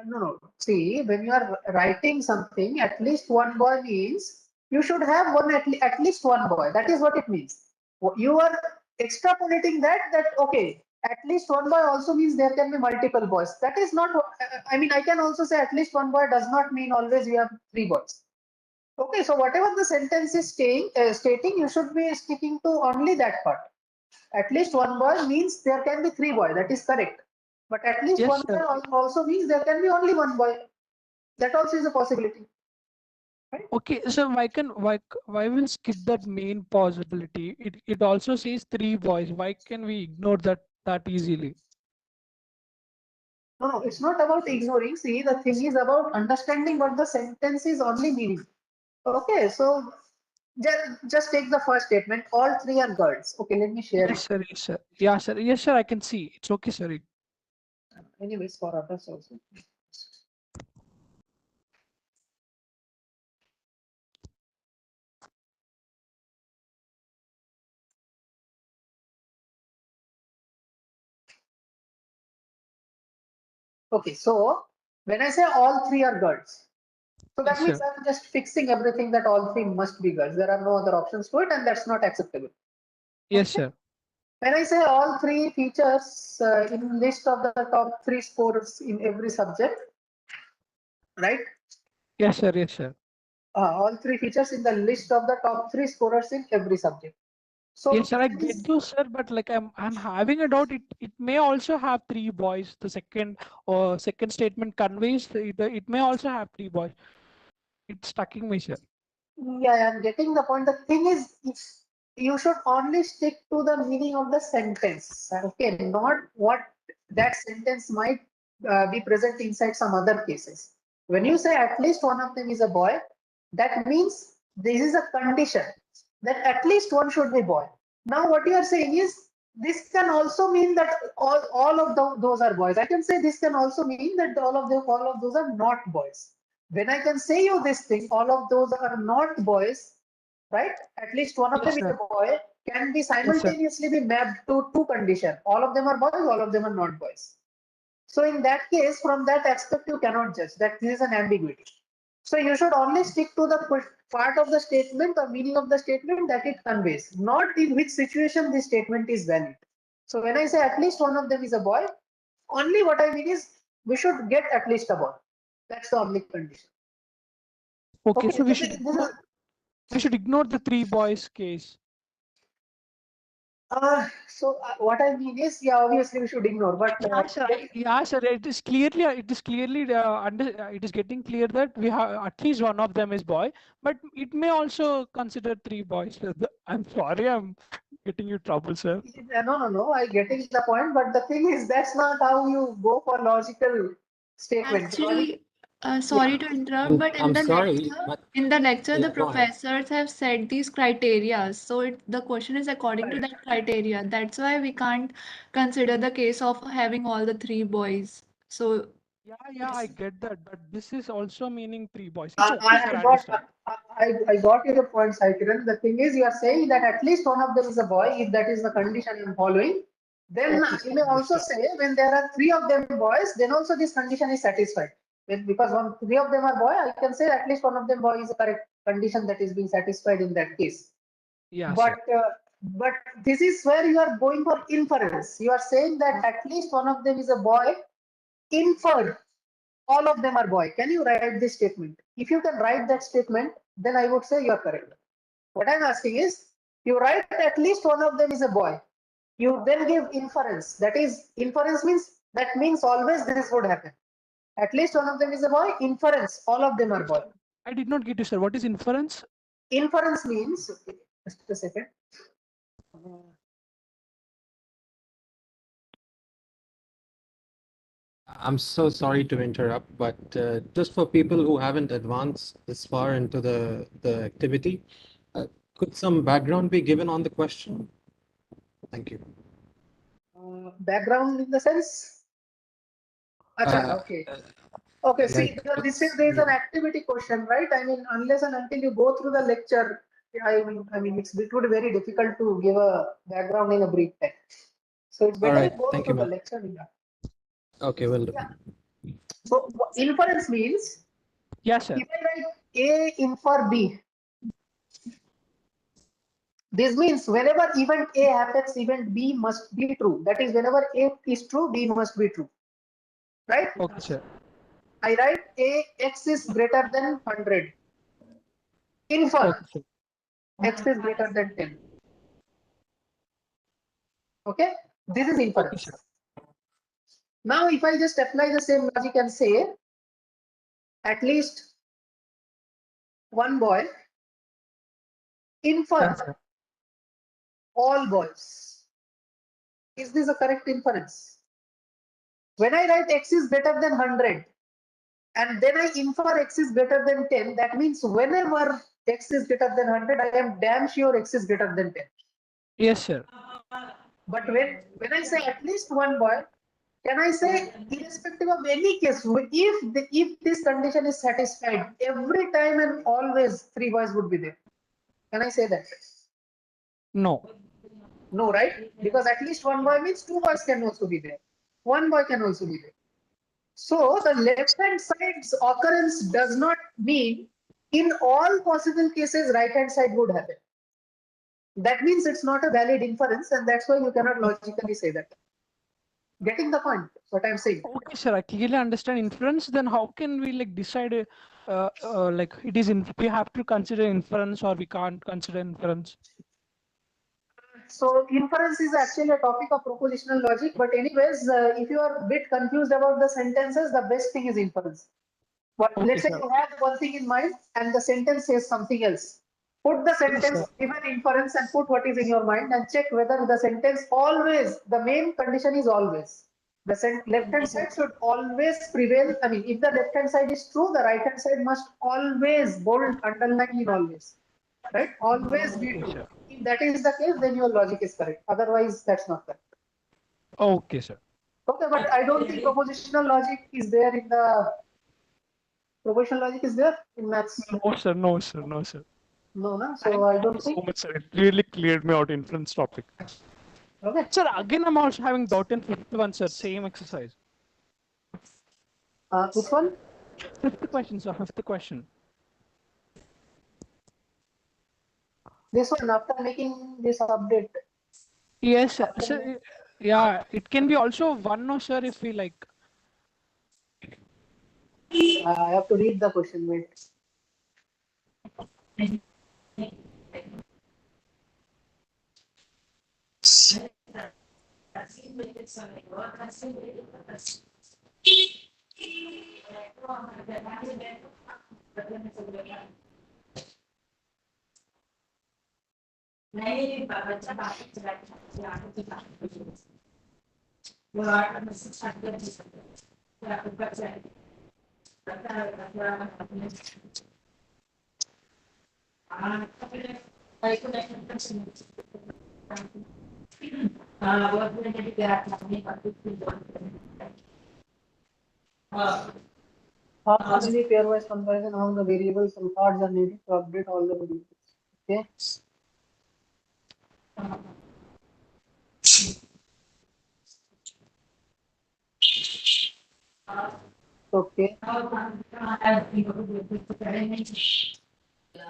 No. See, when you are writing something, at least one boy means you should have at least one boy. That is what it means. You are extrapolating that okay, at least one boy also means there can be multiple boys. That is not what, I mean, I can also say at least one boy does not mean always you have 3 boys. Okay, so whatever the sentence is stating, you should be sticking to only that part. At least one boy means there can be 3 boys. That is correct. But at least Yes, one boy also means there can be only one boy. That also is a possibility. Okay, so why will skip that main possibility? It also says 3 boys. Why can we ignore that easily? No, it's not about ignoring. See, the thing is about understanding what the sentence is only meaning. Okay, so just take the first statement. All 3 are girls. Okay, let me share Yes, it. sir. Yes, sir. Yeah, sir. Yes, sir. I can see. It's okay, sir. Anyways, for others also. Okay, so when I say all 3 are girls, so that Yes, means sir. I'm just fixing everything that all 3 must be girls. There are no other options to it, and that's not acceptable. Yes, sir. When I say all 3 features in list of the top 3 scores in every subject, right? Yes, sir. Yes, sir. All 3 features in the list of the top 3 scorers in every subject. So Yes, sir. I get you, sir. But like I'm having a doubt. It may also have 3 boys. The second statement conveys it may also have 3 boys. It's stucking me, sir. yeah, I'm getting the point. The thing is, you should only stick to the meaning of the sentence. Okay, not what that sentence might be present inside some other cases. When you say at least one of them is a boy, that means this is a condition that at least one should be boy. Now, what you are saying is this can also mean that all of those are boys. I can say this can also mean that all of those are not boys. When I can say you this thing, all of those are not boys, right? At least one of them Yes, is sir. a boy, can be Yes, sir. simultaneously be mapped to 2 conditions. All of them are boys, all of them are not boys. So in that case, from that aspect, you cannot judge that this is an ambiguity. So you should only stick to the part of the statement or meaning of the statement that it conveys, not in which situation this statement is valid. So when I say at least one of them is a boy, only what I mean is we should get at least a boy. That's the only condition. Okay, so This is, we should ignore the 3 boys case. What I mean is, yeah, obviously we should ignore, but Yeah, sir. Yeah, sir. It is clearly it is getting clear that we have at least one of them is boy, but it may also consider three boys. I'm sorry, I'm getting you trouble, sir. No. I getting the point, but the thing is, that's not how you go for logical statements. Actually, sorry to interrupt, but I'm sorry, but in the lecture, the yeah, go ahead. professors have set these criteria. So the question is according to that criteria. That's why we can't consider the case of having all the three boys. So Yeah, I get that, but this is also meaning three boys. It's okay, sir. I I understand. got your point, Saikiran. The thing is, you are saying that at least one of them is a boy. If that is the condition I'm following, then you may also say when there are three of them boys, then also this condition is satisfied. Because three of them are boy, I can say at least one of them boy is a correct condition that is being satisfied in that case. Yeah, But sir. but this is where you are going for inference. You are saying that at least one of them is a boy. Infer all of them are boy. Can you write this statement? If you can write that statement, then I would say you are correct. What I'm asking is, you write at least one of them is a boy. You then give inference. That is, inference means always this would happen. At least one of them is a boy. Inference, all of them are boy. I did not get you, sir. What is inference? Inference means, just a second. I'm so sorry to interrupt, but just for people who haven't advanced this far into the activity, could some background be given on the question? Thank you. Background in the sense? Achha, okay. Okay, see, there is an activity question, right? I mean, unless and until you go through the lecture, it would be very difficult to give a background in a brief time. So it's better to go Thank through you, the ma'am. lecture. Okay, well done. Yeah. So inference means, yes, sir. If I write A infer B, this means whenever event A happens, event B must be true. That is, whenever A is true, B must be true. Right? Okay, sir. I write A x is greater than 100. Infer Okay. x is greater than 10. Okay? This is inference. Okay, now, if I just apply the same logic and say at least one boy, infer yes, sir. all boys. Is this a correct inference? When I write x is greater than 100 and then I infer x is greater than 10, that means whenever x is greater than 100, I am damn sure x is greater than 10. Yes, sir. But when I say at least one boy, can I say irrespective of any case, if this condition is satisfied, every time and always three boys would be there? Can I say that? No. No, right? Because at least one boy means two boys can also be there. One boy can also be there. So the left-hand side's occurrence does not mean in all possible cases right-hand side would happen. That means it's not a valid inference, and that's why you cannot logically say that. Getting the point? What I'm saying. Okay, sir. I clearly understand inference. Then how can we decide? Like it is we have to consider inference or we can't consider inference. So inference is actually a topic of propositional logic, but anyways, if you are a bit confused about the sentences, the best thing is inference. But okay, let's say sir. you have one thing in mind and the sentence says something else. Put the sentence, give an inference and put what is in your mind and check whether the sentence always, the main condition is always. The left-hand side should always prevail. I mean, if the left-hand side is true, the right-hand side must always, bold, underline in always. Right? Always be true. Sir. If that is the case, then your logic is correct. Otherwise, that's not correct. Okay, sir. Okay, but I don't think propositional logic is there in the propositional logic is there in maths. No, sir. No, sir. No, sir. No, no. So I don't think. So much, sir. It really cleared me out inference topic. Okay. Sir, again, I'm also having doubt in fifth one, sir. Same exercise. Which one? Fifth question, sir. Fifth question. This one after making this update. Yes, sir. Sir, yeah, it can be also one, no, sir, if we like. I have to read the question. Wait. How many pairwise comparison among the variables and cards are needed to update all the variables? Okay. Okay.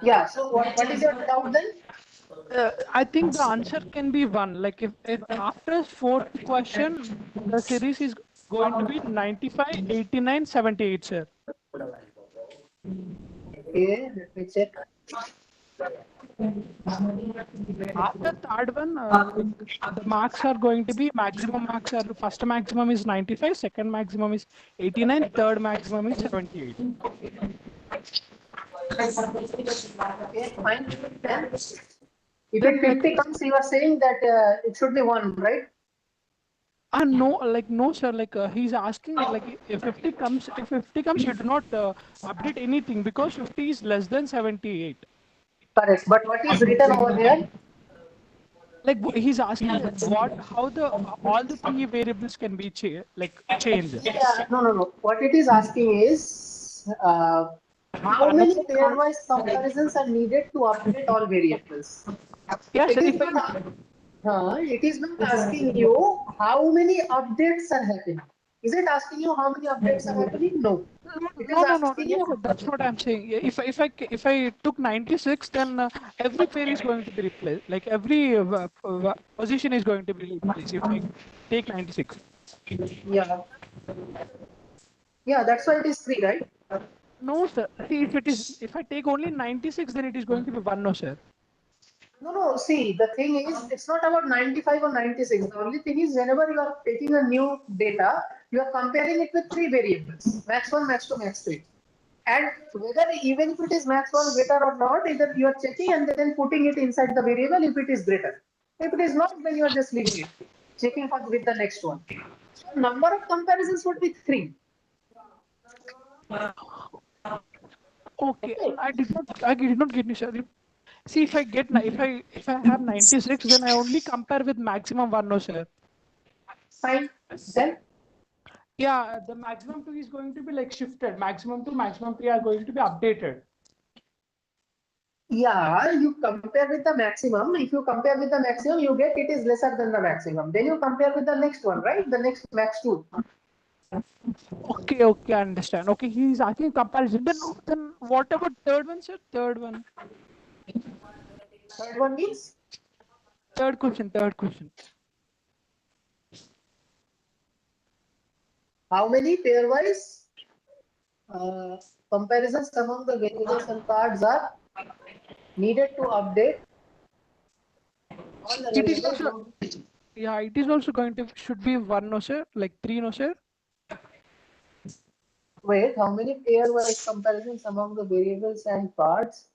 Yeah. So what is your doubt then? I think the answer can be one. Like if after fourth question, the series is going to be 95, 89, 78, sir. Okay, let me check. After third one, the marks are going to be maximum marks are first maximum is 95, second maximum is 89, third maximum is 78. Okay, fine. Then if it 50 comes, you are saying that it should be one, right? No, like no, sir. Like he's asking, like if 50 comes, you do not update anything because 50 is less than 78. Correct. But what is written over here? Like he's asking how the all the three variables can be changed. Yeah, no. What it is asking is how many pairwise comparisons are needed to update all variables. Yes, It is not asking you how many updates are happening. Is it asking you how many updates are happening? No. It is No. asking Yes, you. sir, that's what I'm saying. If I took 96, then every pair is going to be replaced. Like every position is going to be replaced if I take 96. Yeah. Yeah, that's why it is 3, right? No, sir. See, if I take only 96, then it is going to be 1, no, sir. No. See, the thing is, it's not about 95 or 96. The only thing is, whenever you are taking a new data, you are comparing it with 3 variables: max 1, max 2, max 3. And whether even if it is max 1 greater or not, either you are checking and then putting it inside the variable if it is greater. If it is not, then you are just leaving it, checking for with the next one. So number of comparisons would be 3. Okay, I did not get you, sir. See, if I have 96, then I only compare with maximum 1, no, sir. Fine. Then? Yeah, the maximum 2 is going to be like shifted. Maximum 2, maximum 3 are going to be updated. Yeah, you compare with the maximum. If you compare with the maximum, you get it is lesser than the maximum. Then you compare with the next one, right? The next max 2. Okay, I understand. Okay, he's asking comparison. Then what about third one, sir? Third one. Third one means? Third question. How many pairwise comparisons among the variables and cards are needed to update all the It is variables? also, yeah, it is also going to should be 1, no, sir. Like 3, no, sir. Wait, how many pairwise comparisons among the variables and cards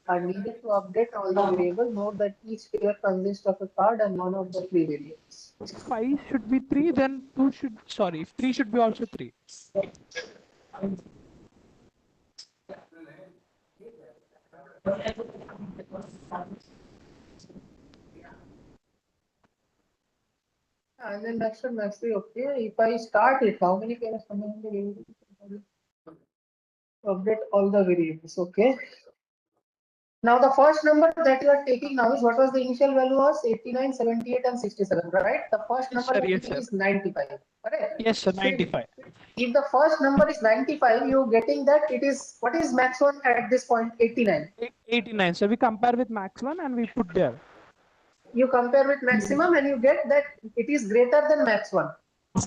are needed to update all the variables? Note that each pair consists of a card and one of the 3 variables. 5 should be 3, then 2 should, sorry, 3 should be also 3. And then next one, max 3, okay. If I start it, how many pairs among the variables update all the variables? Okay. Now the first number that you are taking now is what was the initial value was 89, 78 and 67, right? The first number you are taking is 95, correct? Yes, sir, 95. If the first number is 95, you getting that it is, what is max 1 at this point? 89. 89. So we compare with max 1 and we put there. You compare with maximum and you get that it is greater than max 1.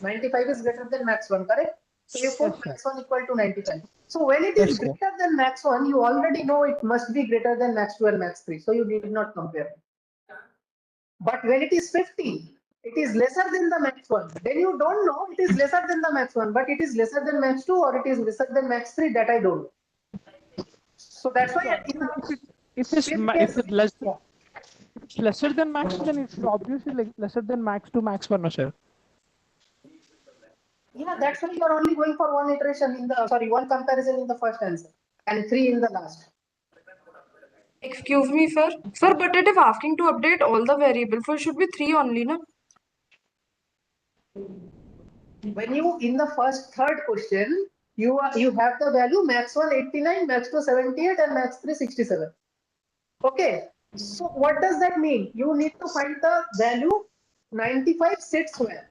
95 is greater than max 1, correct? So you put max 1 equal to 95. So when it is greater than max 1, you already know it must be greater than max 2 and max 3. So you did not compare. But when it is 50, it is lesser than the max 1. Then you don't know it is lesser than the max 1, but it is lesser than max 2 or it is lesser than max 3, that I don't know. So that's why in the If it's fifth case, it's lesser than max, then it's obviously like lesser than max to max 1, no, sir. yeah, that's why you are only going for one iteration in the one comparison in the first answer and 3 in the last. Excuse me, sir. Sir, but it is asking to update all the variables. So should be 3 only, no? When you in the third question, you have the value max 1 89, max 2 78, and max 3 67. Okay. So what does that mean? You need to find the value 95 set square.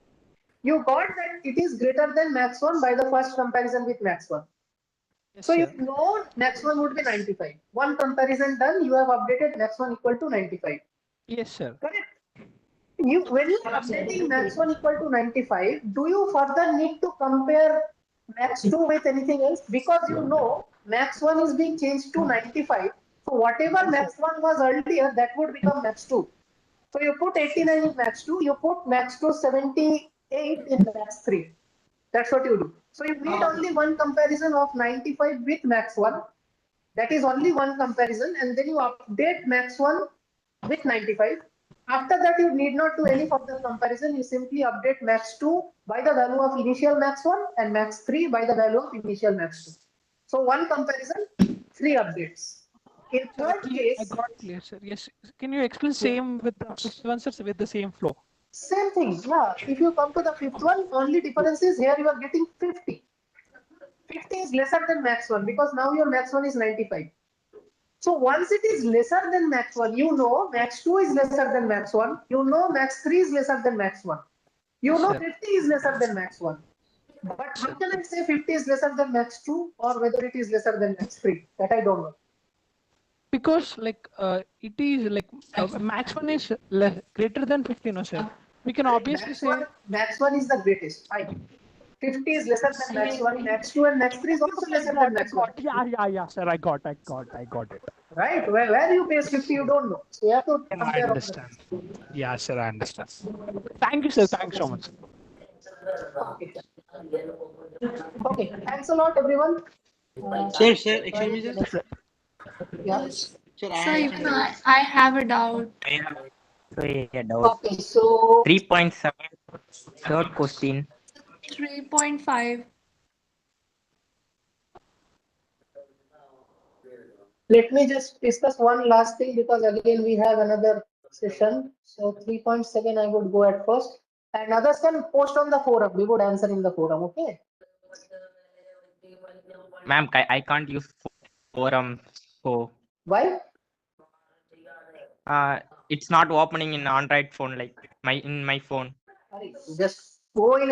You got that it is greater than max 1 by the first comparison with max 1. Yes, So sir. you know max 1 would be 95. One comparison done, you have updated max 1 equal to 95. Yes, sir. Correct. When you are updating max 1 equal to 95, do you further need to compare max 2 with anything else? Because you know max 1 is being changed to 95. So whatever max 1 was earlier, that would become max 2. So you put 89 in max 2, you put max 2 78 in max 3. That's what you do. So you need only one comparison of 95 with max 1. That is only one comparison, and then you update max 1 with 95. After that, you need not do any further comparison. You simply update max 2 by the value of initial max 1 and max 3 by the value of initial max 2. So one comparison, 3 updates. In third case, I got clear, sir. Yes. Can you explain same with the fifth one, sir, with the same flow? Same thing. Yeah. If you come to the fifth one, only difference is here you are getting 50. 50 is lesser than max 1 because now your max 1 is 95. So once it is lesser than max 1, you know max 2 is lesser than max 1. You know max 3 is lesser than max 1. You know 50 is lesser than max 1. But how can I say 50 is lesser than max 2 or whether it is lesser than max 3? That I don't know. Because like it is like max 1 is greater than 50, no, sir. We can obviously say max 1 is the greatest. Fine. 50 is lesser than max 1, max 2 and max 3 is also lesser than max 1. Yeah, sir. I got it. Right? Where you base 50, you don't know. So you have to I compare all understand. Yeah, sir. I understand. Thank you, sir. Thanks so much. Okay. Okay. Thanks a lot, everyone. Sir, excuse me, sir. Yeah. So even I have a doubt. So yeah, doubt. Okay, so 3.7, third question. 3.5. let me just discuss one last thing because again we have another session. So 3.7 I would go at first and others can post on the forum. We would answer in the forum. Okay. Ma'am, I can't use forum. So Why? it's not opening in Android phone like in my phone. Just go in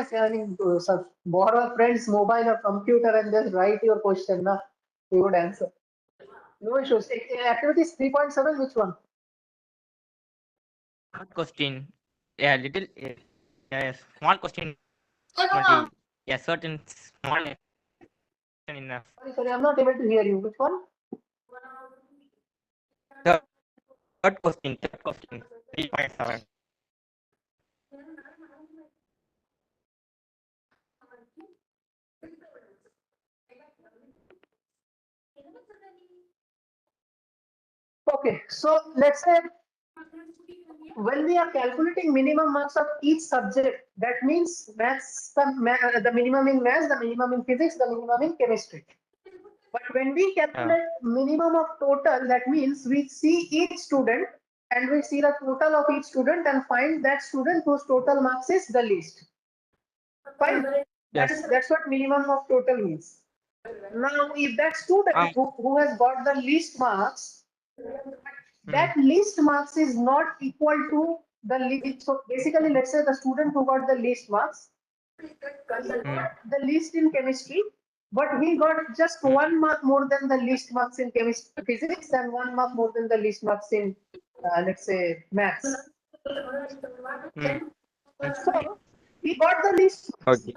borrow a friend's mobile or computer and just write your question. Na? We would answer. No issues. Activities 3.7, which one? Third question. Yeah, little. Yeah, small question. 20. Yeah, certain small. In a Sorry, I'm not able to hear you. Which one? third question. 3.7. Okay, so let's say when we are calculating minimum marks of each subject, that means maths, the minimum in maths, the minimum in physics, the minimum in chemistry. But when we calculate minimum of total, that means we see each student and we see the total of each student and find that student whose total marks is the least. Fine. Yes. That's what minimum of total means. Now, if that student who has got the least marks, that least marks is not equal to the least. So basically, let's say the student who got the least marks, he got the least in chemistry, but he got just 1 mark more than the least marks in physics and 1 mark more than the least marks in, let's say, maths. So he got the least marks,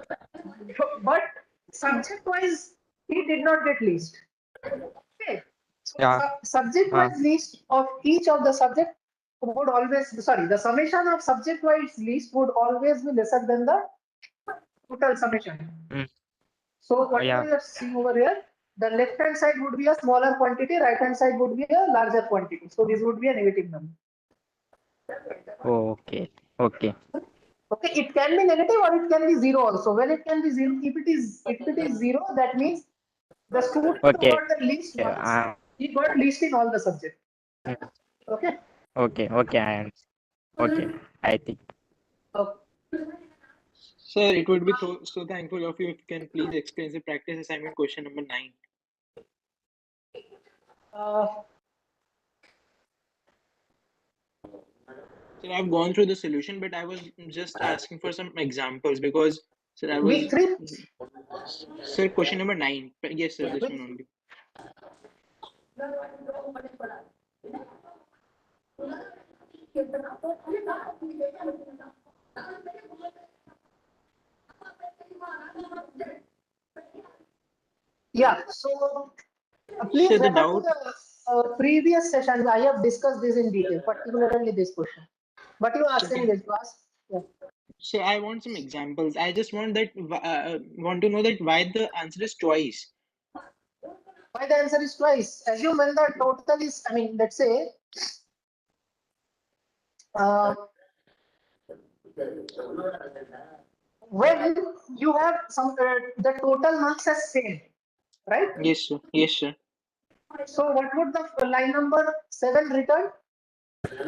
but subject-wise, he did not get least. Okay. So subject-wise least of each of the subject would always, sorry, the summation of subject-wise least would always be lesser than the total summation. So whatever Yeah. you are seeing over here, the left-hand side would be a smaller quantity, right-hand side would be a larger quantity. So this would be a negative number. Okay. Okay. Okay, it can be negative or it can be zero also. When it can be zero, if it is zero, that means the student who Okay. got the least marks, he got least in all the subjects. Okay. Okay. Okay. I am. Okay. I think. Okay. Sir, it would be so thankful of you if you can please explain the practice assignment question number 9. Sir, I've gone through the solution, but I was just asking for some examples because, sir, I was. Sir, question number 9. Yes, sir, this one only. Yeah, so please Sir, the refer to doubt. the previous sessions. I have discussed this in detail, particularly this question. But you are asking this class. Yeah. So I want some examples. I just want that want to know that why the answer is twice. Why the answer is twice? Assume when the total is, I mean, let's say, when you have some, the total marks as same, right? Yes, sir. Yes, sir. So what would the line number 7 return?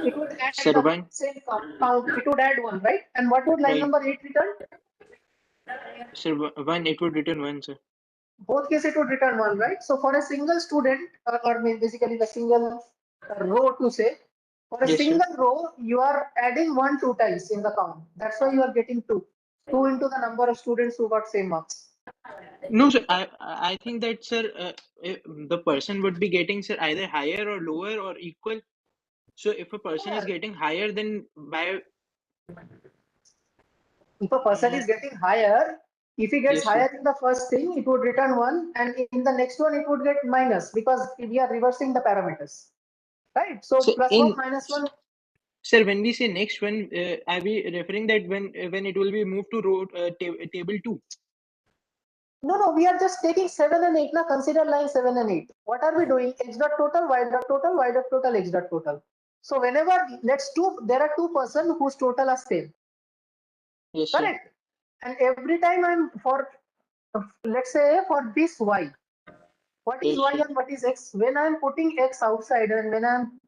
It would add Sir, the 1. same count. It would add 1, right? And what would line Right. number 8 return? Sir, 1. It would return 1, sir. Both cases it would return 1, right? So for a single student, or basically the single row to say, for a Yes, single sir. row, you are adding 1 2 times in the count. That's why you are getting 2. 2 into the number of students who got same marks. No, sir. I think that, sir, the person would be getting, sir, either higher or lower or equal. So if a person is getting higher, then by. If a person is getting higher, if he gets Yes, sir. higher in the first thing, it would return 1, and in the next one, it would get minus because we are reversing the parameters, right? So So plus 1, minus 1. Sir, when we say next one, are we referring that when it will be moved to row table 2? No, we are just taking 7 and 8. Now consider line 7 and 8. What are we doing? X dot total, Y dot total, Y dot total, X dot total. So whenever there are two persons whose total are same. Yes, correct. And every time I'm let's say for this Y, what is Yes, Y sir. and what is X? When I'm putting X outside and when I'm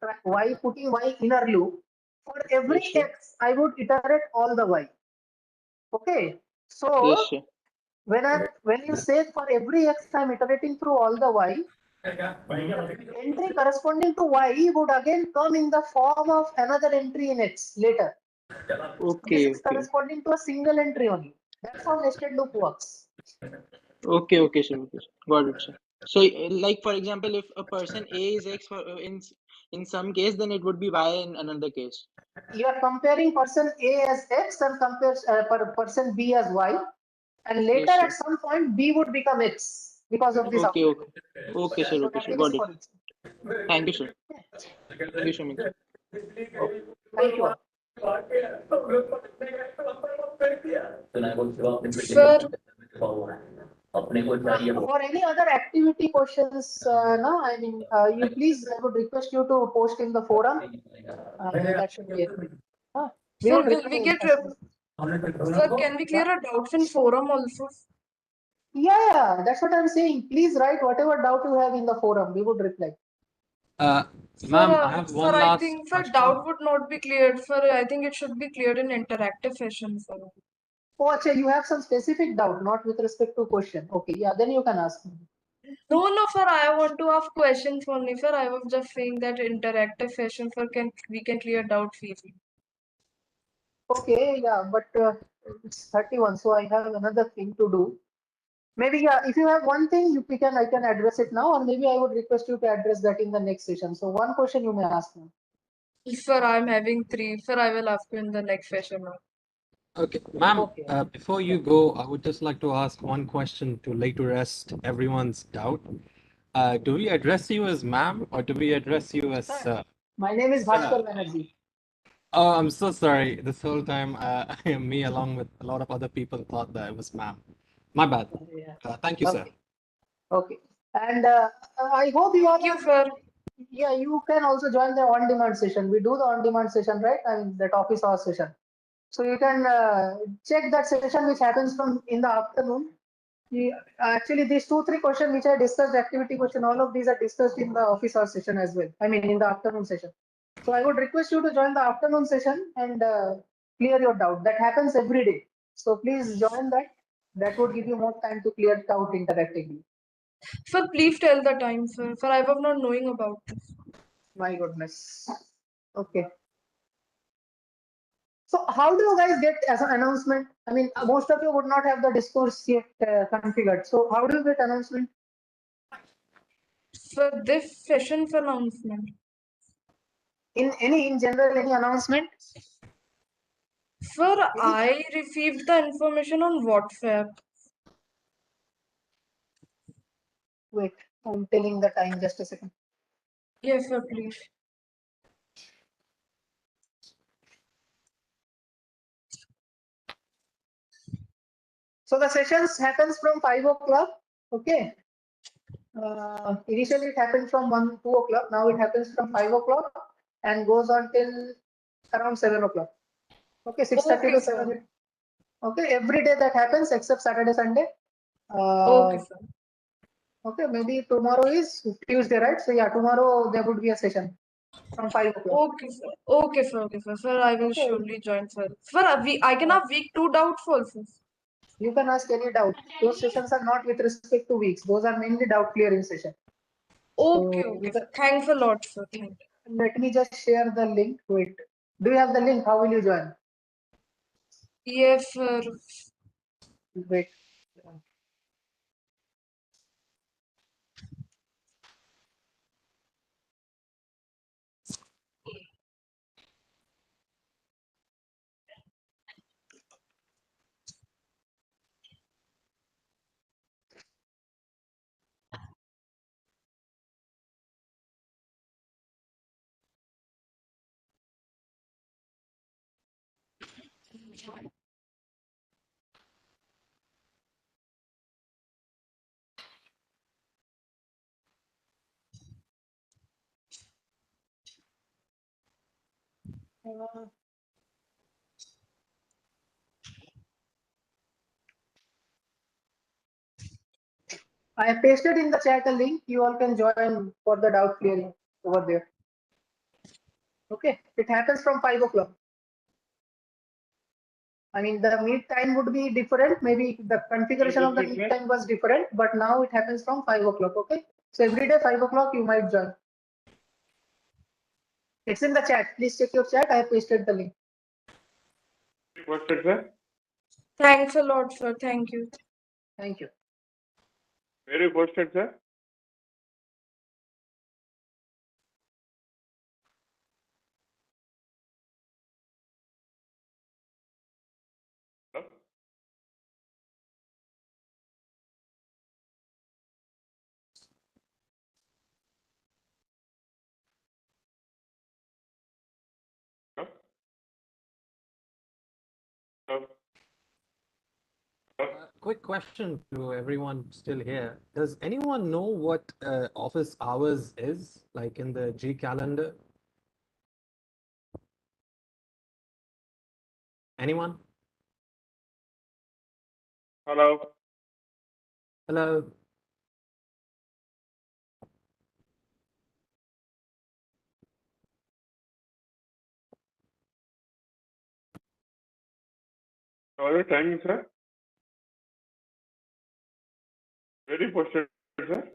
putting Y inner loop, for every Yes, sir. X, I would iterate all the Y. Okay. So Yes, sir. when you say for every X, I'm iterating through all the Y, entry corresponding to Y would again come in the form of another entry in X later. Okay, This is corresponding to a single entry only. That's how nested loop works. okay, okay, sir. Okay, sir. Got it, sir. So, like for example, if a person A is X in some case, then it would be Y in another case. You are comparing person A as X and compares person B as Y, and later Yes, at some point B would become X because of this Okay, output. okay, sir. So Okay, that sir. is Got it. for it. Thank you, sir. Thank you so much. Okay. Thank you. Sir, For any other activity questions, no, I mean, you please, I would request you to post in the forum. That should be it. We sir, would will we reply get, as soon as- sir, can we clear a doubt in forum also? Yeah, that's what I'm saying. Please write whatever doubt you have in the forum. We would reply. Ma'am, I have one Sir, I last think, sir, question. doubt would not be cleared. Sir, I think it should be cleared in interactive fashion, sir. Oh, actually, you have some specific doubt, not with respect to question. Okay, yeah, then you can ask me. No, sir, I want to ask questions only, sir. I was just saying that interactive fashion, sir, we can clear doubts easily. Okay, yeah, but it's 31, so I have another thing to do. Maybe, yeah, if you have one thing, I can address it now, or maybe I would request you to address that in the next session. So one question you may ask me. Sir, I'm having 3. Sir, I will ask you in the next session now. Okay, ma'am, Okay. before you go, I would just like to ask one question to lay to rest everyone's doubt. Do we address you as ma'am or do we address you as My name is sir? Bhaskar Banerjee. Oh, I'm so sorry. This whole time, me along with a lot of other people thought that it was ma'am. My bad. Yeah. Thank you, sir. Okay. Okay. And I hope you are. Thank you, sir. Yeah, you can also join the on-demand session. We do the on-demand session, right? I mean, that office hour session. So you can check that session which happens from in the afternoon. Actually, these 2-3 questions which I discussed, activity question, all of these are discussed in the office hour session as well. I mean, in the afternoon session. So I would request you to join the afternoon session and clear your doubt. That happens every day. So please join that. That would give you more time to clear it out interactively. Sir, please tell the time, sir. For I was not knowing about this. My goodness. Okay. So how do you guys get as an announcement? I mean, most of you would not have the discourse yet configured. So how do you get announcement? For this session's announcement. In general, any announcement? Sir, I received the information on WhatsApp. Wait, I'm telling the time, just a second. Yes, sir, please. So the sessions happens from 5 o'clock. Okay. Initially it happened from 2 o'clock. Now it happens from 5 o'clock and goes on till around 7 o'clock. Okay, 6:30 to 7. Okay, every day that happens except Saturday, Sunday. Okay, sir. Okay, maybe tomorrow is Tuesday, right? So yeah, tomorrow there would be a session from 5 o'clock. Okay, sir. Okay, sir. Okay, sir. Sir, I will surely join, sir. Sir, I can have week 2 doubts also. You can ask any doubt. Those sessions are not with respect to weeks. Those are mainly doubt clearing session. Okay, So okay, sir. Thanks a lot, sir. Thank you. let me just share the link. Wait, do you have the link? How will you join? Yes, sir. Wait. I have pasted in the chat a link. You all can join for the doubt clearing over there. Okay, it happens from 5 o'clock. I mean, the meet time would be different. Maybe the configuration of the meet time was different, but now it happens from 5 o'clock. Okay, so every day 5 o'clock you might join. It's in the chat. Please check your chat. I have pasted the link. Posted, sir. Thanks a lot, sir. Thank you. Thank you. Where you posted, sir? Hello? Hello? Hello? Quick question to everyone still here. Does anyone know what office hours is, like in the G calendar? Anyone? Hello? Hello? What are the timing, sir? Where you posted, sir?